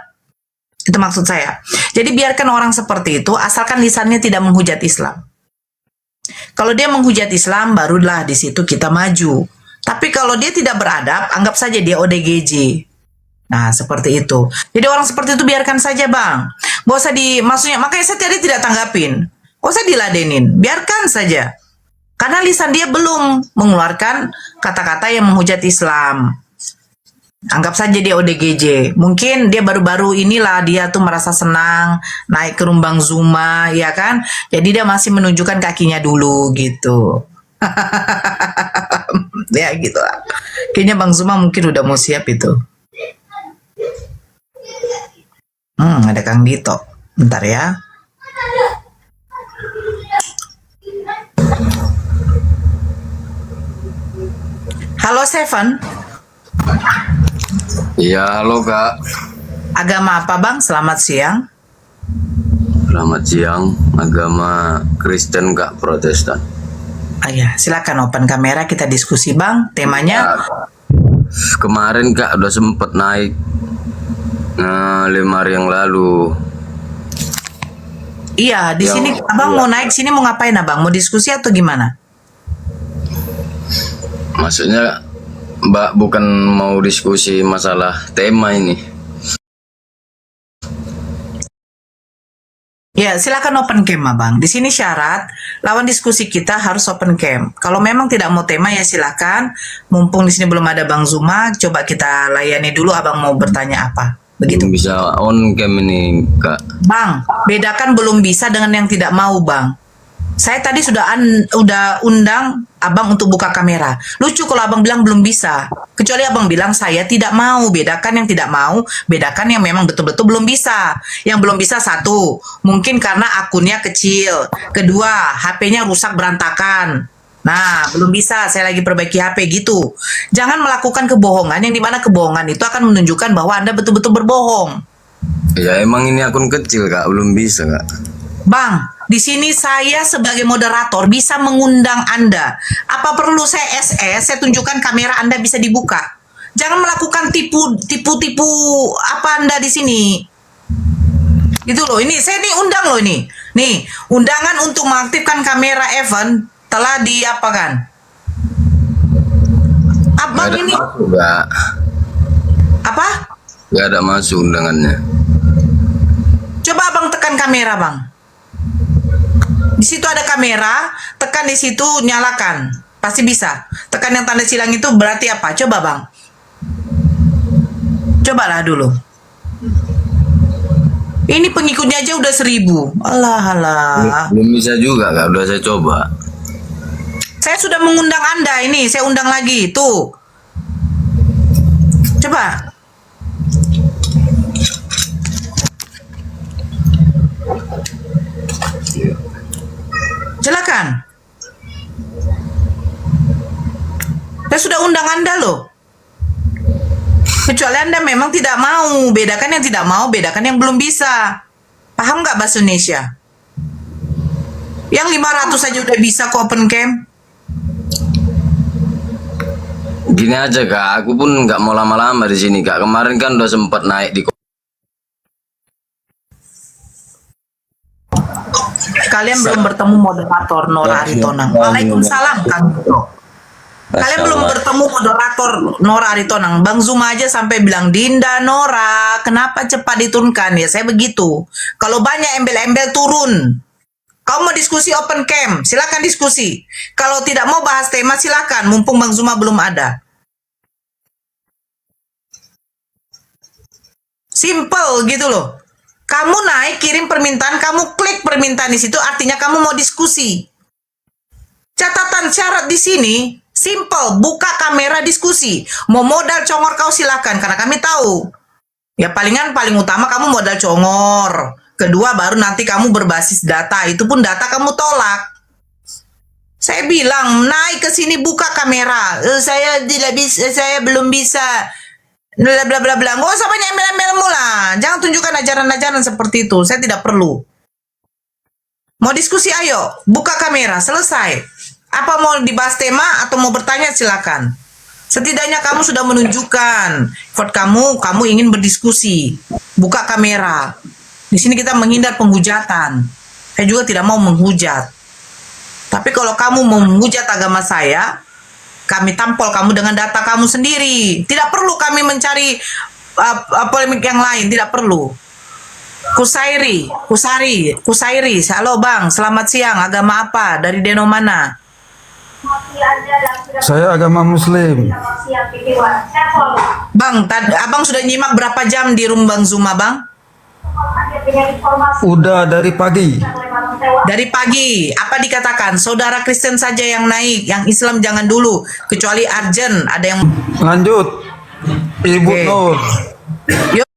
Itu maksud saya. Jadi biarkan orang seperti itu, asalkan lisannya tidak menghujat Islam. Kalau dia menghujat Islam, barulah di situ kita maju. Tapi kalau dia tidak beradab, anggap saja dia ODGJ. Nah, seperti itu. Jadi orang seperti itu biarkan saja, Bang. Gak usah maksudnya, makanya saya tadi tidak tanggapin. Gak usah diladenin, biarkan saja. Karena lisan dia belum mengeluarkan kata-kata yang menghujat Islam. Anggap saja dia ODGJ. Mungkin dia baru-baru inilah dia tuh merasa senang naik ke Rumbang Zuma, ya kan? Jadi dia masih menunjukkan kakinya dulu gitu. Ya gitu lah. Kayaknya Bang Zuma mungkin udah mau siap itu. Ada Kang Dito. Bentar ya. Halo Seven. Iya, halo Kak. Agama apa Bang? Selamat siang. Selamat siang. Agama Kristen Kak, Protestan. Ya, silakan open kamera kita diskusi Bang. Temanya kemarin Kak udah sempet naik 5 hari yang lalu. Iya, di sini Abang mau naik sini mau ngapain Abang? Mau diskusi atau gimana? Maksudnya Mbak bukan mau diskusi masalah tema ini. Ya, silakan open cam Abang. Di sini syarat lawan diskusi kita harus open cam. Kalau memang tidak mau tema ya silakan. Mumpung di sini belum ada Bang Zuma, coba kita layani dulu Abang mau bertanya apa. Begitu. Belum bisa on cam ini Kak. Bang, bedakan belum bisa dengan yang tidak mau Bang. Saya tadi sudah undang Abang untuk buka kamera. Lucu kalau Abang bilang belum bisa. Kecuali Abang bilang saya tidak mau. Bedakan yang tidak mau, bedakan yang memang betul-betul belum bisa. Yang belum bisa satu, mungkin karena akunnya kecil. Kedua, HP-nya rusak berantakan. Nah, belum bisa, saya lagi perbaiki HP gitu. Jangan melakukan kebohongan yang dimana kebohongan itu akan menunjukkan bahwa Anda betul-betul berbohong. Ya emang ini akun kecil Kak, belum bisa Kak. Bang, di sini saya sebagai moderator bisa mengundang Anda. Apa perlu saya SS, saya tunjukkan kamera Anda bisa dibuka. Jangan melakukan tipu-tipu apa Anda di sini. Gitu loh, ini saya nih undang loh ini. Nih, undangan untuk mengaktifkan kamera Evan telah diapakan? Abang ini Enggak. apa? Enggak ada masuk undangannya. Coba Abang tekan kamera, Bang. Di situ ada kamera, tekan di situ, nyalakan. Pasti bisa. Tekan yang tanda silang itu berarti apa? Coba Bang. Cobalah dulu. Ini pengikutnya aja udah 1000. Alah. Belum bisa juga Kak, udah saya coba. Saya sudah mengundang Anda ini, saya undang lagi. Tuh. Coba. Silakan. Saya sudah undang Anda loh. Kecuali Anda memang tidak mau. Bedakan yang tidak mau, bedakan yang belum bisa. Paham nggak bahasa Indonesia? Yang 500 saja udah bisa kok open cam. Gini aja Kak, aku pun nggak mau lama-lama di sini Kak. Kemarin kan udah sempat naik di. Kalian belum bertemu moderator Nora Aritonang. Waalaikumsalam Kang Bro. Kalian belum bertemu moderator Nora Aritonang. Bang Zuma aja sampai bilang, Dinda Nora, kenapa cepat diturunkan? Ya saya begitu. Kalau banyak embel-embel turun. Kau mau diskusi open cam, silakan diskusi. Kalau tidak mau bahas tema silakan. Mumpung Bang Zuma belum ada. Simple gitu loh. Kamu naik, kirim permintaan, kamu klik permintaan di situ, artinya kamu mau diskusi. Catatan syarat di sini, simple, buka kamera diskusi. Mau modal congor kau silakan, karena kami tahu. Ya paling utama kamu modal congor. Kedua, baru nanti kamu berbasis data. Itu pun data kamu tolak. Saya bilang, naik ke sini buka kamera. Saya tidak bisa, saya belum bisa. Bla bla bla bla. Nggak usah banyak email-emailmu lah. Jangan tunjukkan ajaran-ajaran seperti itu. Saya tidak perlu. Mau diskusi, ayo. Buka kamera, selesai. Apa mau dibahas tema atau mau bertanya, silakan. Setidaknya kamu sudah menunjukkan effort kamu ingin berdiskusi. Buka kamera. Di sini kita menghindar penghujatan. Saya juga tidak mau menghujat. Tapi kalau kamu mau menghujat agama saya, kami tampol kamu dengan data kamu sendiri. Tidak perlu kami mencari polemik yang lain, tidak perlu. Kusairi. Halo Bang, selamat siang. Agama apa? Dari Deno mana? Saya agama Muslim. Bang, abang sudah nyimak berapa jam di room Bang Zuma, Bang? Udah dari pagi. Dari pagi. Apa dikatakan? Saudara Kristen saja yang naik, yang Islam jangan dulu. Kecuali Arjen, ada yang... Lanjut. Ibu Nur. Yuk.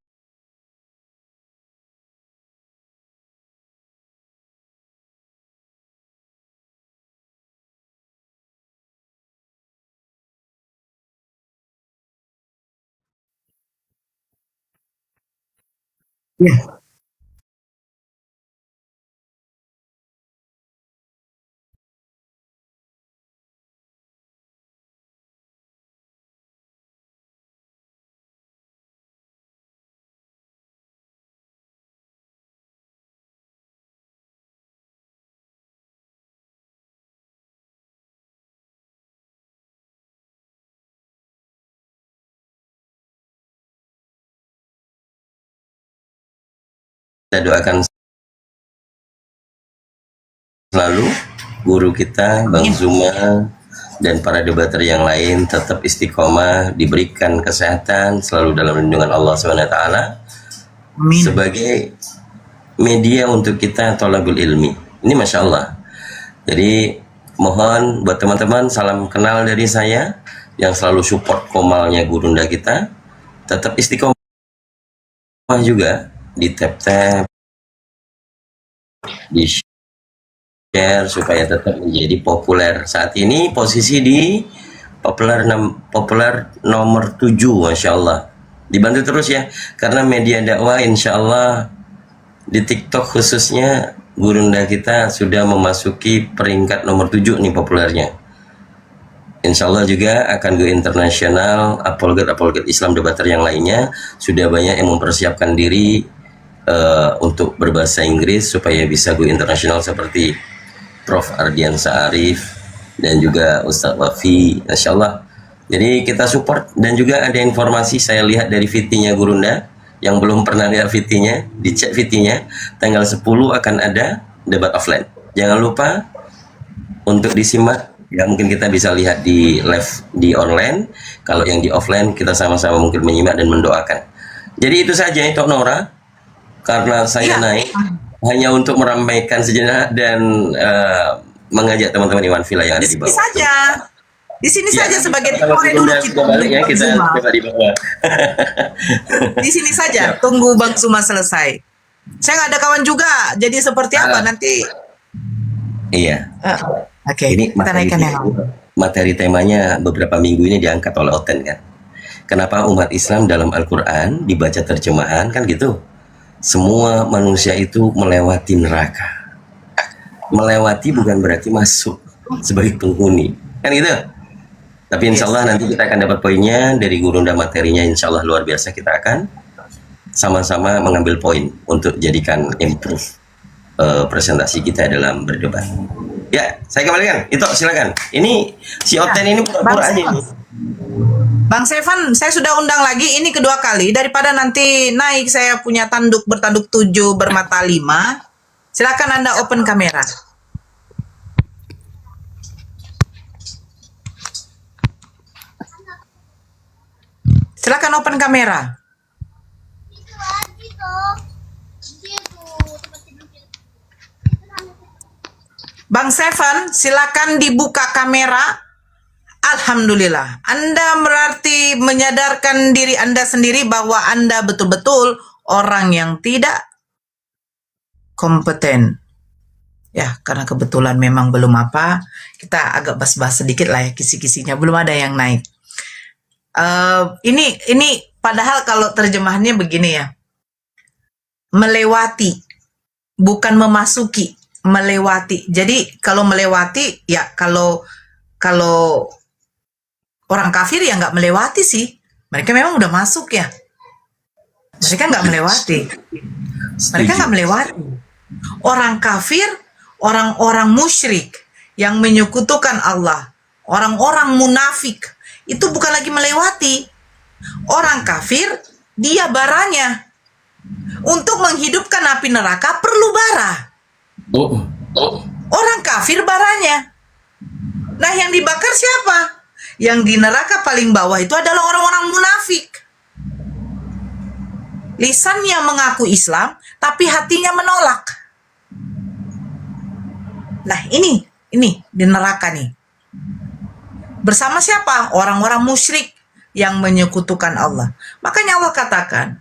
Ya. Kita doakan selalu guru kita Bang Zuma dan para debater yang lain tetap istiqomah, diberikan kesehatan, selalu dalam lindungan Allah SWT sebagai media untuk kita tolabul ilmi. Ini Masya Allah. Jadi mohon buat teman-teman, salam kenal dari saya yang selalu support komalnya gurunda kita, tetap istiqomah juga, di tap-tap, di share supaya tetap menjadi populer. Saat ini posisi di populer nomor 7, Masya Allah. Dibantu terus ya, karena media dakwah Insya Allah di TikTok khususnya gurunda kita sudah memasuki peringkat nomor 7 nih populernya. Insya Allah juga akan go internasional, apologet Islam debater yang lainnya sudah banyak yang mempersiapkan diri untuk berbahasa Inggris supaya bisa go internasional seperti Prof. Ardian Sa'arif dan juga Ustadz Wafi, Insya Allah. Jadi kita support, dan juga ada informasi saya lihat dari VT-nya Gurunda yang belum pernah lihat VT-nya, dicek VT-nya, tanggal 10 akan ada debat offline. Jangan lupa untuk disimak. Ya, mungkin kita bisa lihat di live di online. Kalau yang di offline kita sama-sama mungkin menyimak dan mendoakan. Jadi itu saja itu Nora. Karena saya naik hanya untuk meramaikan sejenak dan mengajak teman-teman Iwan Villa yang ada di bawah. Di sini saja sebagai sore dulu kita ya, kita coba di bawah. Di sini saja tunggu Bang Zuma selesai. Saya nggak ada kawan juga. Jadi seperti apa nanti? Iya. Oke, ini kita naikkan yang materi temanya beberapa minggu ini diangkat oleh Oten kan. Kenapa umat Islam dalam Al-Quran dibaca terjemahan kan gitu. Semua manusia itu melewati neraka. Melewati bukan berarti masuk sebagai penghuni. Kan gitu. Tapi insya Allah nanti kita akan dapat poinnya dari Gurunda, materinya insya Allah luar biasa. Kita akan sama-sama mengambil poin untuk jadikan improve presentasi kita dalam berdebat. Ya, saya kembalikan. Itu silakan. Ini si Oten ini pura-pura aja nih. Bang Sevan, saya sudah undang lagi. Ini kedua kali. Daripada nanti naik saya punya bertanduk 7, bermata 5. Silakan Anda open kamera. Silakan open kamera. Bang Seven, silakan dibuka kamera. Alhamdulillah, Anda berarti menyadarkan diri Anda sendiri bahwa Anda betul-betul orang yang tidak kompeten. Ya, karena kebetulan memang belum apa, kita agak bahas-bahas sedikit lah ya kisi-kisinya, belum ada yang naik. Ini padahal kalau terjemahannya begini ya, melewati, bukan memasuki, melewati. Jadi kalau melewati ya kalau orang kafir ya nggak melewati sih, mereka memang udah masuk ya, mereka nggak melewati, mereka nggak melewati. Orang kafir, orang-orang musyrik yang menyekutukan Allah, orang-orang munafik itu bukan lagi melewati. Orang kafir dia baranya. Untuk menghidupkan api neraka perlu bara. Orang kafir baranya. Nah, yang dibakar siapa? Yang di neraka paling bawah itu adalah orang-orang munafik. Lisannya mengaku Islam, tapi hatinya menolak. Nah, ini di neraka nih. Bersama siapa? Orang-orang musyrik yang menyekutukan Allah. Makanya Allah katakan,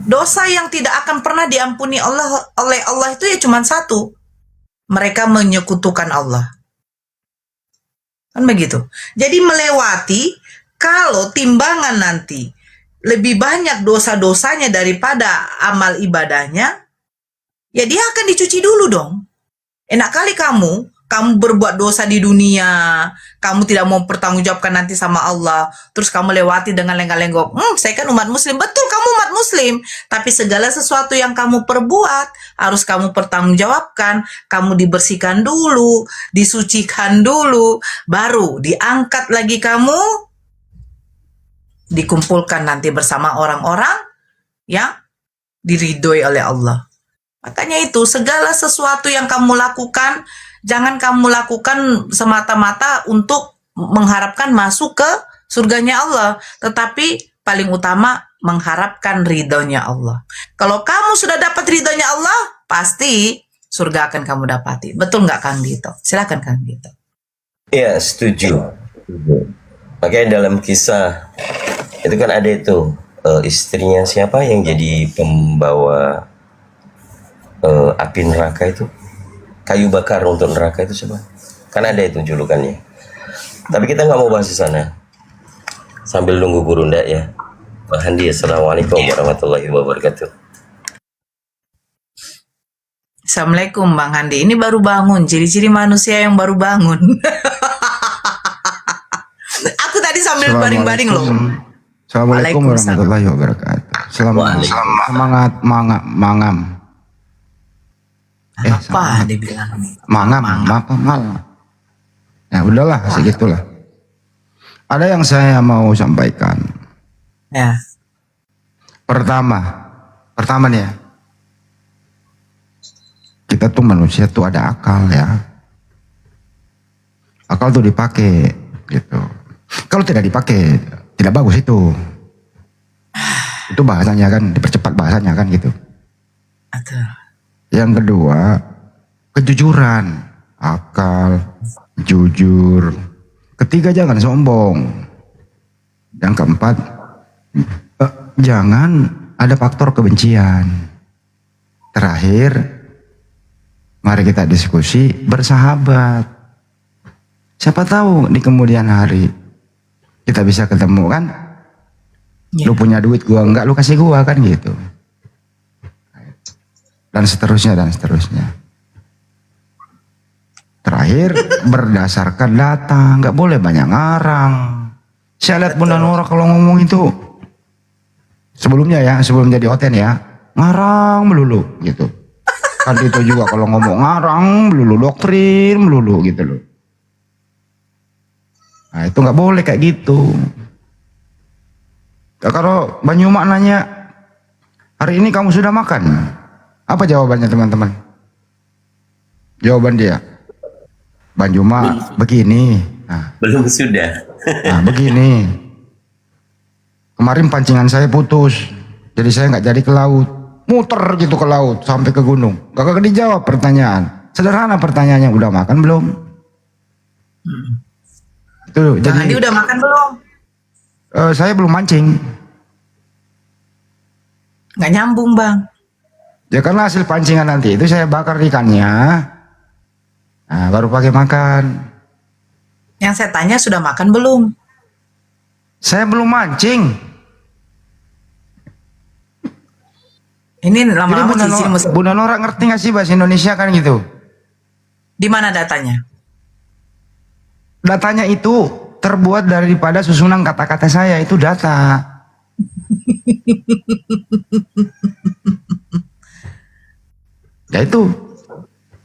dosa yang tidak akan pernah diampuni oleh Allah itu ya cuma satu. Mereka menyekutukan Allah. Kan begitu. Jadi melewati, kalau timbangan nanti lebih banyak dosa-dosanya daripada amal ibadahnya, ya dia akan dicuci dulu dong. Enak kali kamu berbuat dosa di dunia, kamu tidak mau bertanggungjawabkan nanti sama Allah, terus kamu lewati dengan lenggak-lenggok. Saya kan umat muslim. Betul, kamu umat muslim, tapi segala sesuatu yang kamu perbuat harus kamu pertanggungjawabkan. Kamu dibersihkan dulu, disucikan dulu, baru diangkat lagi kamu, dikumpulkan nanti bersama orang-orang yang diridhoi oleh Allah. Makanya itu, segala sesuatu yang kamu lakukan, jangan kamu lakukan semata-mata untuk mengharapkan masuk ke surganya Allah, tetapi paling utama mengharapkan ridhonya Allah. Kalau kamu sudah dapat ridhonya Allah, pasti surga akan kamu dapati. Betul nggak Kang Dito? Silakan Kang Dito. Iya, setuju. Makanya dalam kisah itu kan ada itu istrinya siapa yang jadi pembawa api neraka itu, kayu bakar untuk neraka itu siapa? Kan ada itu julukannya. Tapi kita nggak mau bahas di sana. Sambil nunggu guru ndak ya. Bang Handi, assalamualaikum warahmatullahi wabarakatuh. Assalamualaikum Bang Handi. Ini baru bangun. Ciri-ciri manusia yang baru bangun. Aku tadi sambil baring-baring loh. Assalamualaikum warahmatullahi wabarakatuh. Semangat mangam. Apa dibilang nih? Mangam. Ya udahlah, segitulah. Ada yang saya mau sampaikan. Ya. Pertama nih ya. Kita tuh manusia tuh ada akal ya. Akal tuh dipakai gitu. Kalau tidak dipakai, tidak bagus itu. Itu bahasanya kan, dipercepat bahasanya kan gitu. Yang kedua, kejujuran, akal, jujur. Ketiga, jangan sombong. Yang keempat, jangan ada faktor kebencian. Terakhir, mari kita diskusi bersahabat. Siapa tahu di kemudian hari kita bisa ketemu kan? Lu punya duit, gua enggak, lu kasih gua kan gitu. Dan seterusnya. Terakhir, berdasarkan data, nggak boleh banyak ngarang. Saya lihat Bunda Nora kalau ngomong itu, sebelum jadi hoten ya, ngarang melulu gitu. Kan itu juga kalau ngomong ngarang melulu, doktrin melulu gitu loh. Nah itu nggak boleh kayak gitu. Ya, kalau Banyumak nanya, hari ini kamu sudah makan? Apa jawabannya teman-teman? Jawaban dia, Banyumak begini. Nah, belum sudah. Nah begini. Kemarin pancingan saya putus, jadi saya nggak jadi ke laut. Muter gitu ke laut sampai ke gunung. Gak dijawab pertanyaan. Sederhana pertanyaannya, udah makan belum? Itu jadi. Udah makan belum? Saya belum mancing. Nggak nyambung Bang. Ya karena hasil pancingan nanti itu saya bakar ikannya, nah, baru pakai makan. Yang saya tanya sudah makan belum? Saya belum mancing. Ini lama-lama Jadi Bunda Nora ngerti nggak sih bahasa Indonesia kan gitu? Di mana datanya? Datanya itu terbuat daripada susunan kata-kata saya, itu data. Ya itu.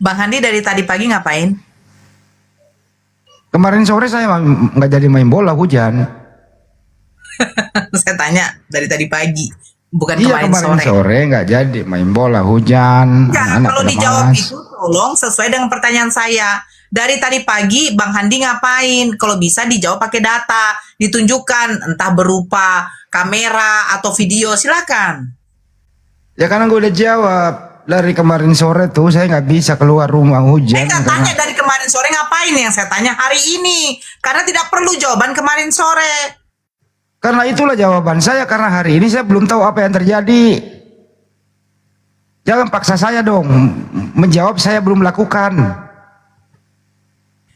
Bang Handi dari tadi pagi ngapain? Kemarin sore saya nggak jadi main bola, hujan. Saya tanya dari tadi pagi, bukan Iya, kemarin sore nggak jadi main bola, hujan. Ya, anak-anak kalau pada dijawab malas. itu tolong sesuai dengan pertanyaan saya. Dari tadi pagi Bang Handi ngapain? Kalau bisa dijawab pakai data, ditunjukkan entah berupa kamera atau video, silakan. Ya karena gue udah jawab dari kemarin sore tuh saya nggak bisa keluar rumah, hujan. Saya nggak tanya dari kemarin sore ngapain, yang saya tanya hari ini. Karena tidak perlu jawaban kemarin sore. Karena itulah jawaban saya, karena hari ini saya belum tahu apa yang terjadi. Jangan paksa saya dong, menjawab saya belum lakukan.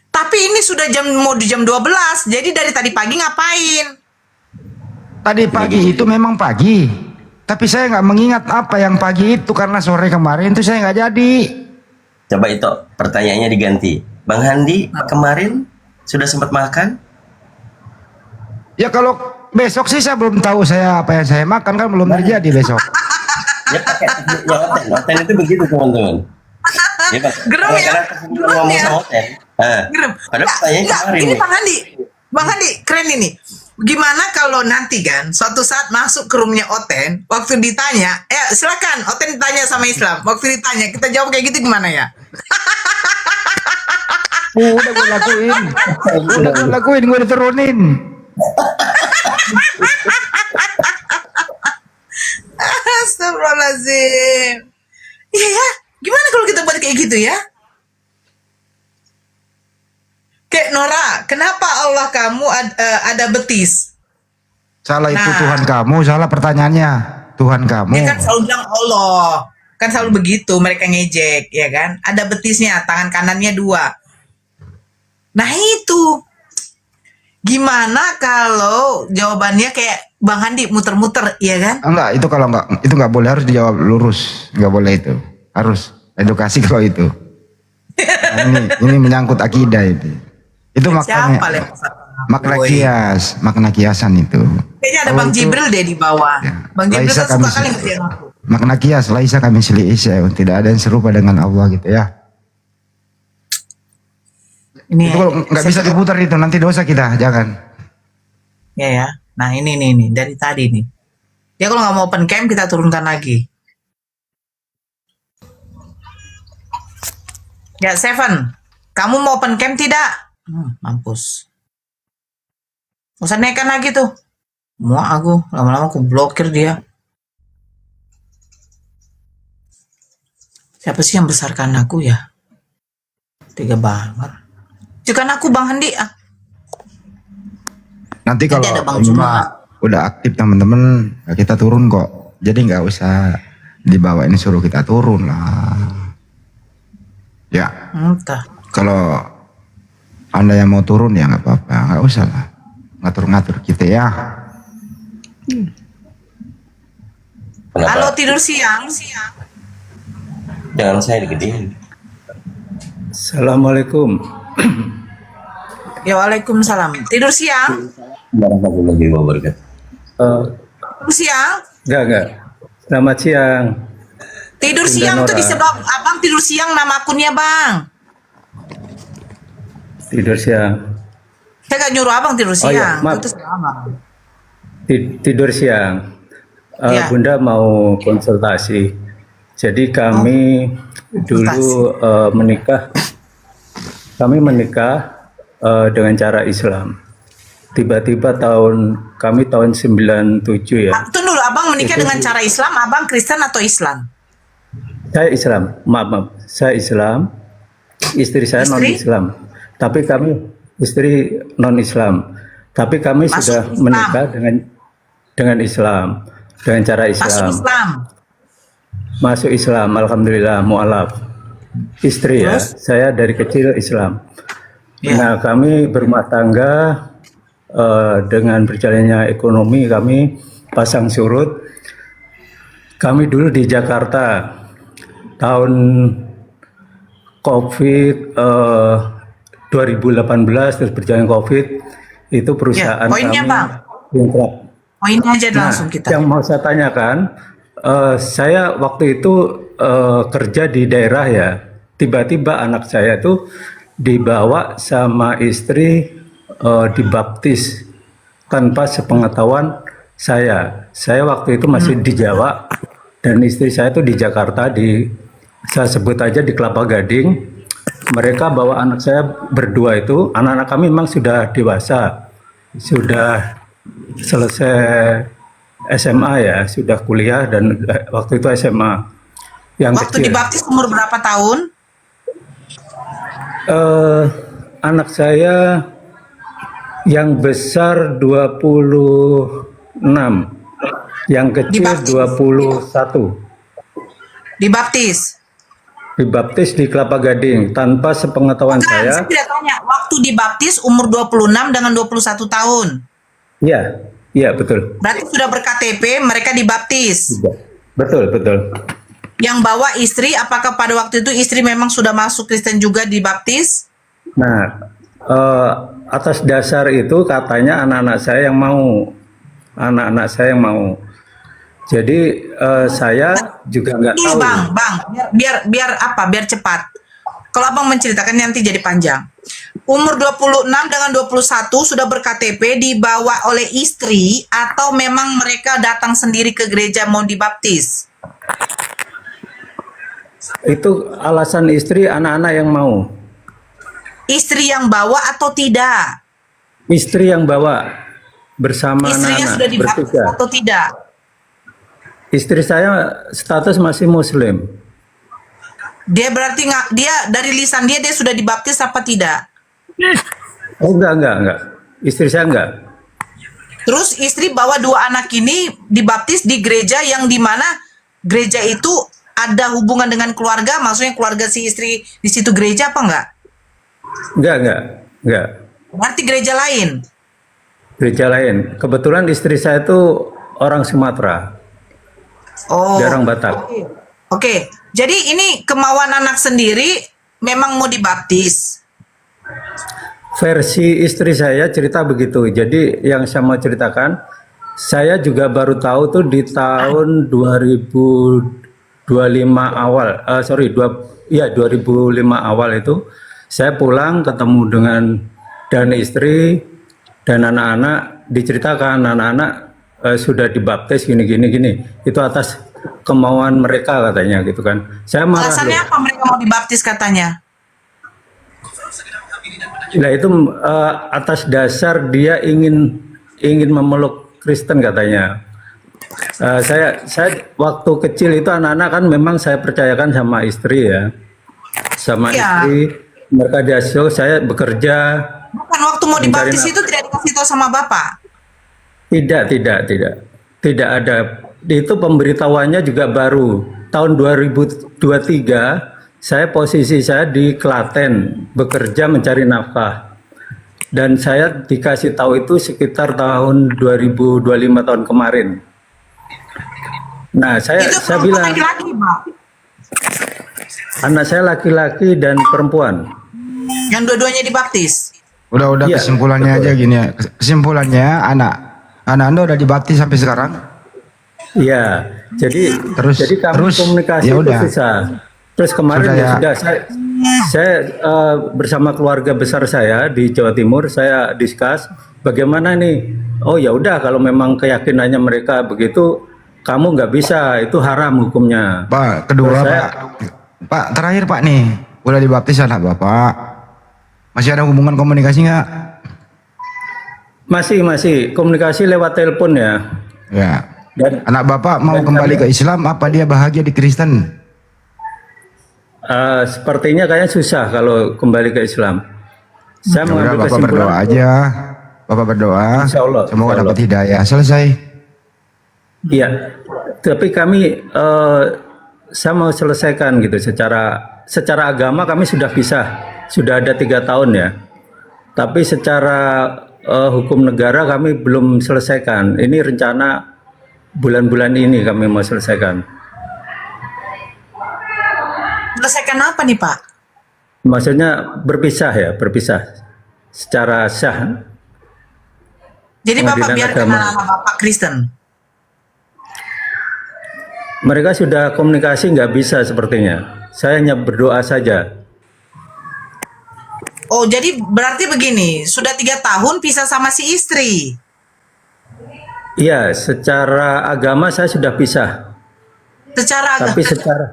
Tapi ini sudah mau di jam 12, jadi dari tadi pagi ngapain? Tadi pagi itu memang pagi, tapi saya nggak mengingat apa yang pagi itu karena sore kemarin itu saya nggak jadi. Coba itu pertanyaannya diganti. Bang Handi kemarin sudah sempat makan? Ya kalau besok sih saya belum tahu saya apa yang saya makan, kan belum terjadi besok. Ya pakai tekniknya Oten. Oten itu begitu teman-teman. Ya, Gerem ya? Ngomong sama Oten. Gerem. Padahal pertanyaan kemarin Ini nih. Bang Handi, keren ini. Gimana kalau nanti kan suatu saat masuk ke roomnya Oten, waktu ditanya, silakan Oten ditanya sama Islam, waktu ditanya kita jawab kayak gitu gimana ya? Udah gue lakuin, gue udah turunin. Astagfirullahaladzim. Iya ya, gimana kalau kita buat kayak gitu ya? Kayak Nora, kenapa Allah kamu ada betis? Salah itu Tuhan kamu, salah pertanyaannya. Tuhan kamu. Dia kan selalu bilang Allah. Kan selalu begitu, mereka ngejek, ya kan? Ada betisnya, tangan kanannya 2. Nah itu. Gimana kalau jawabannya kayak Bang Handi muter-muter, ya kan? Enggak, itu kalau enggak, itu enggak boleh, harus dijawab lurus. Enggak boleh itu. Harus edukasi kalau itu. Nah, ini menyangkut akidah itu. Itu makanya. Makna kiasan itu. Kayaknya ada Bang Jibril deh di bawah. Ya. Bang Jibril Laisa kan suka kami kali ngerjain aku. Makna kias, laisa kami tidak ada yang serupa dengan Allah gitu ya. Ini itu kalau nggak bisa diputar itu nanti dosa kita, jangan. Ya. Nah ini nih dari tadi nih. Dia kalau nggak mau open cam kita turunkan lagi. Ya Seven, kamu mau open cam tidak? Mampus. Nggak usah naikkan lagi tuh. Mau aku lama-lama aku blokir dia. Siapa sih yang besarkan aku ya? Tega banget. Jangan aku Bang Handi ah. Nanti kalau udah aktif teman-teman, kita turun kok. Jadi nggak usah dibawain suruh kita turun lah. Ya. Entah. Kalau Anda yang mau turun ya nggak apa-apa, nggak usah lah ngatur-ngatur kita ya. Halo tidur siang. Jangan saya digedein. Assalamualaikum. Ya waalaikumsalam. Tidur siang? Warahmatullahi wabarakatuh. Tidur siang? Enggak. Selamat siang. Tidur Bunda siang Nora. tuh disebab abang tidur siang nama akunnya bang. Tidur siang. Saya gak nyuruh abang tidur Oh siang. iya, maaf. Itu salah abang. Tidur siang. Ya. Bunda mau konsultasi. Jadi kami dulu menikah. Kami menikah dengan cara Islam. Tiba-tiba kami tahun 97 ya. Tunggu dulu, abang menikah Itu dengan cara Islam, abang Kristen atau Islam? Saya Islam, maaf. Saya Islam, istri saya non-Islam. Tapi kami istri non-Islam. Tapi kami sudah Islam. menikah dengan Islam, dengan cara Masuk Islam. Islam. Masuk Islam, alhamdulillah, mualaf. Istri ya, saya dari kecil Islam. Nah, kami berumah tangga dengan berjalannya ekonomi, kami pasang surut. Kami dulu di Jakarta tahun COVID 2018, terus berjalan COVID, itu perusahaan poinnya, kami Bang. bangkrut. Poinnya aja langsung kita. Yang mau saya tanyakan, saya waktu itu kerja di daerah ya, tiba-tiba anak saya itu dibawa sama istri dibaptis tanpa sepengetahuan saya. Saya waktu itu masih di Jawa dan istri saya itu di Jakarta, saya sebut aja di Kelapa Gading. Mereka bawa anak saya berdua itu, anak-anak kami memang sudah dewasa, sudah selesai SMA ya, sudah kuliah dan waktu itu SMA. Yang Waktu kecil. dibaptis umur berapa tahun? Anak saya yang besar 26, yang kecil 21. Dibaptis. Dibaptis di Kelapa Gading tanpa sepengetahuan Saya saya. tidak tanya, waktu dibaptis umur 26 dengan 21 tahun. Iya, iya betul. Berarti sudah berKTP, mereka dibaptis. Betul, betul. Yang bawa istri, apakah pada waktu itu istri memang sudah masuk Kristen juga dibaptis? Nah, atas dasar itu katanya anak-anak saya yang mau. Anak-anak saya yang mau. Jadi saya juga nggak tahu. Bang, biar cepat. Kalau abang menceritakan nanti jadi panjang. Umur 26 dengan 21 sudah berKTP, dibawa oleh istri atau memang mereka datang sendiri ke gereja mau dibaptis? Itu alasan istri, anak-anak yang mau. Istri yang bawa atau tidak? Istri yang bawa bersama Istrinya anak-anak sudah dibaptis bertiga. atau tidak? Istri saya status masih Muslim. Dia berarti nggak, dia dari lisan dia sudah dibaptis apa tidak? Oh enggak. Istri saya enggak. Terus istri bawa dua anak ini dibaptis di gereja yang dimana gereja itu ada hubungan dengan keluarga, maksudnya keluarga si istri di situ gereja apa enggak? Enggak. Berarti gereja lain? Gereja lain. Kebetulan istri saya itu orang Sumatera. Oh. Jarang Batak. Oke. Jadi ini kemauan anak sendiri memang mau dibaptis. Versi istri saya cerita begitu. Jadi yang saya mau ceritakan, saya juga baru tahu tuh di tahun 2025 awal. 2005 awal itu saya pulang ketemu dengan dan istri dan anak-anak, diceritakan anak-anak sudah dibaptis gini. Itu atas kemauan mereka katanya gitu kan. Saya marah. Alasannya apa mereka mau dibaptis katanya? Nah itu atas dasar dia ingin memeluk Kristen katanya. Saya waktu kecil itu anak-anak kan memang saya percayakan sama istri ya, istri. Mereka diasuh, saya bekerja. Bukan waktu mau dibaptis itu tidak dikasih tahu sama bapak? Tidak ada. Itu pemberitahuannya juga baru tahun 2023. Posisi saya di Klaten bekerja mencari nafkah dan saya dikasih tahu itu sekitar tahun 2025 tahun kemarin. Nah saya bilang laki-laki, Pak? Anak saya laki-laki dan perempuan. Yang dua-duanya dibaptis? Udah kesimpulannya aja gini ya. Kesimpulannya anak Anda udah dibaptis sampai sekarang? Iya. Jadi kami komunikasi ya itu udah. susah. Terus kemarin sudah saya bersama keluarga besar saya di Jawa Timur saya diskus bagaimana nih. Oh ya udah kalau memang keyakinannya mereka begitu kamu nggak bisa, itu haram hukumnya. Pak, kedua Pak, terakhir Pak nih, udah dibaptis anak Bapak. Masih ada hubungan komunikasi nggak? Masih komunikasi lewat telepon ya. Ya. Dan anak Bapak mau kembali ke Islam apa dia bahagia di Kristen? Sepertinya kayaknya susah kalau kembali ke Islam. Saya mengambil Bapak berdoa aja. Bapak berdoa. Semoga dapat hidayah. Selesai. Iya. Tapi kami saya mau selesaikan gitu secara agama kami sudah sudah ada 3 tahun ya. Tapi secara hukum negara kami belum selesaikan. Ini rencana bulan-bulan ini kami mau selesaikan. Selesaikan apa nih Pak? Maksudnya berpisah secara sah. Jadi Bapak Pengadilan biarkan agama. anak Bapak Kristen. Mereka sudah komunikasi nggak bisa sepertinya. Saya hanya berdoa saja. Oh, jadi berarti begini, sudah 3 tahun pisah sama si istri. Iya, secara agama saya sudah pisah. Secara Tapi agama. secara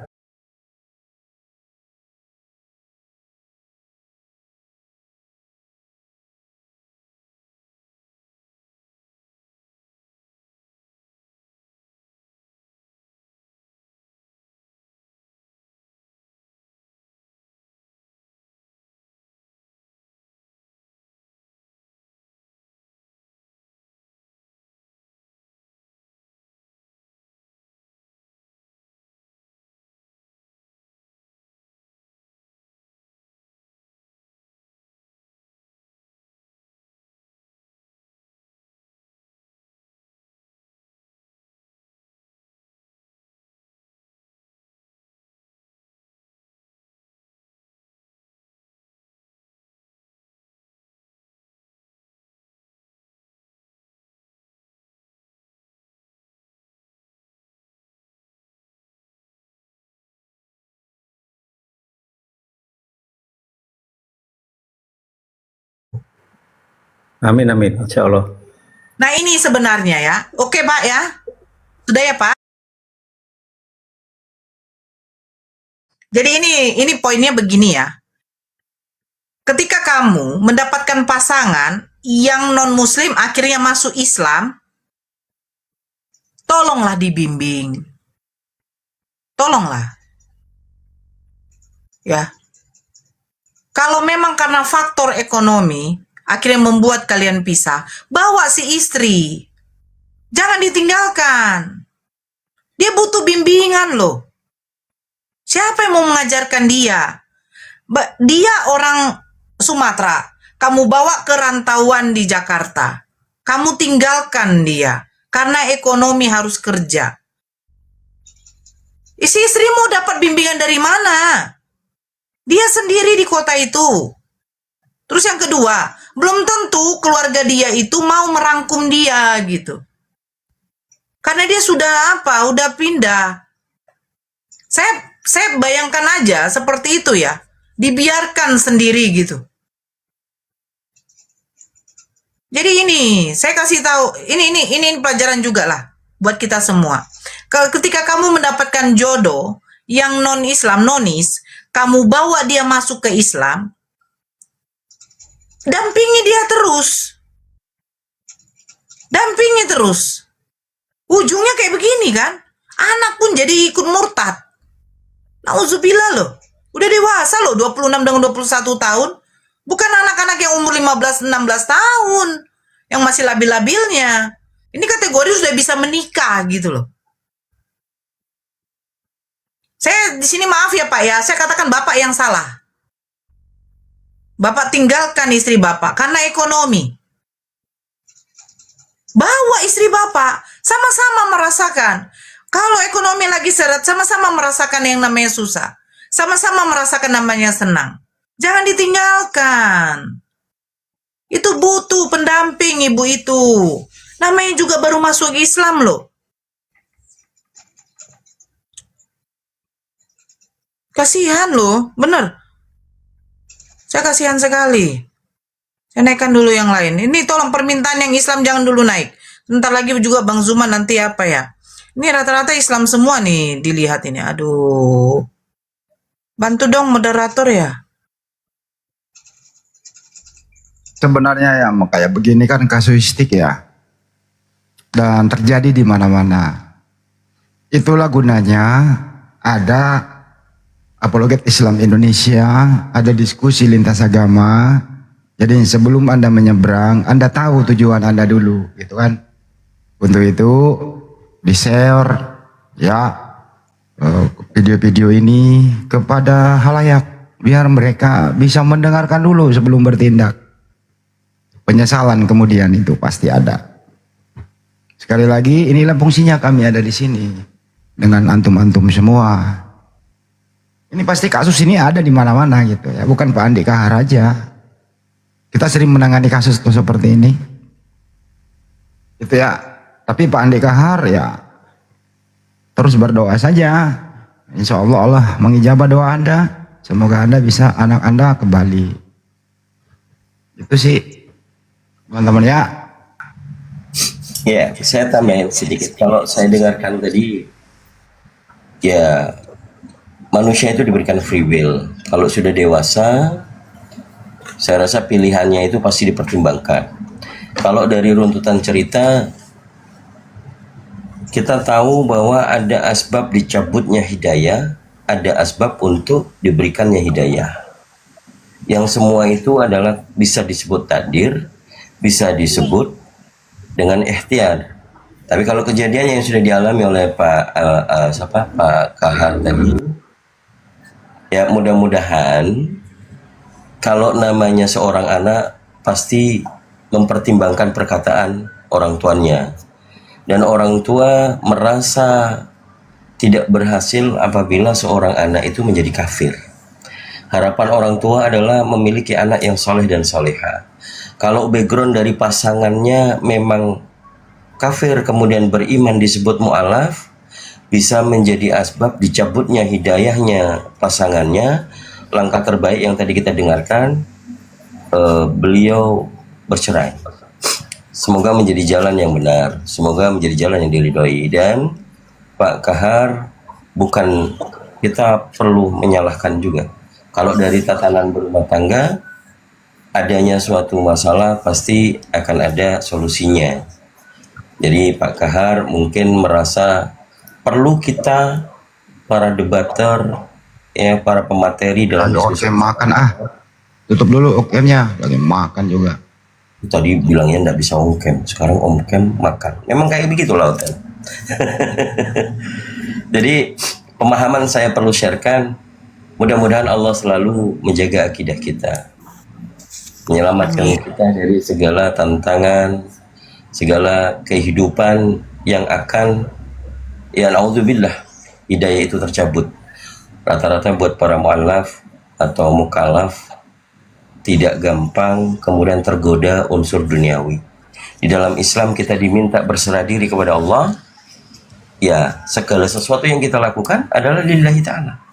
amin, insya Allah. Nah ini sebenarnya ya. Oke Pak ya. Sudah ya Pak. Jadi ini poinnya begini ya. Ketika kamu mendapatkan pasangan yang non muslim akhirnya masuk Islam, tolonglah dibimbing. Tolonglah. Ya. Kalau memang karena faktor ekonomi akhirnya membuat kalian pisah, bawa si istri. Jangan ditinggalkan. Dia butuh bimbingan loh. Siapa yang mau mengajarkan dia? Dia orang Sumatera. Kamu bawa ke rantauan di Jakarta. Kamu tinggalkan dia. Karena ekonomi harus kerja. Si istrimu dapat bimbingan dari mana? Dia sendiri di kota itu. Terus yang kedua, belum tentu keluarga dia itu mau merangkum dia gitu. Karena dia sudah udah pindah. Saya bayangkan aja seperti itu ya. Dibiarkan sendiri gitu. Jadi ini, saya kasih tahu, ini pelajaran juga lah buat kita semua. Ketika kamu mendapatkan jodoh yang non-Islam, nonis, kamu bawa dia masuk ke Islam, dampingi dia terus. Dampingi terus. Ujungnya kayak begini kan. Anak pun jadi ikut murtad. Nauzubillah loh. Udah dewasa loh, 26 dan 21 tahun. Bukan anak-anak yang umur 15-16 tahun. Yang masih labil-labilnya. Ini kategori sudah bisa menikah gitu loh. Saya di sini maaf ya Pak ya. Saya katakan Bapak yang salah. Bapak tinggalkan istri Bapak karena ekonomi. Bawa istri Bapak, sama-sama merasakan. Kalau ekonomi lagi seret, sama-sama merasakan yang namanya susah. Sama-sama merasakan namanya senang. Jangan ditinggalkan. Itu butuh pendamping ibu itu. Namanya juga baru masuk Islam loh. Kasihan loh, bener. Saya kasihan sekali. Saya naikkan dulu yang lain. Ini tolong permintaan yang Islam jangan dulu naik. Bentar lagi juga Bang Zuma nanti apa ya. Ini rata-rata Islam semua nih dilihat ini. Aduh. Bantu dong moderator ya. Sebenarnya yang kayak begini kan kasuistik ya. Dan terjadi di mana-mana. Itulah gunanya ada Apologet Islam Indonesia, ada diskusi lintas agama. Jadi sebelum Anda menyeberang, Anda tahu tujuan Anda dulu, gitu kan. Untuk itu di-share ya, video-video ini kepada halayak, biar mereka bisa mendengarkan dulu sebelum bertindak. Penyesalan kemudian itu pasti ada. Sekali lagi, inilah fungsinya kami ada di sini dengan antum-antum semua. Ini pasti kasus ini ada di mana-mana gitu ya, bukan Pak Andi Kahar aja. Kita sering menangani kasus seperti ini, gitu ya. Tapi Pak Andi Kahar ya terus berdoa saja. Insya Allah Allah mengijabah doa Anda. Semoga Anda bisa anak Anda kembali. Itu sih teman-teman ya. Ya, saya tambahin sedikit. Kalau saya dengarkan tadi, ya manusia itu diberikan free will. Kalau sudah dewasa, saya rasa pilihannya itu pasti dipertimbangkan. Kalau dari runtutan cerita, kita tahu bahwa ada asbab dicabutnya hidayah, ada asbab untuk diberikannya hidayah. Yang semua itu adalah bisa disebut takdir, bisa disebut dengan ikhtiar. Tapi kalau kejadian yang sudah dialami oleh Pak Kahar tadi, ya mudah-mudahan kalau namanya seorang anak pasti mempertimbangkan perkataan orang tuanya. Dan orang tua merasa tidak berhasil apabila seorang anak itu menjadi kafir. Harapan orang tua adalah memiliki anak yang soleh dan soleha. Kalau background dari pasangannya memang kafir kemudian beriman disebut mu'alaf, bisa menjadi asbab dicabutnya hidayahnya pasangannya. Langkah terbaik yang tadi kita dengarkan, beliau bercerai. Semoga menjadi jalan yang benar, semoga menjadi jalan yang diridhoi. Dan Pak Kahar, bukan kita perlu menyalahkan juga. Kalau dari tatanan berumah tangga, adanya suatu masalah pasti akan ada solusinya. Jadi Pak Kahar mungkin merasa perlu kita para debater, ya para pemateri dalam diskusi. Makan tutup dulu OKM-nya, lagi makan juga. Tadi bilangnya nggak bisa ongkem, sekarang ongkem makan. Memang kayak begitu lautan. Jadi pemahaman saya perlu sharekan. Mudah-mudahan Allah selalu menjaga akidah kita, menyelamatkan kita dari segala tantangan, segala kehidupan yang akan, ya naudzubillah, hidayah itu tercabut. Rata-rata buat para mu'alaf atau mukallaf tidak gampang kemudian tergoda unsur duniawi. Di dalam Islam kita diminta berserah diri kepada Allah. Ya, segala sesuatu yang kita lakukan adalah lillahi ta'ala.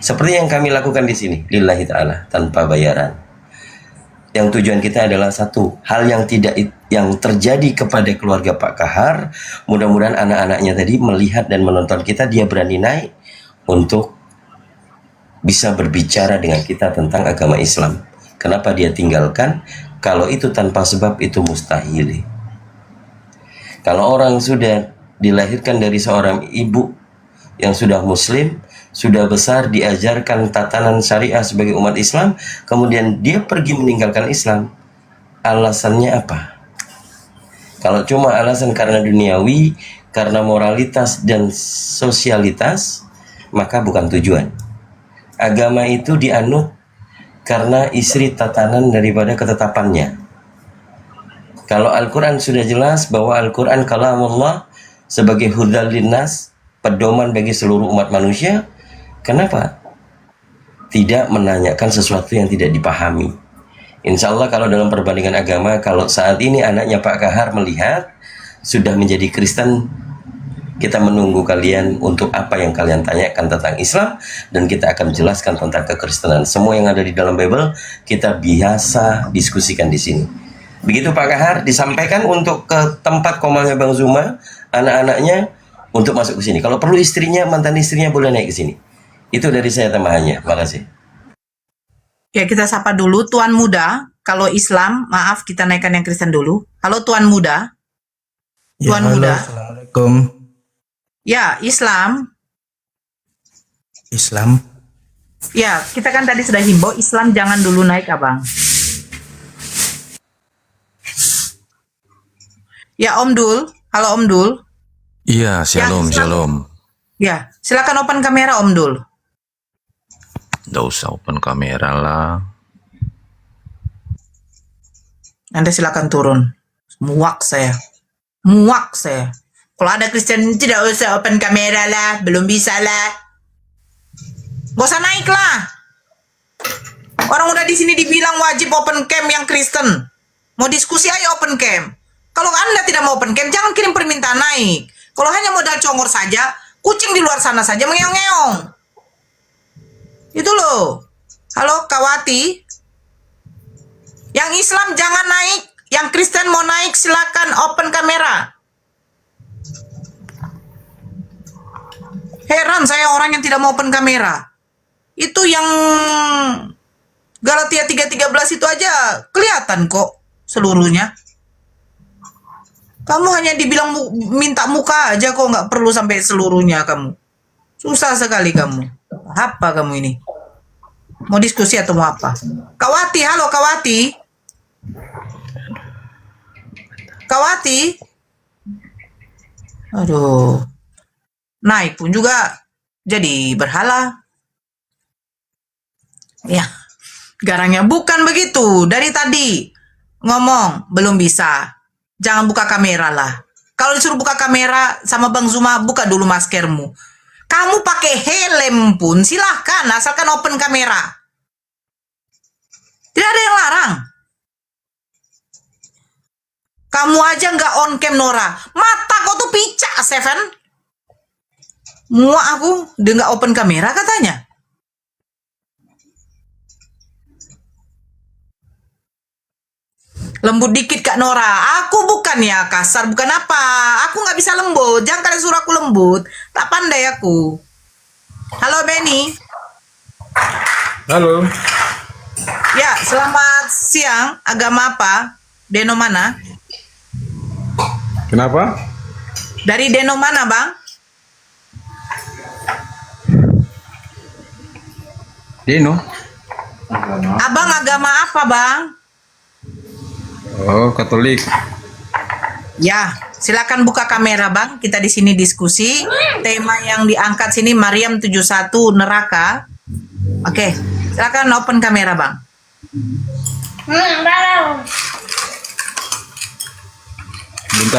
Seperti yang kami lakukan di sini, lillahi ta'ala, tanpa bayaran. Yang tujuan kita adalah satu, hal yang terjadi kepada keluarga Pak Kahar, mudah-mudahan anak-anaknya tadi melihat dan menonton kita, dia berani naik untuk bisa berbicara dengan kita tentang agama Islam. Kenapa dia tinggalkan? Kalau itu tanpa sebab itu mustahil. Kalau orang sudah dilahirkan dari seorang ibu yang sudah muslim, sudah besar diajarkan tatanan syariah sebagai umat Islam, kemudian dia pergi meninggalkan Islam, alasannya apa? Kalau cuma alasan karena duniawi, karena moralitas dan sosialitas, maka bukan tujuan. Agama itu dianut karena istri tatanan daripada ketetapannya. Kalau Al-Quran sudah jelas bahwa Al-Quran kalamullah sebagai hudal linnas, pedoman bagi seluruh umat manusia, kenapa tidak menanyakan sesuatu yang tidak dipahami? Insya Allah kalau dalam perbandingan agama, kalau saat ini anaknya Pak Kahar melihat sudah menjadi Kristen, kita menunggu kalian untuk apa yang kalian tanyakan tentang Islam, dan kita akan jelaskan tentang kekristenan. Semua yang ada di dalam Bible kita biasa diskusikan di sini. Begitu Pak Kahar disampaikan untuk ke tempat komalnya Bang Zuma, anak-anaknya untuk masuk ke sini. Kalau perlu istrinya, mantan istrinya boleh naik ke sini. Itu dari saya tambahannya. Makasih. Ya, kita sapa dulu Tuan Muda. Kalau Islam, maaf kita naikkan yang Kristen dulu. Halo Tuan Muda. Tuan Muda. Assalamualaikum. Ya, Islam. Islam. Ya, kita kan tadi sudah himbau Islam jangan dulu naik, Abang. Ya, Om Dul. Halo Om Dul. Iya, shalom, Islam, shalom. Ya, silakan open kamera Om Dul. Nggak usah open kamera lah. Anda silakan turun. Muak saya. Muak saya. Kalau ada Kristen tidak usah open kamera lah, belum bisa lah. Gak usah naik lah. Orang udah di sini dibilang wajib open cam yang Kristen. Mau diskusi ayo open cam. Kalau Anda tidak mau open cam, jangan kirim permintaan naik. Kalau hanya modal congor saja, kucing di luar sana saja mengeong-ngeong. Itu loh. Halo Kawati. Yang Islam jangan naik, yang Kristen mau naik silakan open kamera. Heran saya orang yang tidak mau open kamera. Itu yang Galatia 3:13 itu aja kelihatan kok seluruhnya. Kamu hanya dibilang minta muka aja kok, nggak perlu sampai seluruhnya kamu. Susah sekali kamu. Apa kamu ini? Mau diskusi atau mau apa? Kawati, halo Kawati. Kawati. Aduh. Naik pun juga jadi berhala. Ya. Garangnya bukan begitu. Dari tadi ngomong belum bisa. Jangan buka kamera lah. Kalau disuruh buka kamera sama Bang Zuma, buka dulu maskermu. Kamu pakai helm pun silahkan, asalkan open kamera. Tidak ada yang larang. Kamu aja nggak on cam Nora. Mata kau tuh picak, Seven. Muak aku, dia nggak open kamera katanya. Lembut dikit Kak Nora. Aku bukan ya kasar, bukan apa. Aku nggak bisa lembut. Jangan kalian suruh aku lembut. Tak pandai aku. Halo Benny. Halo. Ya, selamat siang. Agama apa? Deno mana? Kenapa? Dari Deno mana, Bang? Deno. Abang agama apa, Bang? Oh, Katolik. Ya, silakan buka kamera, Bang. Kita di sini diskusi. Tema yang diangkat sini Maryam 71 neraka. Oke, silakan open kamera, Bang.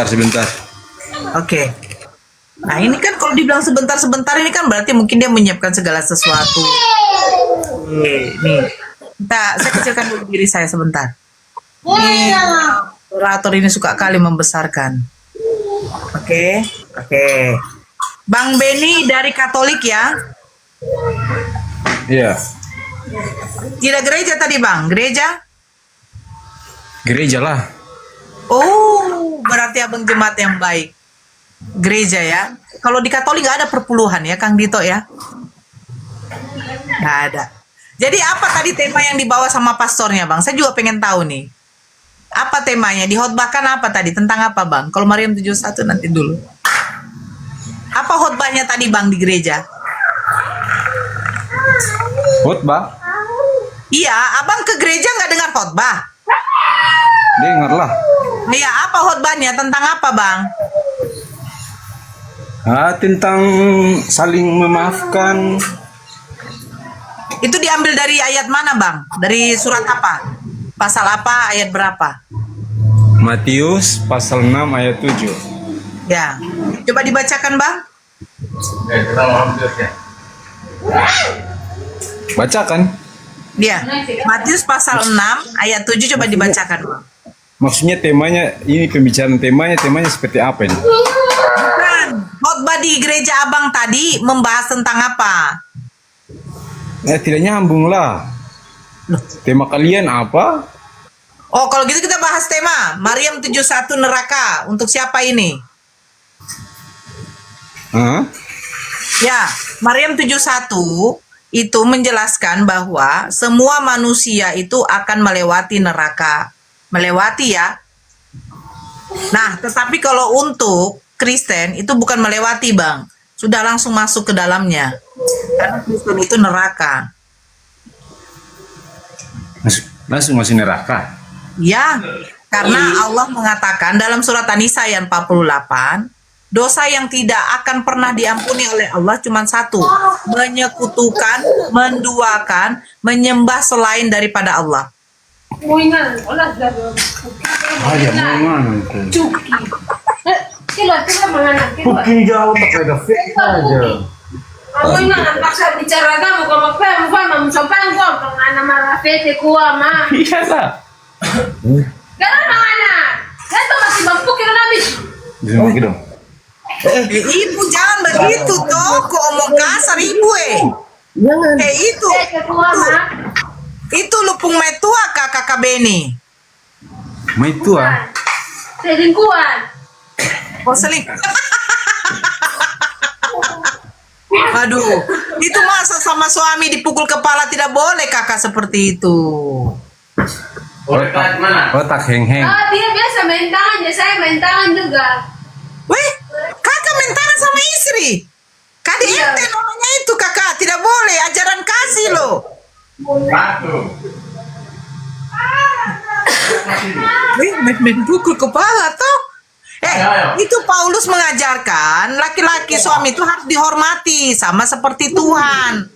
Sebentar. Oke. Nah, ini kan kalau dibilang sebentar-sebentar ini kan berarti mungkin dia menyiapkan segala sesuatu. Nih. Saya kecilkan dulu diri saya sebentar. Orator ini suka kali membesarkan. Oke. Bang Benny dari Katolik ya? Iya. Tidak gereja tadi Bang? Gereja? Gereja lah. Oh, berarti abang jemaat yang baik. Gereja ya? Kalau di Katolik nggak ada perpuluhan ya Kang Dito ya? Nggak ada. Jadi apa tadi tema yang dibawa sama pastornya Bang? Saya juga pengen tahu nih. Apa temanya? Dihotbahkan apa tadi? Tentang apa Bang? Kalau Maryam 71 nanti dulu. Apa khotbahnya tadi Bang di gereja? Khotbah? Iya, abang ke gereja nggak dengar khotbah? Dengar lah. Iya, apa khotbahnya? Tentang apa Bang? Tentang saling memaafkan. Itu diambil dari ayat mana Bang? Dari surat apa? Pasal apa? Ayat berapa? Matius pasal 6 ayat 7. Ya, coba dibacakan Bang. Bacakan. Dia, Matius pasal 6 ayat 7 coba dibacakan Bang. Maksudnya temanya, ini pembicaraan temanya seperti apa ini? Bukan, khotbah di gereja abang tadi membahas tentang apa? Tidak nyambung lah. Tema kalian apa? Oh, kalau gitu kita bahas tema Maryam 71 neraka. Untuk siapa ini? Ya, Maryam 71 itu menjelaskan bahwa semua manusia itu akan melewati neraka. Melewati ya. Nah, tetapi kalau untuk Kristen itu bukan melewati, Bang. Sudah langsung masuk ke dalamnya. Karena Kristen itu neraka. Langsung masuk neraka? Ya, karena Allah mengatakan dalam surat An-Nisa ayat 48, dosa yang tidak akan pernah diampuni oleh Allah cuma satu, menyekutukan, menduakan, menyembah selain daripada Allah. Booking jauh pakai grafik aja. Ako nga, napaksa bicara ka mo, kung magpaya mo ka, mamusampang ko, kung ana marafete kuha, ma. Iya lah. Ganun mga anak. Ganito, masibang kilo namin. Jangan gitu. Ibu jangan begitu toh, kok omong kasar ibu Jangan. itu. Itu lupung metua kakak Beni. Metua. Selingkuhan. Oh seling. Aduh, itu masa sama suami dipukul kepala tidak boleh kakak seperti itu. Otak heng-heng. Oh, dia biasa main tangan, ya saya main tangan juga. Weh, kakak main tangan sama istri. KDRT namanya itu kakak, tidak boleh, ajaran kasih loh. Wih, main pukul kepala toh. Itu Paulus mengajarkan laki-laki suami itu harus dihormati sama seperti Tuhan.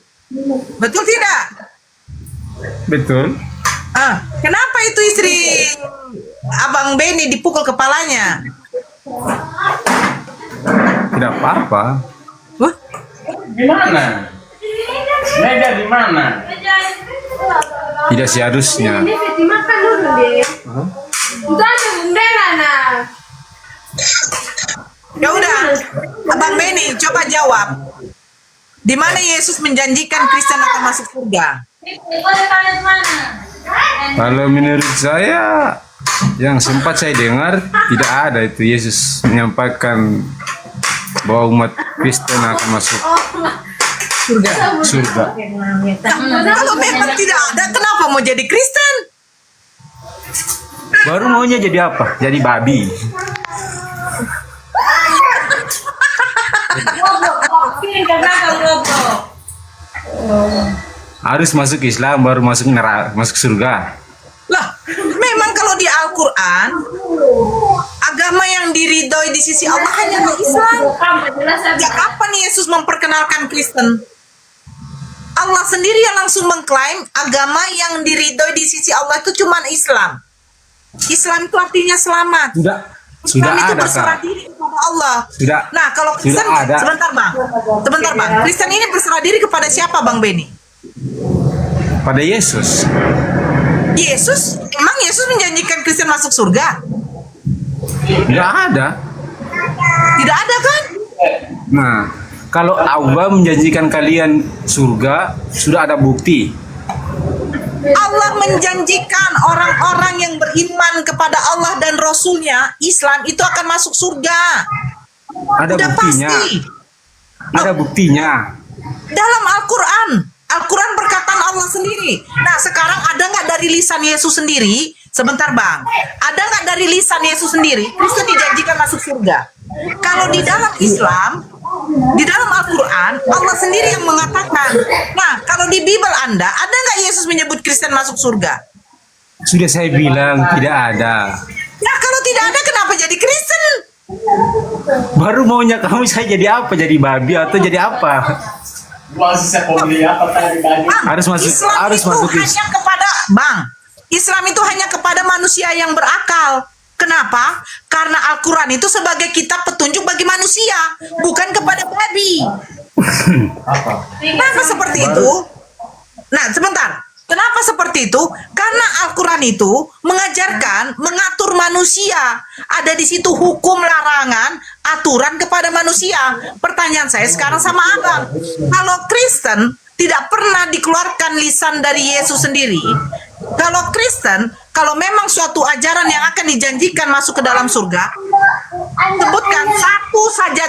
Betul tidak? Betul. Kenapa itu istri Abang Beni dipukul kepalanya? Tidak apa-apa. Gimana? Meja di mana? Tidak seharusnya. Ini makan dulu deh. Udah ada bunda nah. Ya udah, Abang Beni coba jawab. Di mana Yesus menjanjikan Kristen akan masuk surga? Kalau menurut saya, yang sempat saya dengar tidak ada itu Yesus menyampaikan bahwa umat Kristen akan masuk surga. Kalau memang tidak ada, kenapa mau jadi Kristen? Baru maunya jadi apa? Jadi babi. Harus masuk Islam baru masuk neraka, masuk surga. Lah, memang kalau di Al-Quran agama yang diridhoi di sisi Allah hanyalah Islam. Sejak kapan Yesus memperkenalkan Kristen? Allah sendiri yang langsung mengklaim agama yang diridhoi di sisi Allah itu cuma Islam. Islam itu artinya selamat. Sudah Islam itu ada, berserah Kak. diri kepada Allah. Sudah. Nah, kalau Kristen, ada. sebentar bang, Kristen ini berserah diri kepada siapa, Bang Beni? Pada Yesus. Yesus, emang Yesus menjanjikan Kristen masuk surga? Tidak ada. Tidak ada kan? Nah, kalau Allah menjanjikan kalian surga, sudah ada bukti. Allah menjanjikan orang-orang yang beriman kepada Allah dan Rasulnya, Islam itu akan masuk surga. Ada Udah buktinya. pasti. Ada buktinya. Dalam Al-Quran, Al-Quran perkataan Allah sendiri. Nah, sekarang ada nggak dari lisan Yesus sendiri? Sebentar bang, ada nggak dari lisan Yesus sendiri Kristen dijanjikan masuk surga? Kalau di dalam Islam, di dalam Al-Quran, Allah sendiri yang mengatakan. Nah, kalau di Bible Anda, ada nggak Yesus menyebut Kristen masuk surga? Sudah saya bilang tidak ada. Nah, kalau tidak ada, kenapa jadi Kristen? Baru maunya kamu saya jadi apa? Jadi babi atau jadi apa? Harus masuk, Islam harus itu masuk hanya kepada Islam itu hanya kepada manusia yang berakal. Kenapa? Karena Al-Quran itu sebagai kitab petunjuk bagi manusia, bukan kepada babi. Kenapa seperti itu? Nah, sebentar. Kenapa seperti itu? Karena Al-Quran itu mengajarkan, mengatur manusia. Ada di situ hukum, larangan, aturan kepada manusia. Pertanyaan saya sekarang sama abang. Kalau Kristen tidak pernah dikeluarkan lisan dari Yesus sendiri. Kalau Kristen, kalau memang suatu ajaran yang akan dijanjikan masuk ke dalam surga, sebutkan satu saja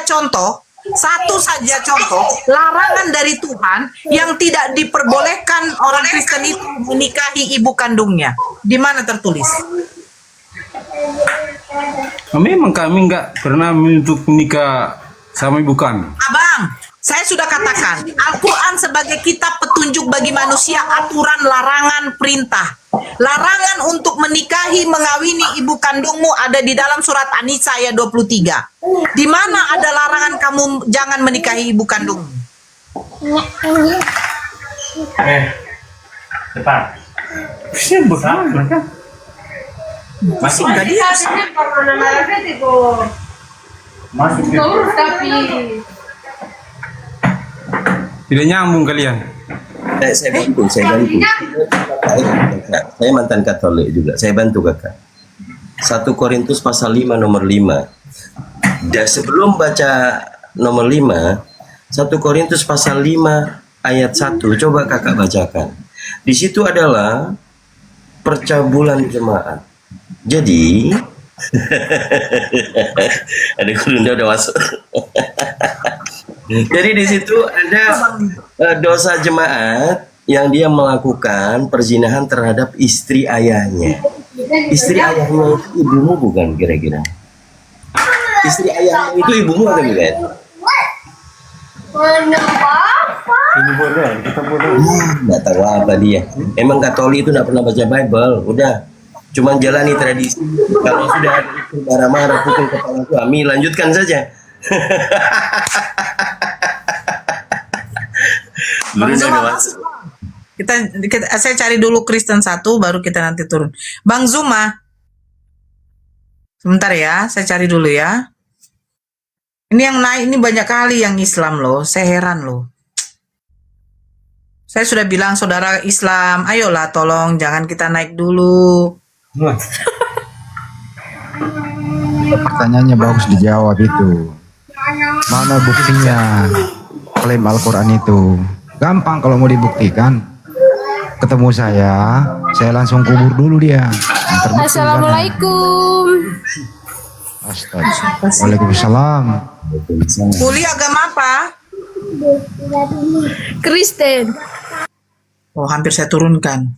contoh larangan dari Tuhan yang tidak diperbolehkan orang Kristen itu menikahi ibu kandungnya. Di mana tertulis? Memang kami nggak pernah untuk menikah sama ibu kandung. Abang, Saya sudah katakan, Al-Quran sebagai kitab petunjuk bagi manusia, aturan, larangan, perintah. Larangan untuk menikahi, mengawini ibu kandungmu ada di dalam surat An-Nisa ayat 23. Di mana ada larangan kamu jangan menikahi ibu kandungmu? Depan. Masih enggak dia? Tapi Tidak nyambung kalian. Saya bantu. Saya mantan Katolik juga. Saya bantu kakak. 1 Korintus pasal 5 nomor 5. Dan sebelum baca nomor 5, 1 Korintus pasal 5 ayat 1, coba kakak bacakan. Di situ adalah percabulan jemaat. Jadi ada Gurunda udah masuk. Jadi di situ ada dosa jemaat yang dia melakukan perzinahan terhadap istri ayahnya. Istri ayahnya itu ibumu bukan kira-kira? Istri ayahmu itu ibumu atau bukan? Ini bodoh, kita bodoh. Nggak tahu apa dia. Emang Katolik itu nggak pernah baca Bible. Udah, cuman jalani tradisi. Kalau sudah ada itu marah-marah pukul kepala suami, lanjutkan saja. Bang Zuma, saya cari dulu Kristen 1, baru kita nanti turun. Bang Zuma, sebentar ya, saya cari dulu ya. Ini yang naik, ini banyak kali yang Islam loh, saya heran loh. Saya sudah bilang saudara Islam, ayolah tolong jangan kita naik dulu. Pertanyaannya bagus dijawab itu. Mana buktinya klaim Al-Quran itu? Gampang kalau mau dibuktikan. Ketemu saya langsung kubur dulu dia. Assalamualaikum. Astaga. Waalaikumsalam. Kuliah agama apa? Kristen. Oh, hampir saya turunkan.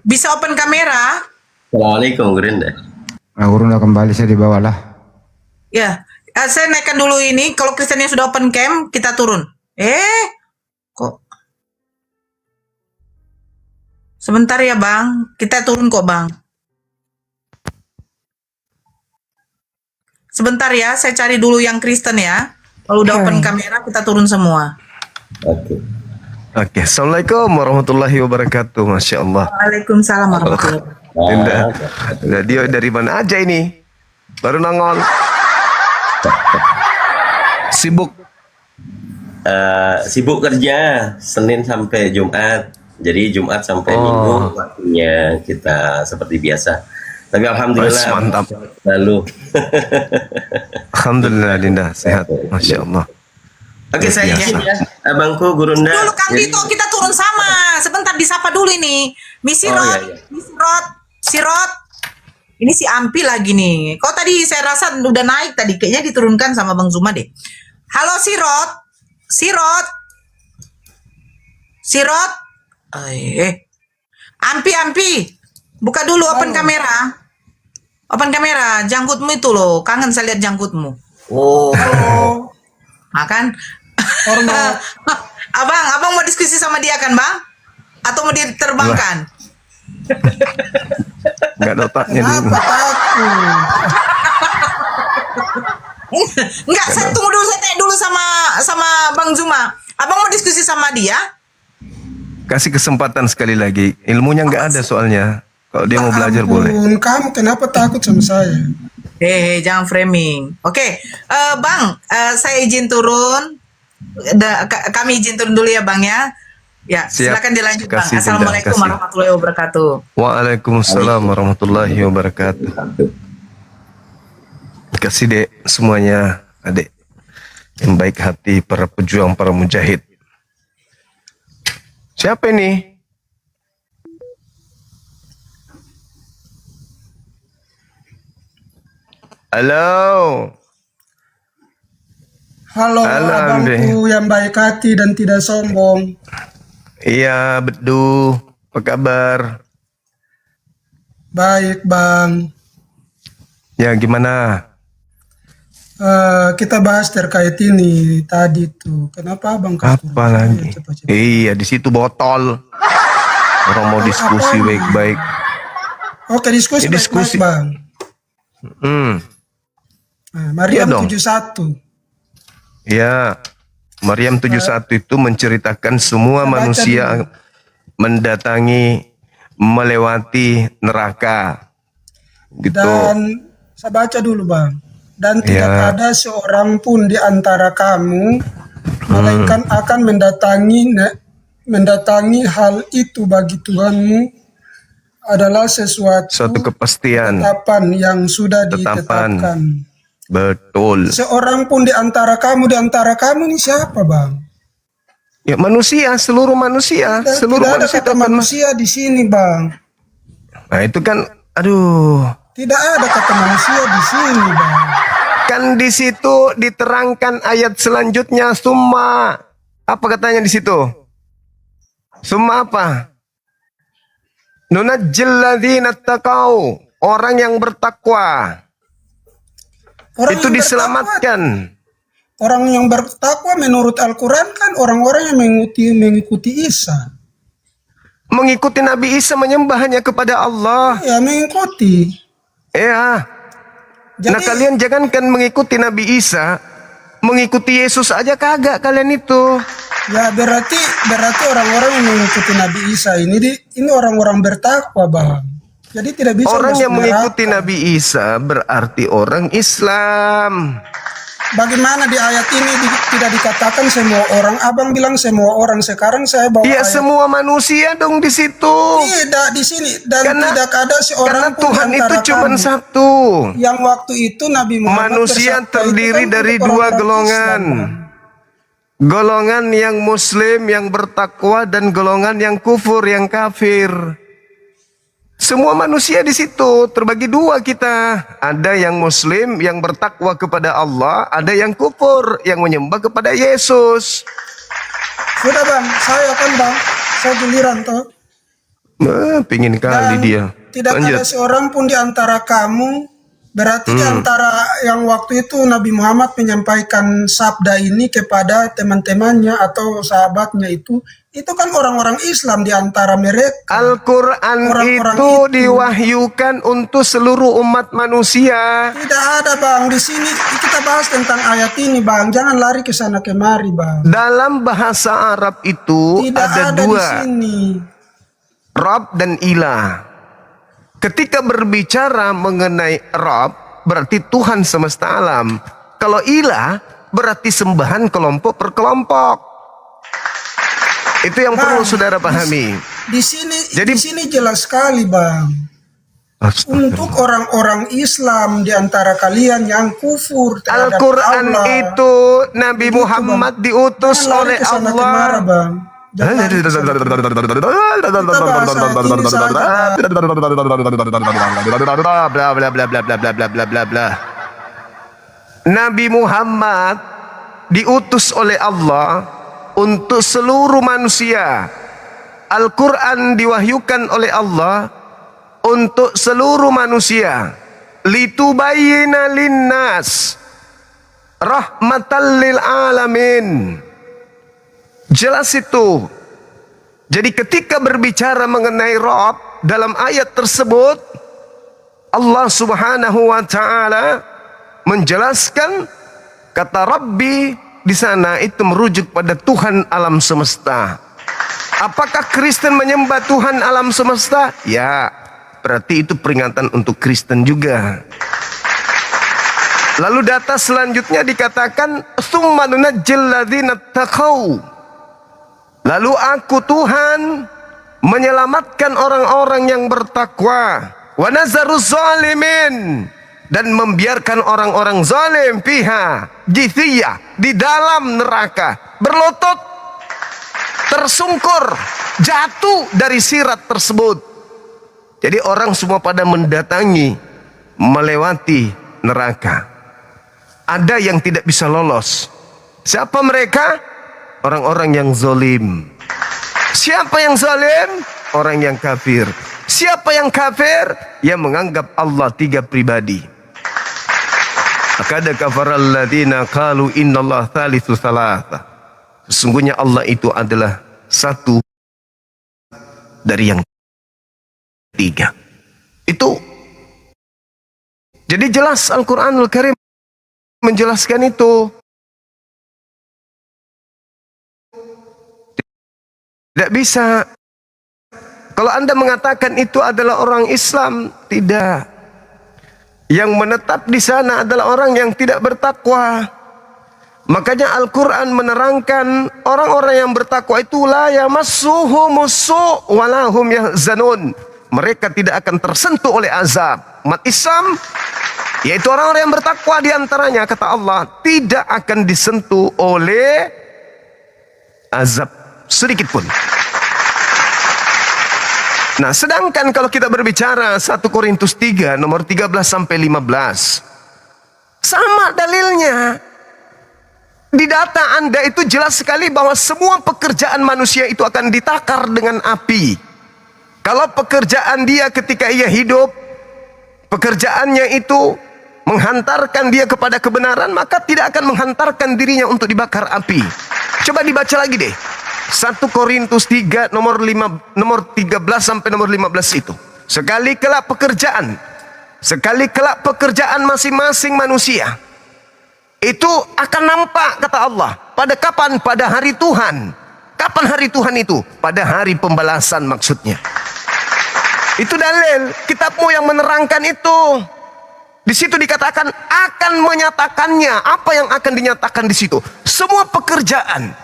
Bisa open kamera? Assalamualaikum Gurunda. Gurunda kembali saya di bawah lah. Ya, saya naikkan dulu ini. Kalau Kristennya sudah open cam, kita turun. Kok? Sebentar ya Bang, kita turun kok Bang. Sebentar ya, saya cari dulu yang Kristen ya. Kalau udah open kamera, kita turun semua. Oke, Assalamualaikum warahmatullahi wabarakatuh. Masya Allah. Waalaikumsalam warahmatullahi wabarakatuh. Dia dari mana aja ini? Baru nongol. Sibuk. Sibuk kerja Senin sampai Jumat. Jadi Jumat sampai Minggu waktunya kita seperti biasa. Tapi alhamdulillah mantap. Lalu alhamdulillah Dinda sehat. Masya Allah. Oke, saya izin ya, abangku Gurunda. Dulu Kang Dito, kita turun sama. Sebentar disapa dulu ini. Misi Sirot. Ini si Ampi lagi nih. Kok tadi saya rasa udah naik tadi. Kayaknya diturunkan sama Bang Zuma deh. Halo Sirot. Ampi. Buka dulu open kamera. Open kamera. Janggutmu itu loh. Kangen saya lihat janggutmu. Oh. Makan. Abang mau diskusi sama dia kan Bang? Atau mau diterbangkan? Nggak ada otaknya dulu. Enggak, saya tunggu dulu, saya tanya dulu sama Bang Zuma. Abang mau diskusi sama dia? Kasih kesempatan sekali lagi. Ilmunya nggak ada soalnya. Kalau dia mau belajar boleh. Kamu kenapa takut sama saya? Jangan framing. Oke, Bang, saya izin turun. Kami izin turun dulu ya Bang ya. Ya, silakan dilanjut Bang. Assalamualaikum warahmatullahi wabarakatuh. Waalaikumsalam warahmatullahi wabarakatuh. Kasih dek semuanya adik yang baik hati, para pejuang, para mujahid. Siapa ini? Halo. Halo abangku yang baik hati dan tidak sombong. Iya, Bedu. Apa kabar? Baik, Bang. Ya, gimana? Kita bahas terkait ini tadi tuh. Kenapa Bang Kastur? Apa lagi? Iya, di situ botol. Orang mau diskusi baik-baik. Oke, diskusi baik-baik, Bang. Nah, Maryam 71. Ya, Maryam 71 itu menceritakan semua manusia mendatangi, melewati neraka. Gitu. Dan saya baca dulu, Bang. Dan tidak ada seorang pun di antara kamu melainkan akan mendatangi hal itu bagi Tuhanmu adalah suatu kepastian, ketetapan yang sudah ditetapkan. Betul. Seorang pun di antara kamu ini siapa, Bang? Ya manusia, seluruh manusia, seluruh tidak manusia. Ada kata manusia di sini, Bang. Nah itu kan, aduh. Tidak ada kata manusia di sini, Bang. Kan di situ diterangkan ayat selanjutnya, summa. Apa katanya di situ? Summa apa? Nunajjil ladzina taqau, orang yang bertakwa. Itu diselamatkan. Orang yang bertakwa menurut Al-Quran kan orang-orang yang mengikuti Isa. Mengikuti Nabi Isa, menyembahnya kepada Allah. Ya, mengikuti. Ya. Nah kalian jangankan mengikuti Nabi Isa, mengikuti Yesus aja kagak kalian itu. Ya berarti orang-orang yang mengikuti Nabi Isa ini orang-orang bertakwa, Bang. Jadi tidak bisa orang yang mengikuti Nabi Isa berarti orang Islam. Bagaimana di ayat ini tidak dikatakan semua orang? Abang bilang semua orang, sekarang saya bawa ya, ayat. Semua manusia dong di situ. Tidak di sini dan tidak ada seorang pun Tuhan itu cuma satu. Yang waktu itu Nabi Muhammad manusia terdiri dari dua golongan. Golongan yang muslim yang bertakwa dan golongan yang kufur yang kafir. Semua manusia di situ terbagi dua kita. Ada yang muslim yang bertakwa kepada Allah, ada yang kufur yang menyembah kepada Yesus. Sudah, Bang, saya giliran toh. Pingin kali dia. Tidak ada seorang pun di antara kamu. Berarti di antara yang waktu itu Nabi Muhammad menyampaikan sabda ini kepada teman-temannya atau sahabatnya itu kan orang-orang Islam di antara mereka. Al-Quran itu diwahyukan untuk seluruh umat manusia. Tidak ada, Bang. Di sini kita bahas tentang ayat ini, Bang. Jangan lari ke sana kemari, Bang. Dalam bahasa Arab itu ada dua. Di sini. Rabb dan ilah. Ketika berbicara mengenai Rabb, berarti Tuhan semesta alam. Kalau ilah, berarti sembahan kelompok per kelompok. Itu yang perlu saudara pahami. Di sini jelas sekali, Bang. Untuk orang-orang Islam di antara kalian yang kufur terhadap Al-Quran itu Nabi Muhammad diutus oleh Allah. Nabi Muhammad diutus oleh Allah untuk seluruh manusia. Al-Quran diwahyukan oleh Allah untuk seluruh manusia. Litubayyina linnas rahmatan lil alamin. Jelas itu. Jadi ketika berbicara mengenai Rabb dalam ayat tersebut, Allah Subhanahu wa taala menjelaskan kata Rabbi di sana itu merujuk pada Tuhan alam semesta. Apakah Kristen menyembah Tuhan alam semesta? Ya, berarti itu peringatan untuk Kristen juga. Lalu data selanjutnya dikatakan tsumma nunajjil ladzina taqau. Lalu aku Tuhan menyelamatkan orang-orang yang bertakwa. Wa nazaruz zalimin, dan membiarkan orang-orang zalim fiha jithiyah, di dalam neraka, berlutut, tersungkur, jatuh dari sirat tersebut. Jadi orang semua pada mendatangi, melewati neraka. Ada yang tidak bisa lolos. Siapa mereka? Orang-orang yang zalim. Siapa yang zalim? Orang yang kafir. Siapa yang kafir? Yang menganggap Allah tiga pribadi. Akad kafara alladziina qalu innallaha tsalitsu tsalatsa. Sesungguhnya Allah itu adalah satu dari yang tiga. Itu jadi jelas Al-Qur'anul Karim menjelaskan itu. Tidak bisa. Kalau Anda mengatakan itu adalah orang Islam, tidak. Yang menetap di sana adalah orang yang tidak bertakwa. Makanya Al-Quran menerangkan orang-orang yang bertakwa itu la yamassuhumus su' wa lahum yahzanun. Mereka tidak akan tersentuh oleh azab. Umat Islam, yaitu orang-orang yang bertakwa di antaranya, kata Allah, tidak akan disentuh oleh azab sedikit pun. Nah, sedangkan kalau kita berbicara 1 Korintus 3 nomor 13 sampai 15, sama dalilnya. Di data Anda itu jelas sekali bahwa semua pekerjaan manusia itu akan ditakar dengan api. Kalau pekerjaan dia ketika ia hidup, pekerjaannya itu menghantarkan dia kepada kebenaran, maka tidak akan menghantarkan dirinya untuk dibakar api. Coba dibaca lagi deh. 1 Korintus 3 nomor 13 sampai nomor 15 itu. Sekali kelak pekerjaan masing-masing manusia itu akan nampak, kata Allah. Pada kapan? Pada hari Tuhan. Kapan hari Tuhan itu? Pada hari pembalasan maksudnya. Itu dalil kitabmu yang menerangkan itu. Di situ dikatakan akan menyatakannya. Apa yang akan dinyatakan di situ? Semua pekerjaan.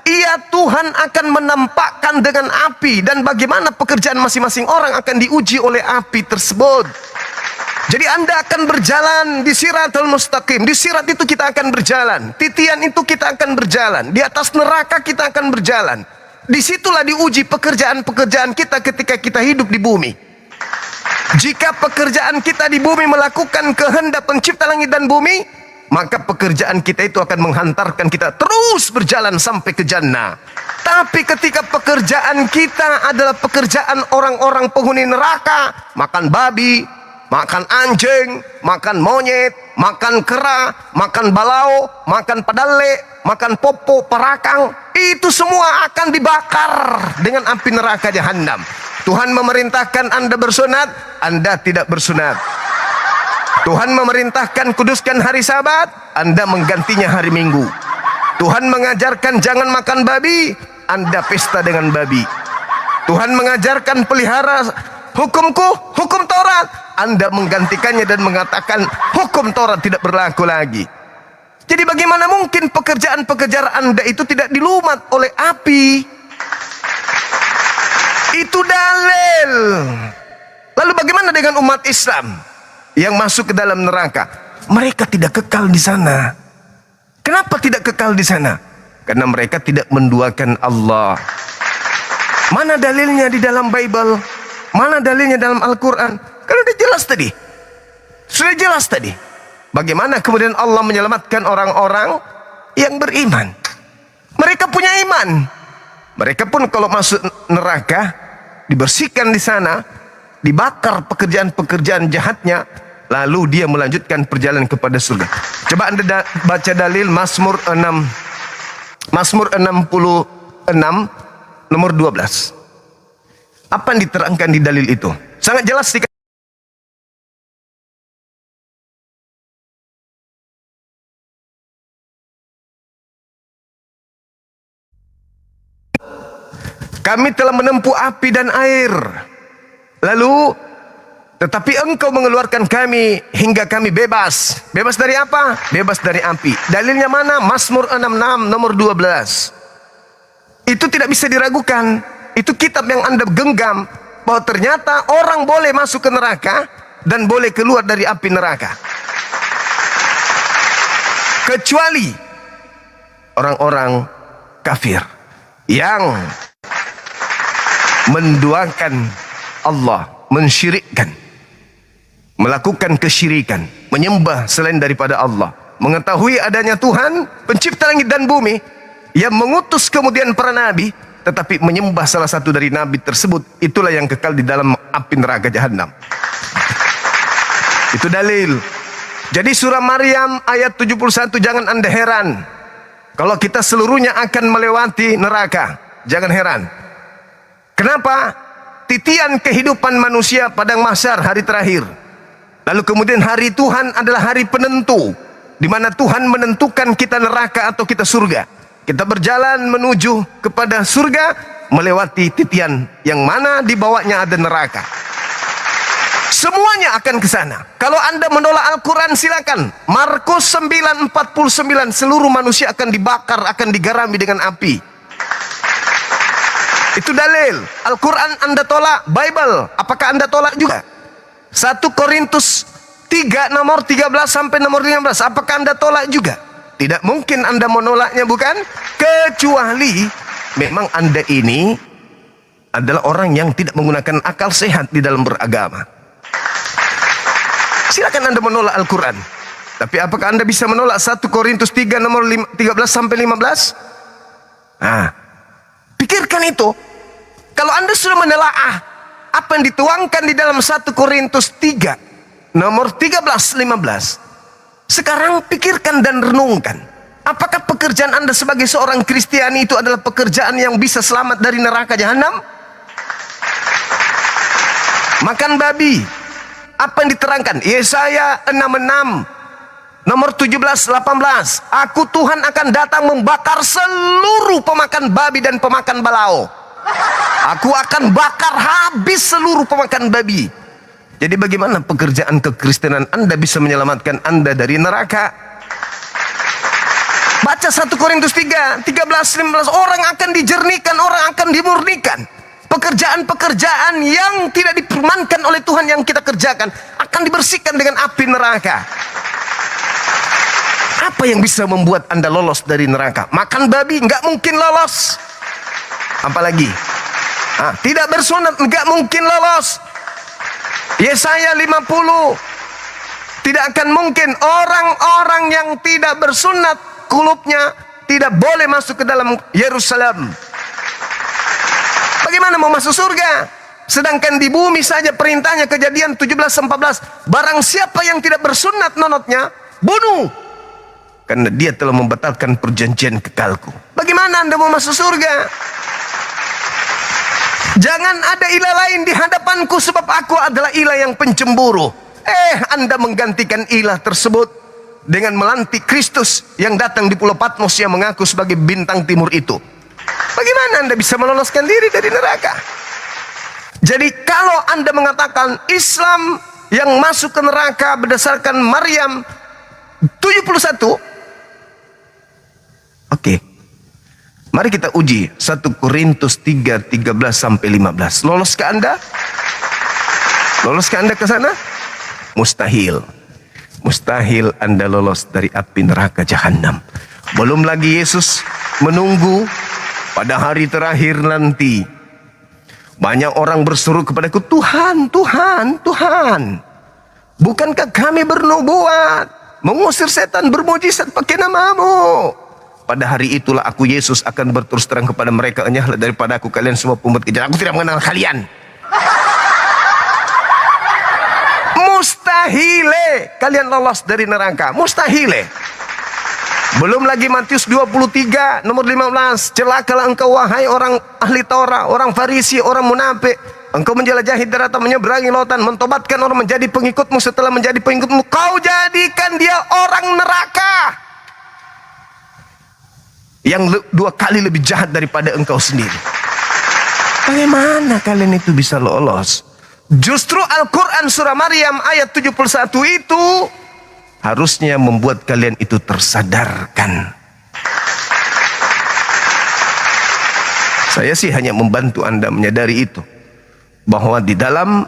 Ia Tuhan akan menampakkan dengan api, dan bagaimana pekerjaan masing-masing orang akan diuji oleh api tersebut. Jadi Anda akan berjalan di Siratul Mustaqim. Di sirat itu kita akan berjalan. Titian itu kita akan berjalan. Di atas neraka kita akan berjalan. Disitulah diuji pekerjaan-pekerjaan kita ketika kita hidup di bumi. Jika pekerjaan kita di bumi melakukan kehendak pencipta langit dan bumi, maka pekerjaan kita itu akan menghantarkan kita terus berjalan sampai ke jannah. Tapi ketika pekerjaan kita adalah pekerjaan orang-orang penghuni neraka, makan babi, makan anjing, makan monyet, makan kera, makan balau, makan padale, makan popo, parakang, itu semua akan dibakar dengan api neraka jahanam. Tuhan memerintahkan Anda bersunat, Anda tidak bersunat. Tuhan memerintahkan kuduskan hari Sabat, Anda menggantinya hari Minggu. Tuhan mengajarkan jangan makan babi, Anda pesta dengan babi. Tuhan mengajarkan pelihara hukumku, hukum Taurat, Anda menggantikannya dan mengatakan hukum Taurat tidak berlaku lagi. Jadi bagaimana mungkin pekerjaan-pekerjaan Anda itu tidak dilumat oleh api? Itu dalil. Lalu bagaimana dengan umat Islam yang masuk ke dalam neraka? Mereka tidak kekal di sana. Kenapa tidak kekal di sana? Karena mereka tidak menduakan Allah. Mana dalilnya di dalam Bible? Mana dalilnya dalam Al-Quran? Kan sudah jelas tadi. Sudah jelas tadi. Bagaimana kemudian Allah menyelamatkan orang-orang yang beriman? Mereka punya iman. Mereka pun kalau masuk neraka, dibersihkan di sana, dibakar pekerjaan-pekerjaan jahatnya, lalu dia melanjutkan perjalanan kepada surga. Coba Anda baca dalil Mazmur 66 nomor 12. Apa yang diterangkan di dalil itu? Sangat jelas dikatakan. Kami telah menempuh api dan air. Lalu, tetapi engkau mengeluarkan kami hingga kami bebas. Bebas dari apa? Bebas dari api. Dalilnya mana? Mazmur 66 nomor 12. Itu tidak bisa diragukan. Itu kitab yang Anda genggam, bahwa ternyata orang boleh masuk ke neraka dan boleh keluar dari api neraka. Kecuali orang-orang kafir yang menduakan Allah, mensyirikkan, melakukan kesyirikan, menyembah selain daripada Allah, mengetahui adanya Tuhan pencipta langit dan bumi yang mengutus kemudian para nabi, tetapi menyembah salah satu dari nabi tersebut, itulah yang kekal di dalam api neraka jahanam. Itu dalil. Jadi surah Maryam ayat 71, jangan Anda heran kalau kita seluruhnya akan melewati neraka. Jangan heran. Kenapa? Titian kehidupan manusia padang mahsyar, hari terakhir. Lalu kemudian hari Tuhan adalah hari penentu, di mana Tuhan menentukan kita neraka atau kita surga. Kita berjalan menuju kepada surga, melewati titian yang mana di bawahnya ada neraka. Semuanya akan ke sana. Kalau Anda menolak Al-Quran, silakan. Markus 9:49, seluruh manusia akan dibakar, akan digarami dengan api. Itu dalil. Al-Quran Anda tolak, Bible, apakah Anda tolak juga? 1 Korintus 3 nomor 13 sampai nomor 15, apakah Anda tolak juga? Tidak mungkin Anda menolaknya, bukan? Kecuali memang Anda ini adalah orang yang tidak menggunakan akal sehat di dalam beragama. Silakan Anda menolak Al-Quran. Tapi apakah Anda bisa menolak 1 Korintus 3 nomor 13 sampai 15? Nah, pikirkan itu. Kalau Anda sudah menelaah apa yang dituangkan di dalam 1 Korintus 3 nomor 13-15, sekarang pikirkan dan renungkan. Apakah pekerjaan Anda sebagai seorang Kristiani itu adalah pekerjaan yang bisa selamat dari neraka jahanam? Makan babi. Apa yang diterangkan? Yesaya 66 nomor 17-18. Aku Tuhan akan datang membakar seluruh pemakan babi dan pemakan balao. Aku akan bakar habis seluruh pemakan babi. Jadi bagaimana pekerjaan kekristenan Anda bisa menyelamatkan Anda dari neraka? Baca 1 Korintus 3, 13-15. Orang akan dijernihkan, orang akan dimurnikan. Pekerjaan-pekerjaan yang tidak dipermankan oleh Tuhan yang kita kerjakan akan dibersihkan dengan api neraka. Apa yang bisa membuat Anda lolos dari neraka? Makan babi nggak mungkin lolos. Apalagi tidak bersunat nggak mungkin lolos. Yesaya 50 tidak akan mungkin. Orang-orang yang tidak bersunat kulupnya tidak boleh masuk ke dalam Yerusalem. Bagaimana mau masuk surga? Sedangkan di bumi saja perintahnya, Kejadian 17:14, barang siapa yang tidak bersunat nonotnya, bunuh, karena dia telah membatalkan perjanjian kekalku. Bagaimana Anda mau masuk surga? Jangan ada ilah lain di hadapanku, sebab aku adalah ilah yang pencemburu. Anda menggantikan ilah tersebut dengan melantik Kristus yang datang di Pulau Patmos yang mengaku sebagai bintang timur itu. Bagaimana Anda bisa meloloskan diri dari neraka? Jadi kalau Anda mengatakan Islam yang masuk ke neraka berdasarkan Maryam 71, oke. Mari kita uji 1 Korintus 3, 13 sampai 15. Loloskah Anda? Loloskah Anda ke sana? Mustahil. Mustahil Anda lolos dari api neraka jahanam. Belum lagi Yesus menunggu pada hari terakhir nanti. Banyak orang berseru kepadaku, Tuhan, Tuhan, Tuhan, bukankah kami bernubuat, mengusir setan, bermujizat pakai namamu? Pada hari itulah aku Yesus akan berterus terang kepada mereka, enyahlah daripada aku kalian semua pembuat kejahatan, aku tidak mengenal kalian. Mustahile kalian lolos dari neraka, mustahile. Belum lagi Matius 23 nomor 15, celakalah engkau wahai orang ahli Taurat, orang Farisi, orang munafik, engkau menjelajahi daratan, menyeberangi lautan, mentobatkan orang menjadi pengikutmu, setelah menjadi pengikutmu kau jadikan dia orang neraka yang 2 kali lebih jahat daripada engkau sendiri. Bagaimana kalian itu bisa lolos? Justru Al-Quran surah Maryam ayat 71 itu harusnya membuat kalian itu tersadarkan. Saya sih hanya membantu Anda menyadari itu, bahwa di dalam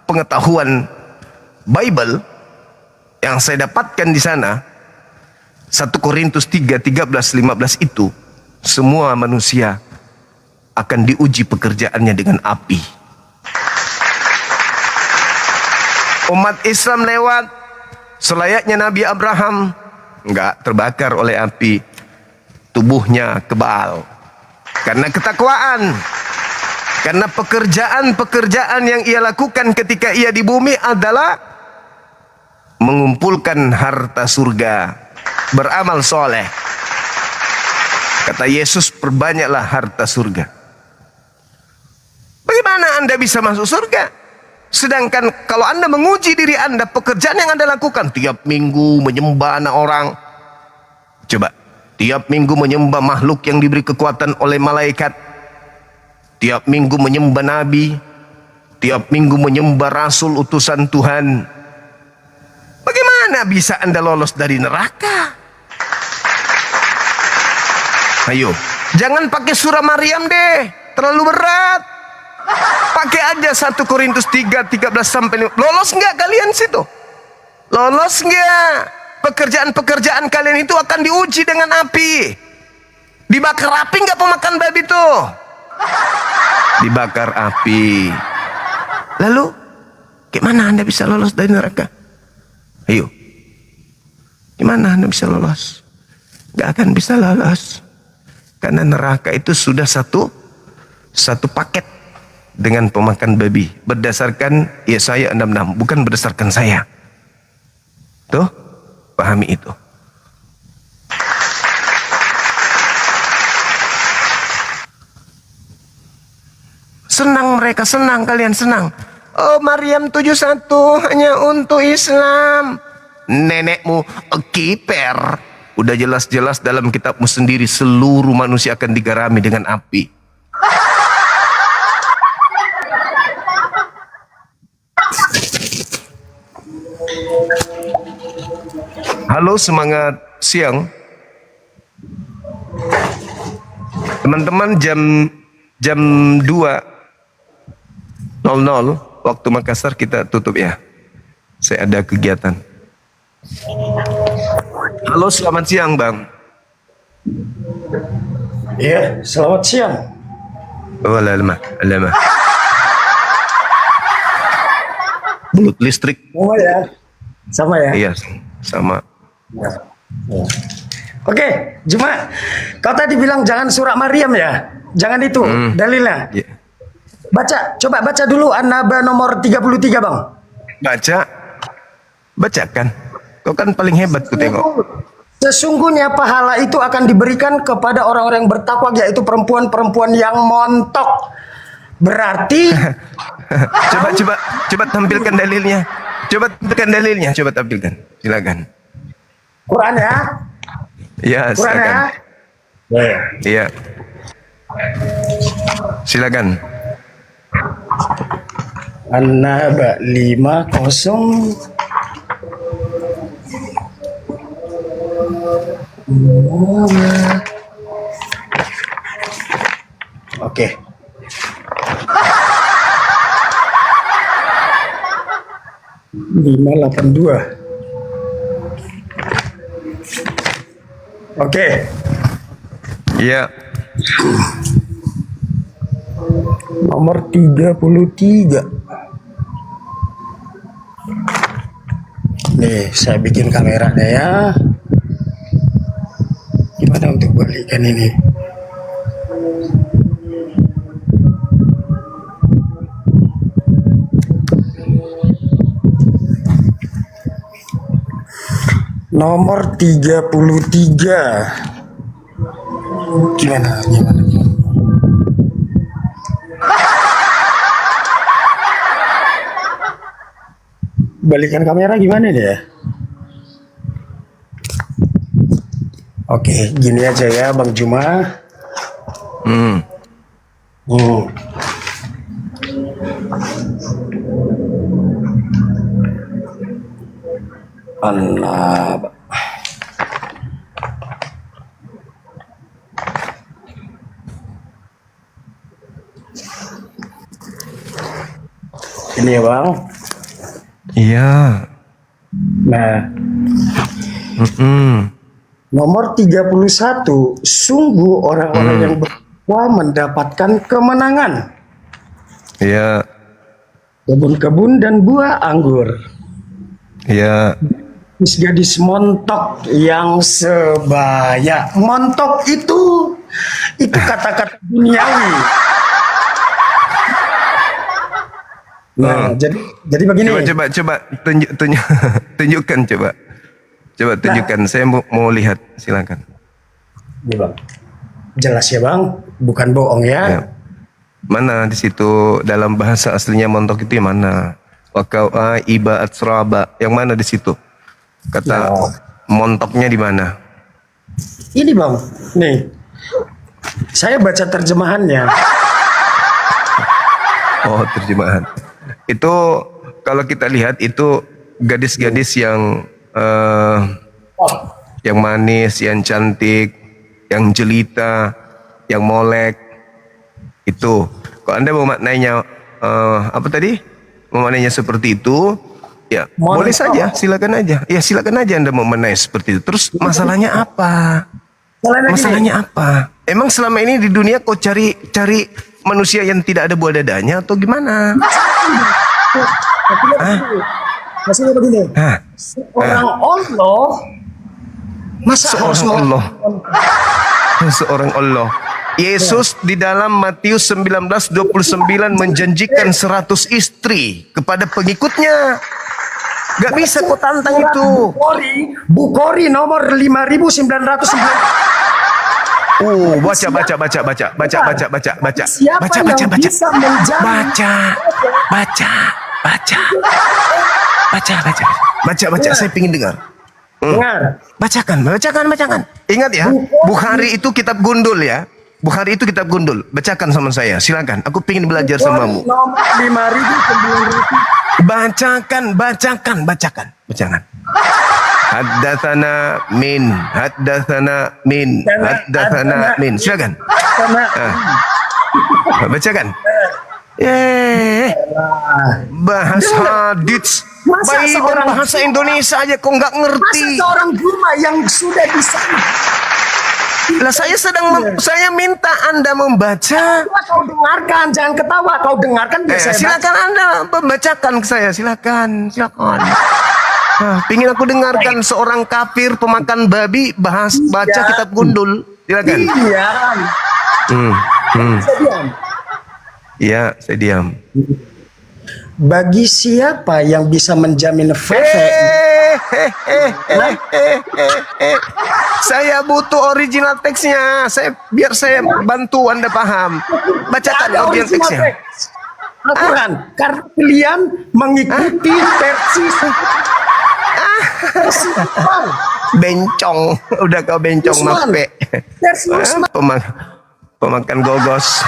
pengetahuan Bible yang saya dapatkan di sana, 1 Korintus 3, 13, 15 itu, semua manusia akan diuji pekerjaannya dengan api. Umat Islam lewat selayaknya Nabi Abraham, enggak terbakar oleh api, tubuhnya kebal karena ketakwaan, karena pekerjaan-pekerjaan yang ia lakukan ketika ia di bumi adalah mengumpulkan harta surga, beramal soleh. Kata Yesus, perbanyaklah harta surga. Bagaimana Anda bisa masuk surga? Sedangkan kalau Anda menguji diri Anda, pekerjaan yang Anda lakukan tiap minggu menyembah anak orang. Coba, tiap minggu menyembah makhluk yang diberi kekuatan oleh malaikat. Tiap minggu menyembah nabi. Tiap minggu menyembah rasul utusan Tuhan. Bagaimana bisa Anda lolos dari neraka? Ayo, jangan pakai surah Maryam deh, terlalu berat. Pakai aja 1 Korintus 3:13-15. Lolos nggak kalian situ? Lolos nggak? Pekerjaan-pekerjaan kalian itu akan diuji dengan api. Dibakar api nggak pemakan babi tuh? Dibakar api. Lalu, gimana Anda bisa lolos dari neraka? Ayo, gimana Anda bisa lolos? Gak akan bisa lolos. Karena neraka itu sudah satu paket dengan pemakan babi. Berdasarkan Yesaya 66, bukan berdasarkan saya. Tuh, pahami itu. Senang mereka, senang kalian, senang. Oh, Maryam 71 hanya untuk Islam. Nenekmu kiper. Udah jelas-jelas dalam kitabmu sendiri seluruh manusia akan digarami dengan api. Halo, semangat siang. Teman-teman, jam 2:00 waktu Makassar kita tutup ya. Saya ada kegiatan. Halo, selamat siang Bang. Iya, selamat siang. Oh, lama. Belut listrik. Oh ya, sama ya? Iya, sama. Ya. Oke, Juma, kau tadi bilang jangan surah Maryam ya? Jangan itu, dalilnya. Yeah. Coba baca dulu An-Naba nomor 33 Bang. Bacakan. Kau kan paling hebat ku tengok. Sesungguhnya pahala itu akan diberikan kepada orang-orang yang bertakwa, yaitu perempuan-perempuan yang montok. Berarti coba tampilkan dalilnya. Coba tampilkan. Silakan. Quran ya? Ya, Quran silakan. Ya? Iya. Silakan. An-Naba 50. Oke. Lima 82. Oke. Iya. Nomor 33. Nih, saya bikin kameranya ya. Gimana untuk balikan ini? Nomor 33. Gimana? Balikan kamera gimana deh ya? Oke, gini aja ya Bang Juma. Allah. Ini ya Bang. Iya. Nah. Nomor 31, sungguh orang-orang yang bertakwa mendapatkan kemenangan. Iya. Kebun-kebun dan buah anggur. Iya. Gadis montok yang sebaya. Montok itu kata-kata duniawi. Nah, jadi Jadi begini. Coba tunjukkan coba. Coba tunjukkan. Saya mau lihat. Silakan. Ini Bang. Jelas ya Bang, bukan bohong ya. Mana di situ dalam bahasa aslinya montok itu yang mana? Wakau iba atsraba. Yang mana di situ? Kata montoknya di mana? Ini Bang, nih. Saya baca terjemahannya. Oh, terjemahan. Itu kalau kita lihat itu gadis-gadis yang manis, yang cantik, yang jelita, yang molek. Itu. Kalau Anda mau maknanya apa tadi? Mau maknanya seperti itu, ya boleh saja, silakan aja. Ya silakan aja Anda mau maknanya seperti itu. Terus masalahnya apa? Masalahnya apa? Emang selama ini di dunia kau cari manusia yang tidak ada buah dadanya atau gimana? Maksudnya begini. Seorang Allah, masa harus seorang Allah. Yesus di dalam Matius 19:29 menjanjikan 100 istri kepada pengikutnya. Gak bisa kau tantang itu. Bukhari nomor 5990. Baca. Saya pingin dengar. Dengar. Bacakan. Ingat ya, Bukhari itu kitab gundul ya. Bukhari itu kitab gundul. Bacakan sama saya. Silakan. Aku pingin belajar samamu. Nomor 5900. Bacakan. Haddatsana min. Silakan. Bacakan. Bahas hadits. Bahasa Indonesia aja kok nggak ngerti. Masa seorang Juma yang sudah di sana. Lah saya minta Anda membaca. Kau dengarkan, jangan ketawa. Kau dengarkan. Silakan Anda membacakan ke saya. Silakan. Pingin aku dengarkan seorang kafir pemakan babi baca kitab gundul. Silakan. Iya, saya diam. Bagi siapa yang bisa menjamin saya butuh original teksnya. Biar saya bantu Anda paham. Bacakan original teksnya. Al-Quran. Karena kalian mengikuti versi bencong. Udah kau bencong mape. Pemakan gogos.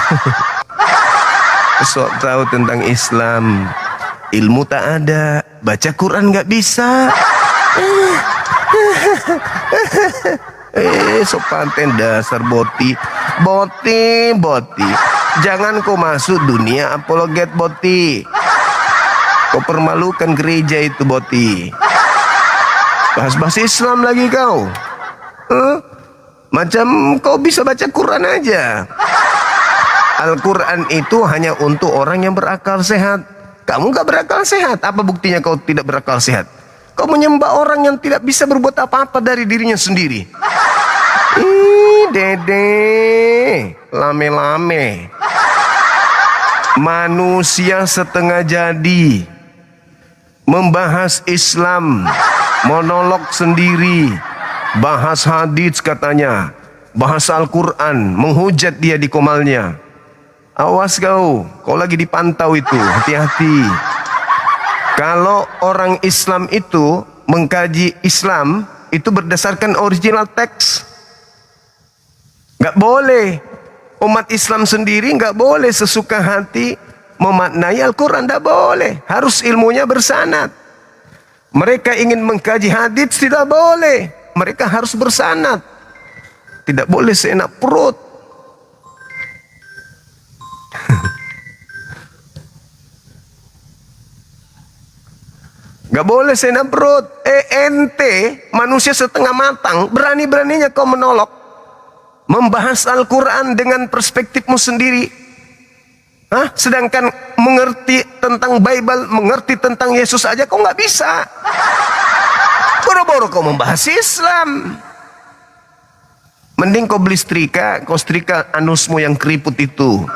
Sok tahu tentang Islam, ilmu tak ada, baca Quran nggak bisa. Sok paten dasar boti. Jangan kau masuk dunia apologet boti. Kau permalukan gereja itu boti. Bahas Islam lagi kau. Macam kau bisa baca Quran aja. Al-Quran itu hanya untuk orang yang berakal sehat. Kamu gak berakal sehat. Apa buktinya kau tidak berakal sehat? Kau menyembah orang yang tidak bisa berbuat apa-apa dari dirinya sendiri. Dede, lame-lame. Manusia setengah jadi. Membahas Islam. Monolog sendiri. Bahas hadits katanya. Bahas Al-Quran. Menghujat dia di komalnya. Awas kau lagi dipantau itu, hati-hati. Kalau orang Islam itu mengkaji Islam itu berdasarkan original teks. Gak boleh. Umat Islam sendiri gak boleh sesuka hati memaknai Al-Quran, gak boleh. Harus ilmunya bersanad. Mereka ingin mengkaji hadits, tidak boleh. Mereka harus bersanad. Tidak boleh seenak perut. Gak boleh seenak perut. Ente manusia setengah matang, berani-beraninya kau menolak membahas Al-Quran dengan perspektifmu sendiri. Sedangkan mengerti tentang Bible, mengerti tentang Yesus aja kau gak bisa. Boro-boro kau membahas Islam. Mending kau beli setrika, kau setrika anusmu yang keriput itu.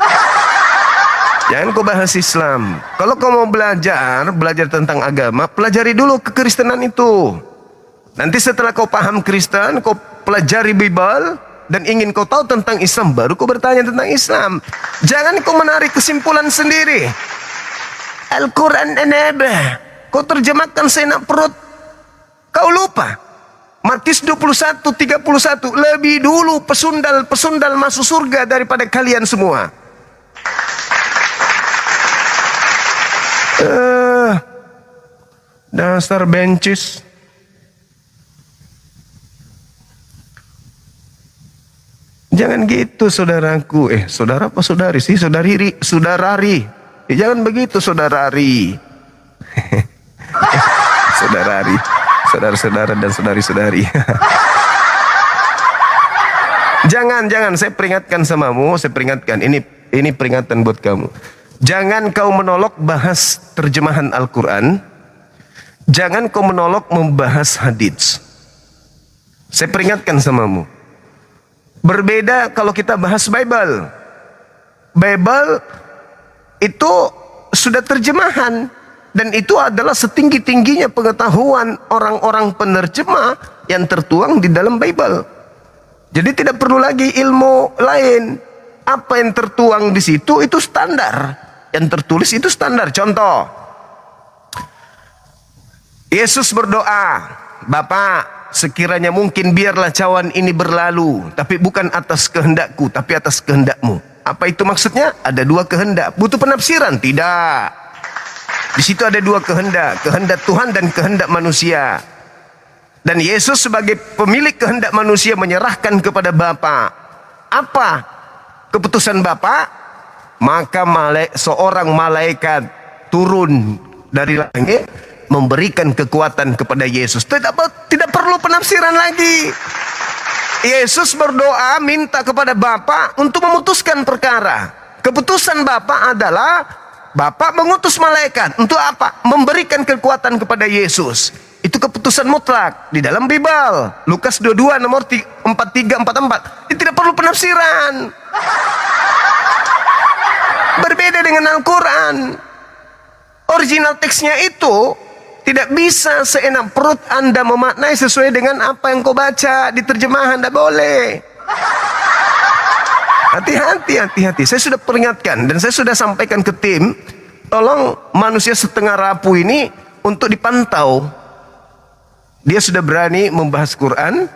Jangan kau bahas Islam. Kalau kau mau belajar tentang agama, pelajari dulu kekristenan itu. Nanti setelah kau paham Kristen, kau pelajari Bible, dan ingin kau tahu tentang Islam, baru kau bertanya tentang Islam. Jangan kau menarik kesimpulan sendiri. Al-Quran An-Nabah, kau terjemahkan seenak perut. Kau lupa Matius 21:31, lebih dulu pesundal masuk surga daripada kalian semua. Dasar bencis. Jangan gitu saudaraku. Saudara apa saudari sih? Saudarari. Jangan begitu saudarari. Saudarari. Saudara-saudara dan saudari-saudari. Jangan, saya peringatkan samamu, saya peringatkan. Ini peringatan buat kamu. Jangan kau menolak bahas terjemahan Al-Quran. Jangan kau menolak membahas hadits. Saya peringatkan samamu. Berbeda kalau kita bahas Bible. Bible itu sudah terjemahan. Dan itu adalah setinggi-tingginya pengetahuan orang-orang penerjemah yang tertuang di dalam Bible. Jadi tidak perlu lagi ilmu lain. Apa yang tertuang di situ itu standar. Yang tertulis itu standar. Contoh, Yesus berdoa, Bapa, sekiranya mungkin biarlah cawan ini berlalu, tapi bukan atas kehendakku, tapi atas kehendakmu. Apa itu maksudnya? Ada dua kehendak. Butuh penafsiran? Tidak. Di situ ada dua kehendak, kehendak Tuhan dan kehendak manusia. Dan Yesus sebagai pemilik kehendak manusia menyerahkan kepada Bapa. Apa keputusan Bapa? Maka seorang malaikat turun dari langit memberikan kekuatan kepada Yesus. Tidak perlu penafsiran lagi. Yesus berdoa minta kepada Bapa untuk memutuskan perkara. Keputusan Bapa adalah Bapak mengutus malaikat untuk apa? Memberikan kekuatan kepada Yesus. Itu keputusan mutlak di dalam Bible. Lukas 22 nomor 4344. Itu tidak perlu penafsiran. Berbeda dengan Al-Quran. Original teksnya itu tidak bisa seenak perut Anda memaknai sesuai dengan apa yang kau baca di terjemahan. Tidak boleh. Hati-hati. Saya sudah peringatkan dan saya sudah sampaikan ke tim, tolong manusia setengah rapuh ini untuk dipantau. Dia sudah berani membahas Quran,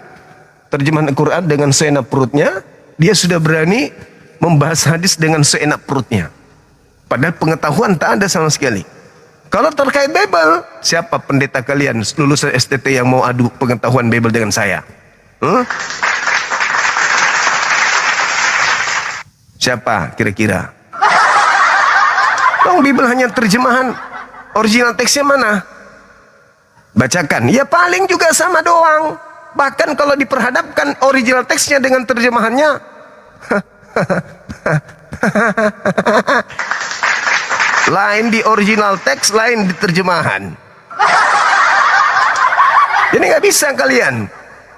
terjemahan Quran dengan seenak perutnya. Dia sudah berani membahas hadis dengan seenak perutnya. Padahal pengetahuan tak ada sama sekali. Kalau terkait Bible, siapa pendeta kalian lulusan STT yang mau adu pengetahuan Bible dengan saya? Siapa kira-kira? Bible hanya terjemahan, original teksnya mana? Bacakan. Ya paling juga sama doang. Bahkan kalau diperhadapkan original teksnya dengan terjemahannya, lain di original teks, lain di terjemahan. Jadi nggak bisa kalian.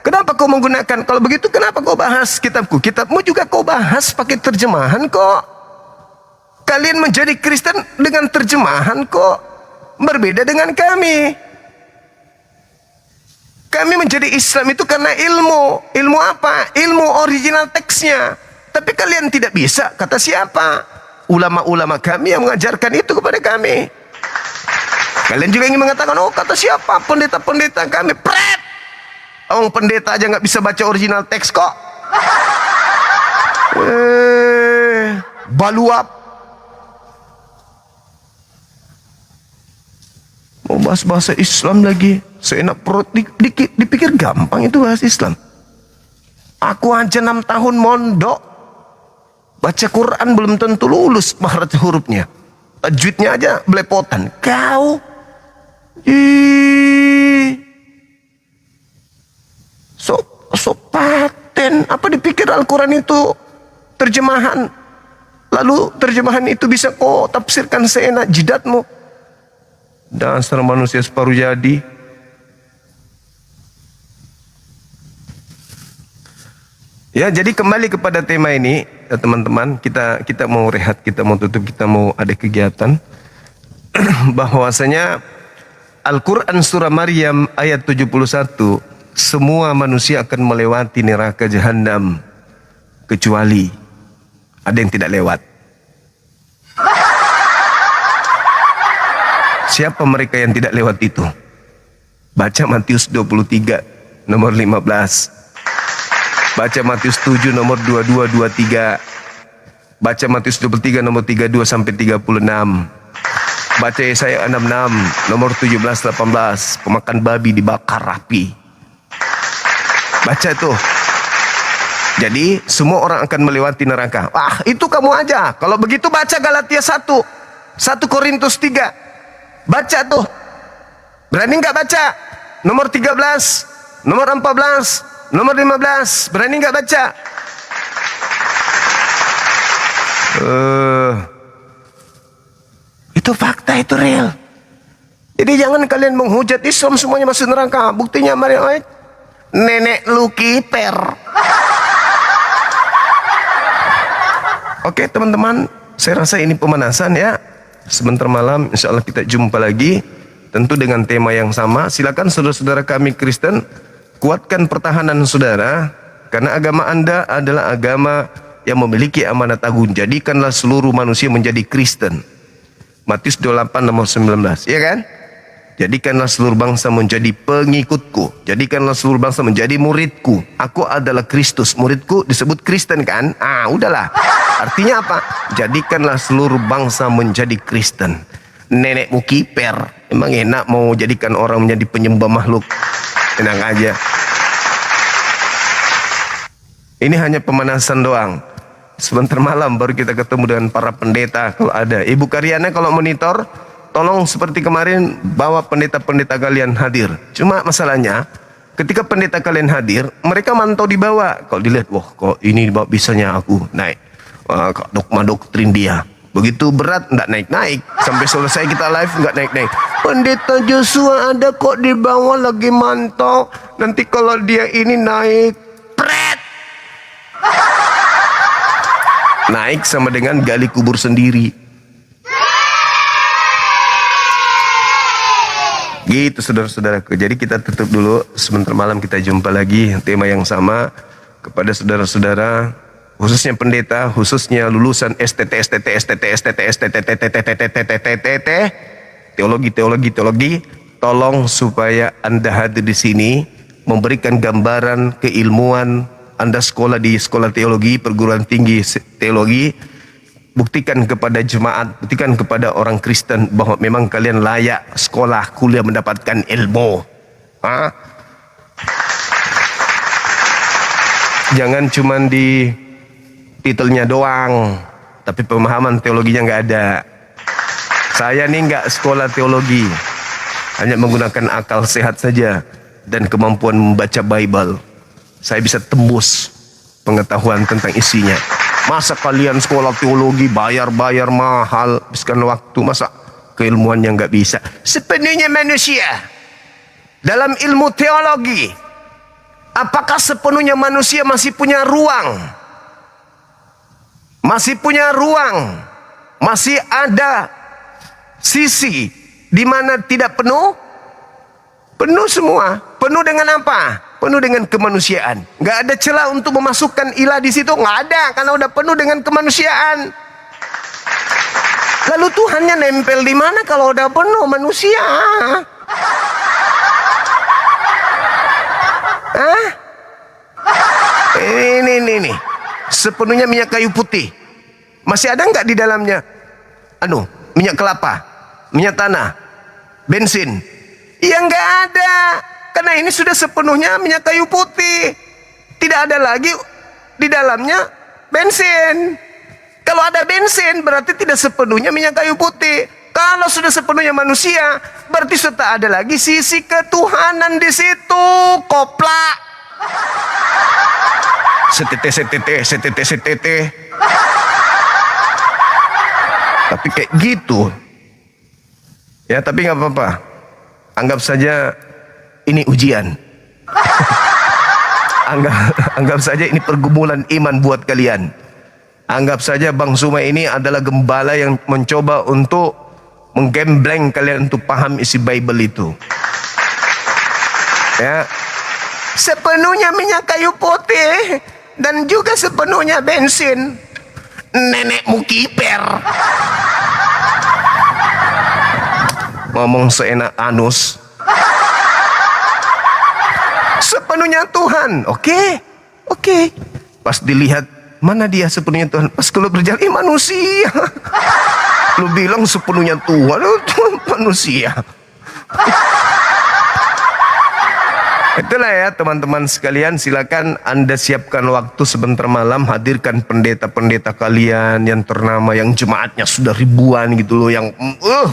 Kenapa kau menggunakan? Kalau begitu kenapa kau bahas kitabku? Kitabmu juga kau bahas pakai terjemahan kok. Kalian menjadi Kristen dengan terjemahan kok. Berbeda dengan kami. Kami menjadi Islam itu karena ilmu. Ilmu apa? Ilmu original teksnya. Tapi kalian tidak bisa. Kata siapa? Ulama-ulama kami yang mengajarkan itu kepada kami. Kalian juga ingin mengatakan, oh kata siapa? Pendeta-pendeta kami. Pret! Pendeta aja nggak bisa baca original teks kok. Baluap. Mau bahas bahasa Islam lagi, seenak perut dipikir gampang itu bahasa Islam. Aku aja 6 tahun mondok, baca Quran belum tentu lulus makhraj hurufnya. Tajwidnya aja belepotan. Kau, so paten. Apa dipikir Al-Quran itu terjemahan? Lalu terjemahan itu bisa kau tafsirkan seenak jidatmu. Dasar manusia separuh jadi. Ya, jadi kembali kepada tema ini. teman-teman, kita mau rehat, kita mau tutup, kita mau ada kegiatan. Bahwasanya Al-Quran surah Maryam ayat 71, semua manusia akan melewati neraka jahanam kecuali ada yang tidak lewat. Siapa mereka yang tidak lewat itu? Baca Matius 23 nomor 15. Baca Matius 7 nomor 22 23. Baca Matius 23 nomor 32 sampai 36. Baca Yesaya 66 nomor 17 18. Pemakan babi dibakar api. Baca tuh. Jadi semua orang akan melewati neraka. Ah, itu kamu aja. Kalau begitu baca Galatia 1 Korintus 3. Baca tuh. Berani nggak baca? Nomor 13, nomor 14, nomor 15. Berani nggak baca? Itu fakta, itu real. Jadi jangan kalian menghujat Islam semuanya masuk neraka. Buktinya mari, nenek lu kiper. Oke teman-teman, saya rasa ini pemanasan ya. Sebentar malam insya Allah kita jumpa lagi, tentu dengan tema yang sama. Silakan saudara-saudara kami Kristen, kuatkan pertahanan saudara, karena agama Anda adalah agama yang memiliki amanat agung. Jadikanlah seluruh manusia menjadi Kristen. Matius 28 nomor 19, ya kan? Jadikanlah seluruh bangsa menjadi pengikutku. Jadikanlah seluruh bangsa menjadi muridku. Aku adalah Kristus, muridku disebut Kristen kan? Ah, udahlah. Artinya apa? Jadikanlah seluruh bangsa menjadi Kristen. Nenekmu kiper. Emang enak mau jadikan orang menjadi penyembah makhluk? Tenang aja. Ini hanya pemanasan doang. Sebentar malam baru kita ketemu dengan para pendeta kalau ada. Ibu Karyana kalau monitor, tolong seperti kemarin bawa pendeta-pendeta kalian hadir. Cuma masalahnya ketika pendeta kalian hadir, mereka mantau di bawah. Kalau dilihat, wah kok ini bisanya aku naik. Dogma doktrin dia. Begitu berat enggak naik-naik. Sampai selesai kita live enggak naik-naik. Pendeta Joshua ada kok di bawah lagi mantau. Nanti kalau dia ini naik, pret. Naik sama dengan gali kubur sendiri. Gitu saudara-saudaraku. Jadi kita tutup dulu. Sebentar malam kita jumpa lagi. Tema yang sama. Kepada saudara-saudara, khususnya pendeta, khususnya lulusan STT, teologi, tolong supaya Anda hadir di sini, memberikan gambaran keilmuan. Anda sekolah di sekolah teologi, perguruan tinggi teologi, buktikan kepada jemaat, buktikan kepada orang Kristen bahwa memang kalian layak sekolah, kuliah, mendapatkan ilmu. Jangan cuman di titelnya doang, tapi pemahaman teologinya nggak ada. Saya nih nggak sekolah teologi, hanya menggunakan akal sehat saja dan kemampuan membaca Bible. Saya bisa tembus pengetahuan tentang isinya. Masa kalian sekolah teologi bayar-bayar mahal, habiskan waktu, masa keilmuannya nggak bisa? Sepenuhnya manusia dalam ilmu teologi. Apakah sepenuhnya manusia masih punya ruang? Masih punya ruang, masih ada sisi di mana tidak penuh? Penuh semua. Penuh dengan apa? Penuh dengan kemanusiaan. Nggak ada celah untuk memasukkan ilah di situ, nggak ada, karena udah penuh dengan kemanusiaan. Lalu Tuhannya nempel di mana kalau udah penuh manusia? Ini. Sepenuhnya minyak kayu putih. Masih ada nggak di dalamnya? Minyak kelapa, minyak tanah, bensin? Ya nggak ada. Karena ini sudah sepenuhnya minyak kayu putih. Tidak ada lagi di dalamnya bensin. Kalau ada bensin berarti tidak sepenuhnya minyak kayu putih. Kalau sudah sepenuhnya manusia, berarti sudah ada lagi sisi ketuhanan di situ. Koplak. Setete. Tapi kayak gitu. Ya, tapi nggak apa-apa. Anggap saja ini ujian. Anggap saja ini pergumulan iman buat kalian. Anggap saja Bang Suma ini adalah gembala yang mencoba untuk menggembleng kalian untuk paham isi Bible itu. Ya, sepenuhnya minyak kayu putih dan juga sepenuhnya bensin. Nenekmu kiper. Ngomong seenak anus. Sepenuhnya Tuhan. Oke. Pas dilihat, mana dia sepenuhnya Tuhan? Pas kalau berjalan, manusia. Lu bilang sepenuhnya Tuhan, Tuhan manusia. Itulah ya teman-teman sekalian, silakan Anda siapkan waktu sebentar malam, hadirkan pendeta-pendeta kalian yang ternama, yang jemaatnya sudah ribuan gitu loh, yang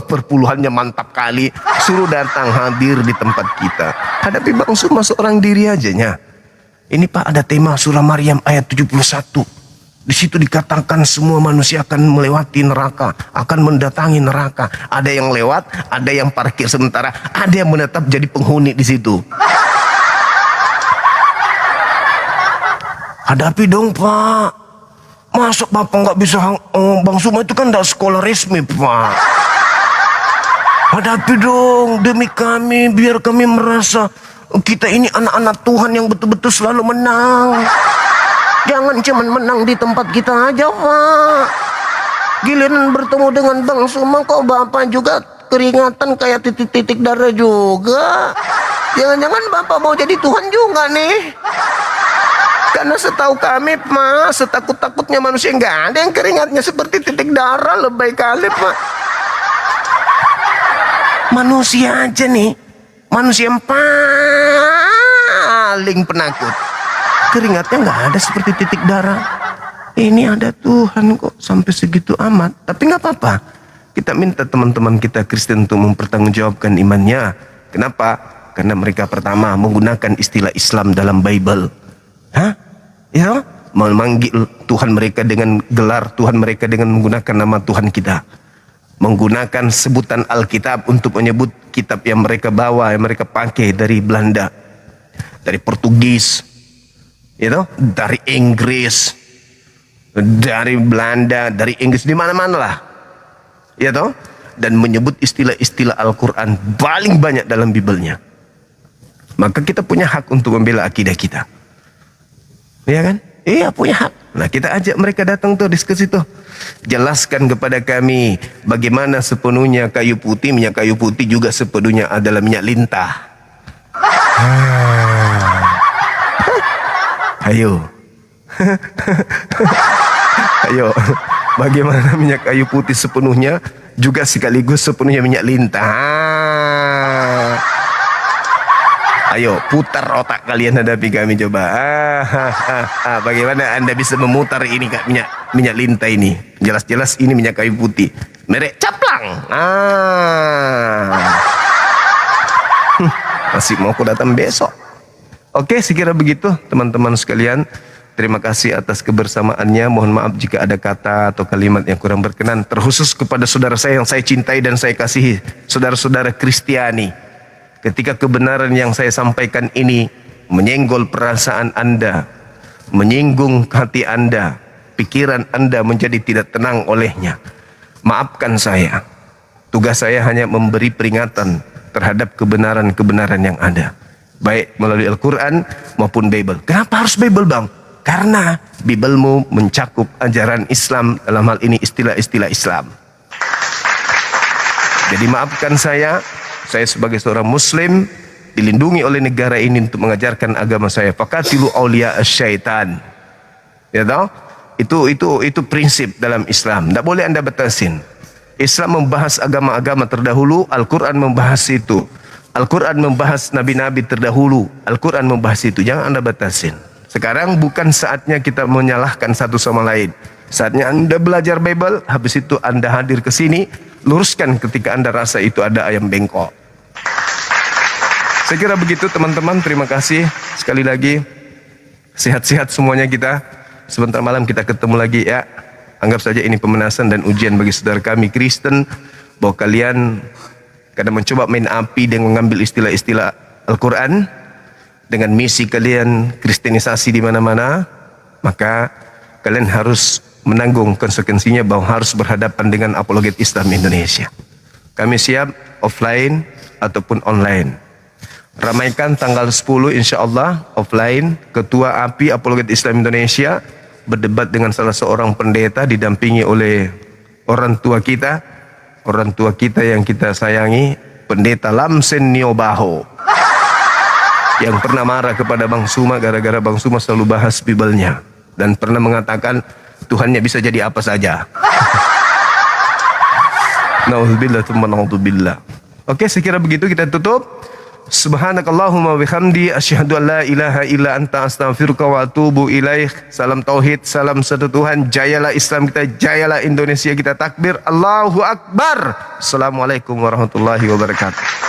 perpuluhannya mantap kali, suruh datang hadir di tempat kita. Hadapi Bang Suma seorang diri aja nya. Ini Pak, ada tema surah Maryam ayat 71. Di situ dikatakan semua manusia akan melewati neraka, akan mendatangi neraka. Ada yang lewat, ada yang parkir sementara, ada yang menetap jadi penghuni di situ. Hadapi dong Pak. Masa Bapak nggak bisa, Bang Suma itu kan nggak sekolah resmi Pak. Hadapi dong demi kami, biar kami merasa kita ini anak-anak Tuhan yang betul-betul selalu menang. Jangan cuma menang di tempat kita aja Pak. Giliran bertemu dengan Bang Suma kok Bapak juga keringatan kayak titik-titik darah juga. Jangan-jangan Bapak mau jadi Tuhan juga nih. Karena setahu kami Pak, setakut-takutnya manusia nggak ada yang keringatnya seperti titik darah, lebay kali Pak. Manusia aja nih, manusia yang paling penakut, keringatnya nggak ada seperti titik darah. Ini ada Tuhan kok sampai segitu amat. Tapi nggak apa-apa, kita minta teman-teman kita Kristen untuk mempertanggungjawabkan imannya. Kenapa? Karena mereka pertama menggunakan istilah Islam dalam Bible. Ya, memanggil Tuhan mereka dengan gelar Tuhan mereka dengan menggunakan nama Tuhan kita. Menggunakan sebutan Alkitab untuk menyebut kitab yang mereka bawa, yang mereka pakai dari Belanda, dari Portugis, dari Inggris, dari Belanda, dari Inggris, di mana-mana lah. Dan menyebut istilah-istilah Al-Quran paling banyak dalam Bible-nya. Maka kita punya hak untuk membela akidah kita. Iya kan? Iya, punya hak. Nah, kita ajak mereka datang tuh, diskusi tuh. Jelaskan kepada kami bagaimana sepenuhnya kayu putih, minyak kayu putih juga sepenuhnya adalah minyak lintah. Ayo. Ayo. Bagaimana minyak kayu putih sepenuhnya juga sekaligus sepenuhnya minyak lintah. Ayo putar otak kalian hadapi kami coba. Bagaimana Anda bisa memutar ini Kak, minyak lintah ini? Jelas-jelas ini minyak kayu putih. Merek Caplang. Masih mau aku datang besok. Oke, sekira begitu teman-teman sekalian. Terima kasih atas kebersamaannya. Mohon maaf jika ada kata atau kalimat yang kurang berkenan, terkhusus kepada saudara saya yang saya cintai dan saya kasihi, saudara-saudara Kristiani. Ketika kebenaran yang saya sampaikan ini menyenggol perasaan Anda, menyinggung hati Anda, pikiran Anda menjadi tidak tenang olehnya, maafkan saya. Tugas saya hanya memberi peringatan terhadap kebenaran-kebenaran yang ada, baik melalui Al-Quran maupun Bible. Kenapa harus Bible Bang? Karena Biblemu mencakup ajaran Islam, dalam hal ini istilah-istilah Islam. Jadi maafkan saya sebagai seorang Muslim dilindungi oleh negara ini untuk mengajarkan agama saya. Faqatilu auliya asyaitan. Ya tahu? Itu prinsip dalam Islam. Tidak boleh Anda batasin. Islam membahas agama-agama terdahulu, Al-Quran membahas itu. Al-Quran membahas nabi-nabi terdahulu, Al-Quran membahas itu. Jangan Anda batasin. Sekarang bukan saatnya kita menyalahkan satu sama lain. Saatnya Anda belajar Bible, habis itu Anda hadir ke sini, luruskan ketika Anda rasa itu ada ayam bengkok. Saya kira begitu teman-teman, terima kasih sekali lagi. Sehat-sehat semuanya kita. Sebentar malam kita ketemu lagi ya. Anggap saja ini pemanasan dan ujian bagi saudara kami Kristen, bahwa kalian kadang mencoba main api dengan mengambil istilah-istilah Al-Quran dengan misi kalian kristenisasi di mana-mana, maka kalian harus menanggung konsekuensinya bahwa harus berhadapan dengan apologet Islam Indonesia. Kami siap offline ataupun online. Ramaikan tanggal 10 insya Allah offline. Ketua API Apologet Islam Indonesia berdebat dengan salah seorang pendeta didampingi oleh orang tua kita yang kita sayangi, Pendeta Lamsen Niobaho, yang pernah marah kepada Bang Suma gara-gara Bang Suma selalu bahas Bibelnya dan pernah mengatakan Tuhannya bisa jadi apa saja. Nauzubillah tsumma nauzubillah. Oke, sekira begitu kita tutup. Subhanakallahumma bihamdi asyhadu an la ilaha illa anta astaghfiruka wa atubu ilaik. Salam tauhid, salam satu Tuhan. Jayalah Islam kita, jayalah Indonesia kita. Takbir, Allahu Akbar. Assalamualaikum warahmatullahi wabarakatuh.